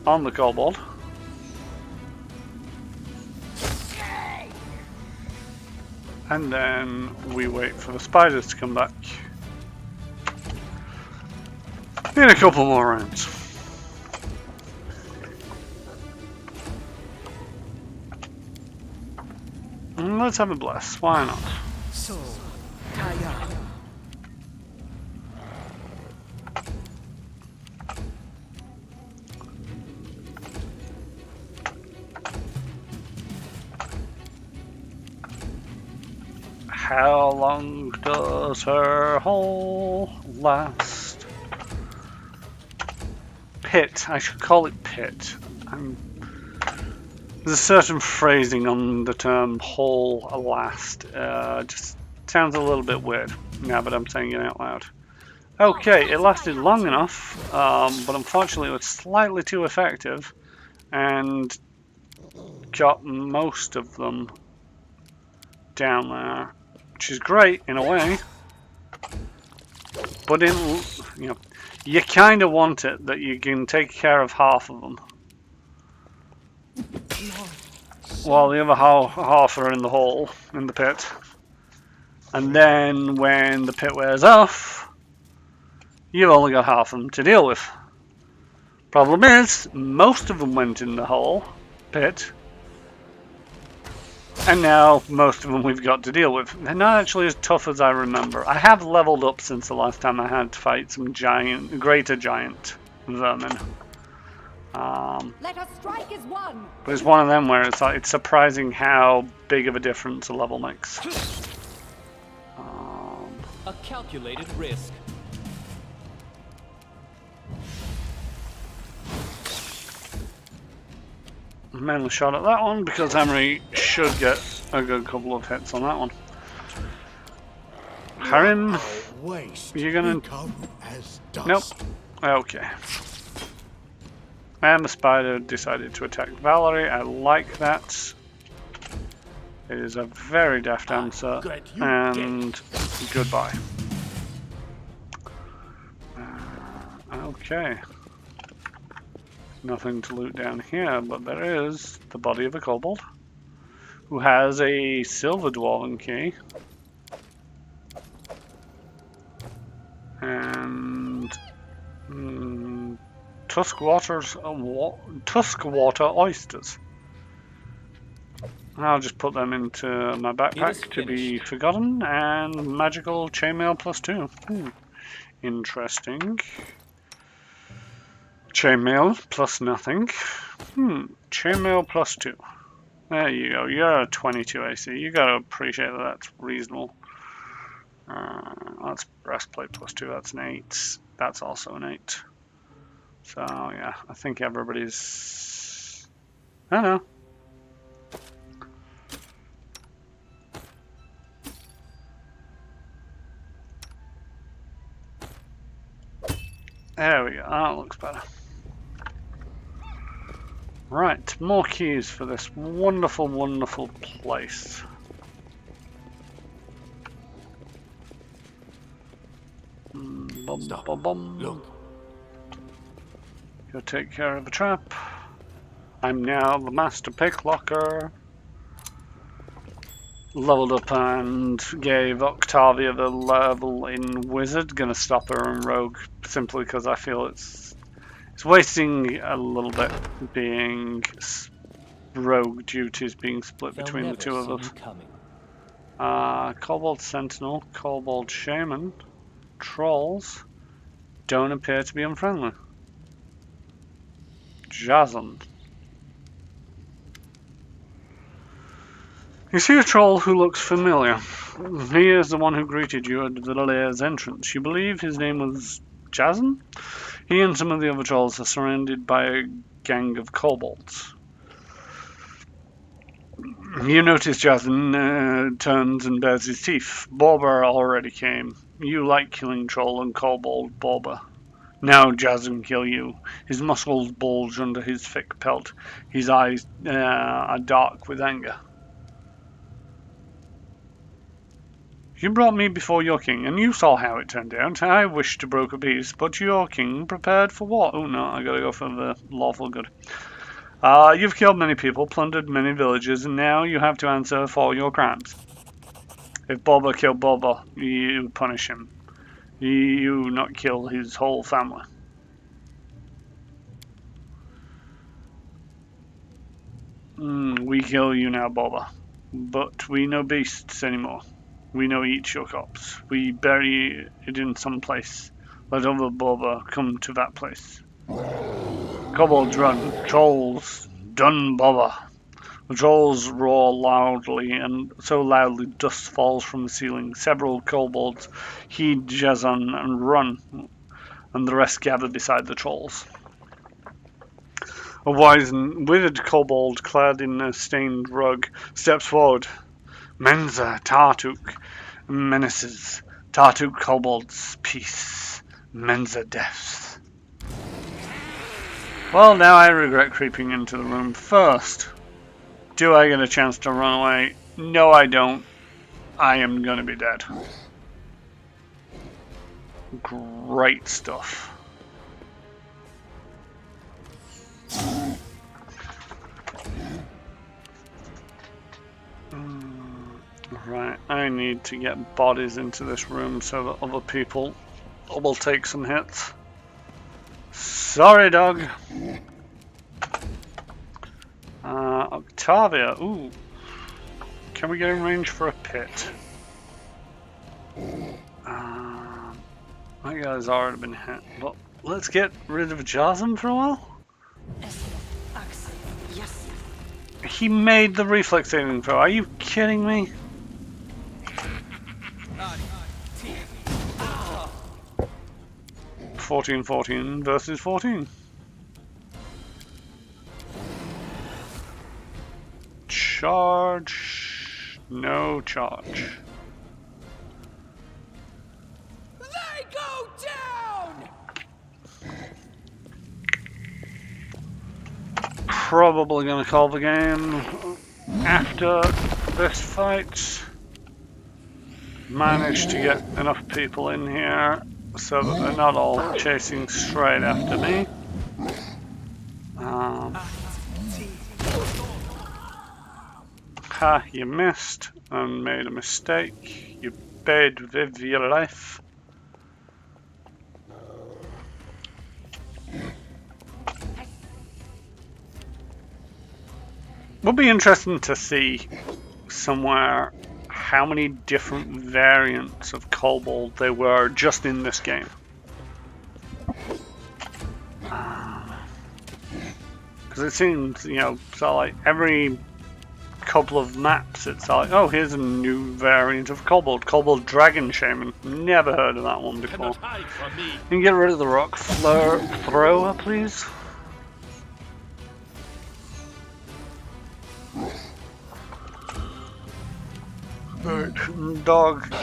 S1: on the kobold. And then we wait for the spiders to come back in a couple more rounds. And let's have a bless, why not?
S2: So, Kaya.
S1: How long does her hole last? Pit. I should call it pit. There's a certain phrasing on the term hole last. Just sounds a little bit weird now that I'm saying it out loud. Okay, it lasted long enough, but unfortunately it was slightly too effective and got most of them down there. Which is great in a way, but you kind of want it that you can take care of half of them, while the other half are in the hole, in the pit. And then when the pit wears off, you've only got half of them to deal with. Problem is, most of them went in the hole, pit. And now, most of them we've got to deal with. They're not actually as tough as I remember. I have leveled up since the last time I had to fight some greater giant vermin.
S4: Let us strike as one.
S1: But it's one of them where it's surprising how big of a difference a level makes.
S6: A calculated risk.
S1: Mainly shot at that one because Emery should get a good couple of hits on that one. Harim, you're gonna... Nope. Okay. And the spider decided to attack Valerie. I like that. It is a very deft answer. And goodbye. Okay. Nothing to loot down here, but there is the body of a kobold who has a silver dwarven key and Tuskwater oysters. I'll just put them into my backpack to be forgotten. And magical chainmail +2. Interesting. Chainmail plus nothing. Chainmail +2. There you go. You're a 22 AC. You gotta appreciate that that's reasonable. That's breastplate +2. That's an 8. That's also an 8. So yeah, I think everybody's. I don't know. There we go. That looks better. Right, more keys for this wonderful, wonderful place.
S5: Stop. Look.
S1: You'll take care of the trap. I'm now the master picklocker. Leveled up and gave Octavia the level in wizard. Gonna stop her in rogue simply because I feel it's wasting a little bit being rogue duties being split between the two of us. Kobold Sentinel, Kobold Shaman, Trolls don't appear to be unfriendly. Jason. You see a troll who looks familiar. He is the one who greeted you at the Lairs entrance. You believe his name was Jason? He and some of the other trolls are surrounded by a gang of kobolds. You notice Jason turns and bares his teeth. Borba already came. You like killing troll and kobold, Borba. Now Jason kill you. His muscles bulge under his thick pelt. His eyes are dark with anger. You brought me before your king, and you saw how it turned out. I wished to broker peace, but your king prepared for war. Oh no, I gotta go for the lawful good. You've killed many people, plundered many villages, and now you have to answer for your crimes. If Boba killed Boba, you punish him. You not kill his whole family. We kill you now, Boba. But we no beasts anymore. We no eat your corpse. We bury it in some place. Let other Boba come to that place. Kobolds run. Trolls done Boba. The trolls roar loudly, and so loudly dust falls from the ceiling. Several kobolds heed Jason and run, and the rest gather beside the trolls. A wizened, withered kobold clad in a stained rug steps forward. Menza, Tartuk, menaces. Tartuk kobolds, peace. Menza, deaths. Well, now I regret creeping into the room first. Do I get a chance to run away? No, I don't. I am gonna be dead. Great stuff. Right, I need to get bodies into this room so that other people will take some hits. Sorry, dog. Octavia, ooh. Can we get in range for a pit? That guy's already been hit, but let's get rid of Jason for a while. He made the reflex saving throw. Are you kidding me? (14-14) versus 14. Charge. No charge.
S4: They go down!
S1: Probably going to call the game after this fight. Managed to get enough people in here so that they're not all chasing straight after me. You missed and made a mistake. You paid with your life. Would be interesting to see somewhere how many different variants of kobold there were just in this game. Because it seems, you know, so like every couple of maps it's like, oh, here's a new variant of kobold, kobold dragon shaman. Never heard of that one before.
S5: Cannot hide from me.
S1: Can you get rid of the rock thrower, please? Right, dog.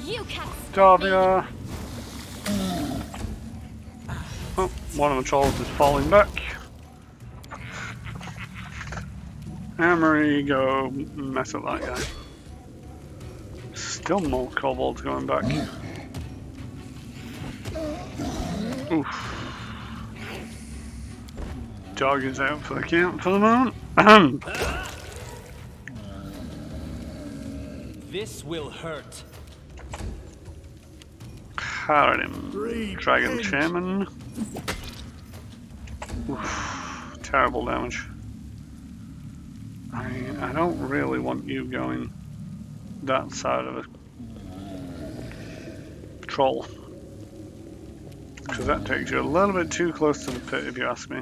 S3: You can't stop me.
S1: Davia. Oh, one of the trolls is falling back. Amory, go mess up that guy. Still more kobolds going back. Oof. Dog is out for the count for the moment.
S6: This will hurt.
S1: Had him. Dragon Shaman. Oof. Terrible damage. I don't really want you going that side of it. Troll. Because that takes you a little bit too close to the pit, if you ask me.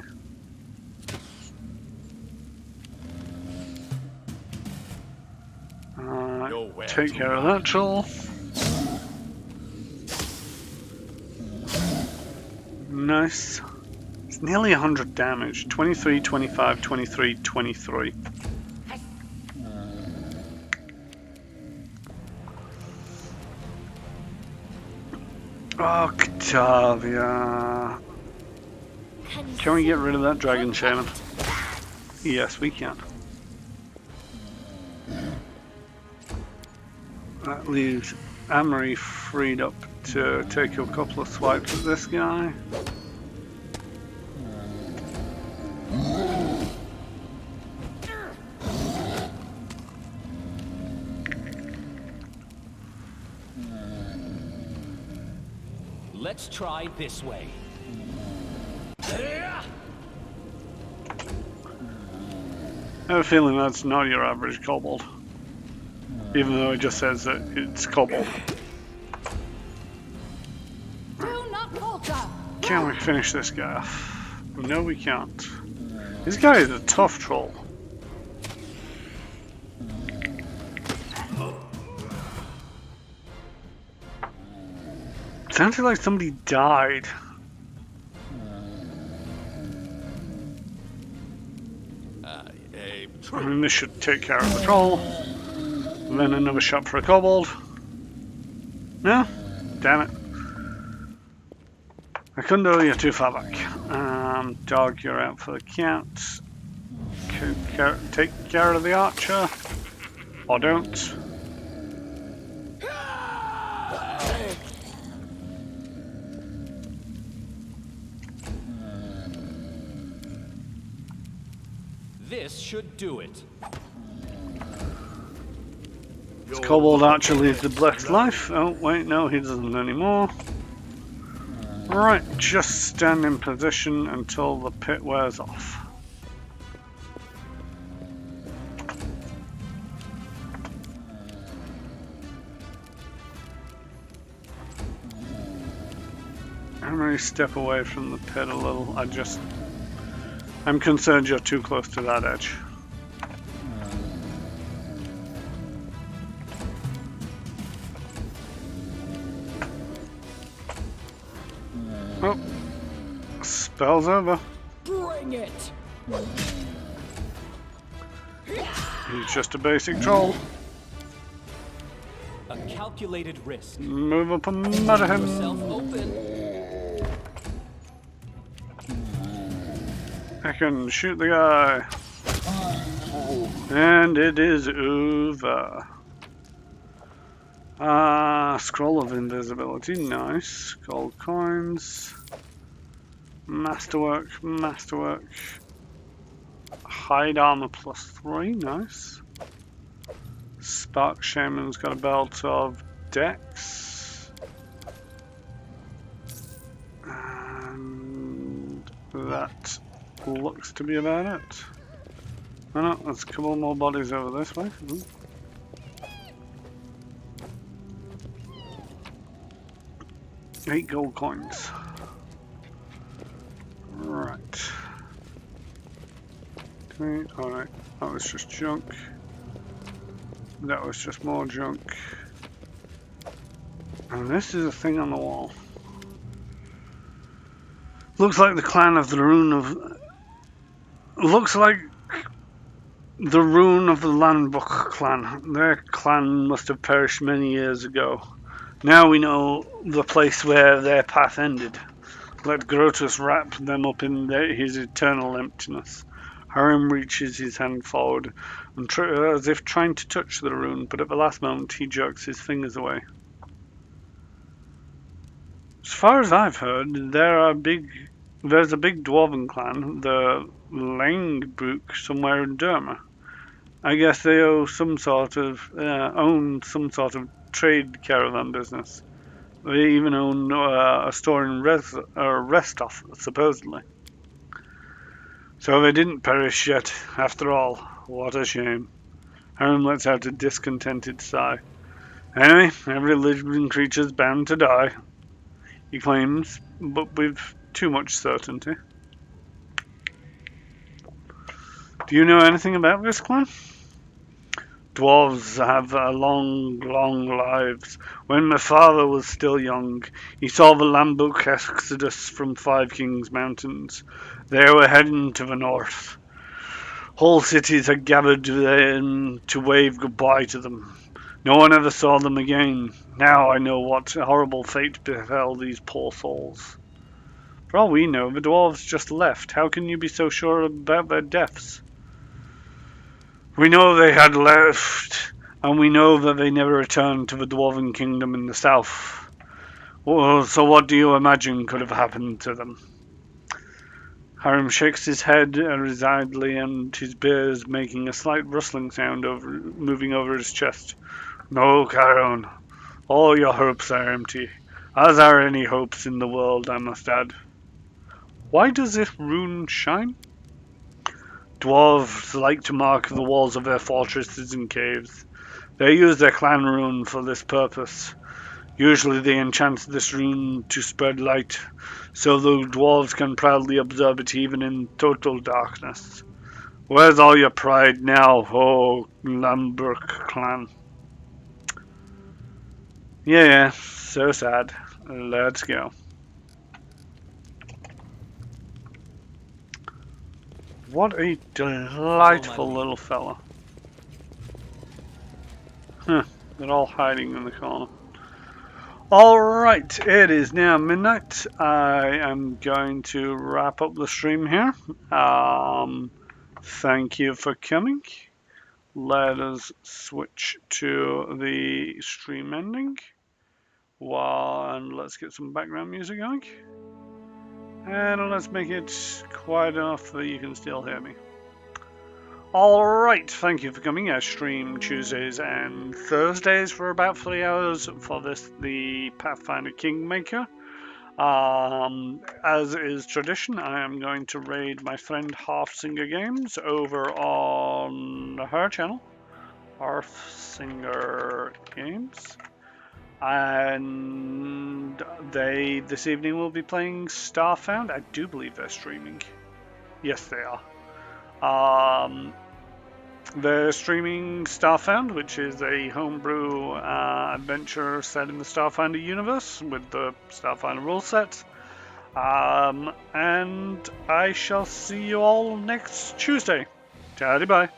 S1: Take care of that troll. Nice. It's nearly 100 damage. 23, 25, 23, 23. Octavia. Can we get rid of that dragon shaman? Yes, we can. That leaves Amory freed up to take a couple of swipes at this guy.
S6: Let's try this way.
S1: I have a feeling that's not your average kobold. Even though it just says that it's kobold.
S4: Do not falter.
S1: Can we finish this guy off? No, we can't. This guy is a tough troll. Sounded like somebody died.
S5: I aim
S1: I
S5: true.
S1: mean, this should take care of the troll. And then another shot for a kobold. No? Damn it. I couldn't do it, you're too far back. Dog, you're out for the count. Take care of the archer. Or don't.
S6: This should do it.
S1: This kobold archer leads the blessed life. Oh, wait, no, he doesn't anymore. Right, just stand in position until the pit wears off. I'm going to step away from the pit a little. I'm concerned you're too close to that edge. Oh, spell's over.
S4: Bring it.
S1: He's just a basic troll.
S6: A calculated risk.
S1: Move up and murder
S6: Yourself
S1: him.
S6: open.
S1: I can shoot the guy. And it is over. Scroll of invisibility, nice. Gold coins. Masterwork, masterwork. Hide armor +3, nice. Spark Shaman's got a belt of Dex. And that looks to be about it. Oh no, there's a couple more bodies over this way. 8 gold coins. Right. Okay, alright. That was just junk. That was just more junk. And this is a thing on the wall. Looks like the clan of the rune of... Looks like the rune of the Landbook clan. Their clan must have perished many years ago. Now we know the place where their path ended. Let Grotus wrap them up in his eternal emptiness. Hiram reaches his hand forward, and as if trying to touch the rune, but at the last moment he jerks his fingers away. As far as I've heard, there's a big dwarven clan, the Langbrook, somewhere in Derma. I guess they own some sort of trade caravan business. They even own a store in Restov, supposedly. So they didn't perish yet, after all. What a shame. Hiram lets out a discontented sigh. Anyway, every living creature's bound to die, he claims, but with too much certainty. Do you know anything about this clan? Dwarves have long lives. When my father was still young, he saw the Lambuk exodus from Five Kings Mountains. They were heading to the north. Whole cities had gathered to wave goodbye to them. No one ever saw them again. Now I know what horrible fate befell these poor souls. For all we know, the dwarves just left. How can you be so sure about their deaths? We know they had left, and we know that they never returned to the Dwarven Kingdom in the south. Well, so what do you imagine could have happened to them? Hiram shakes his head resignedly, and his beard making a slight rustling sound moving over his chest. No, Chiron. All your hopes are empty, as are any hopes in the world, I must add. Why does this rune shine? Dwarves like to mark the walls of their fortresses and caves. They use their clan rune for this purpose. Usually they enchant this rune to spread light, so the dwarves can proudly observe it even in total darkness. Where's all your pride now, oh Lambrook clan? Yeah, so sad. Let's go. What a delightful little fella. Huh, they're all hiding in the corner. Alright, it is now midnight. I am going to wrap up the stream here. Thank you for coming. Let us switch to the stream ending. And let's get some background music going. And let's make it quiet enough that you can still hear me. Alright, thank you for coming. I stream Tuesdays and Thursdays for about 3 hours for the Pathfinder Kingmaker. As is tradition, I am going to raid my friend Hearthsinger Games over on her channel, Hearthsinger Games. And they this evening will be playing Starfound. I do believe they're streaming. Yes, they are. They're streaming Starfound, which is a homebrew adventure set in the Starfinder universe with the Starfinder rule set. And I shall see you all next Tuesday. Ciao, bye.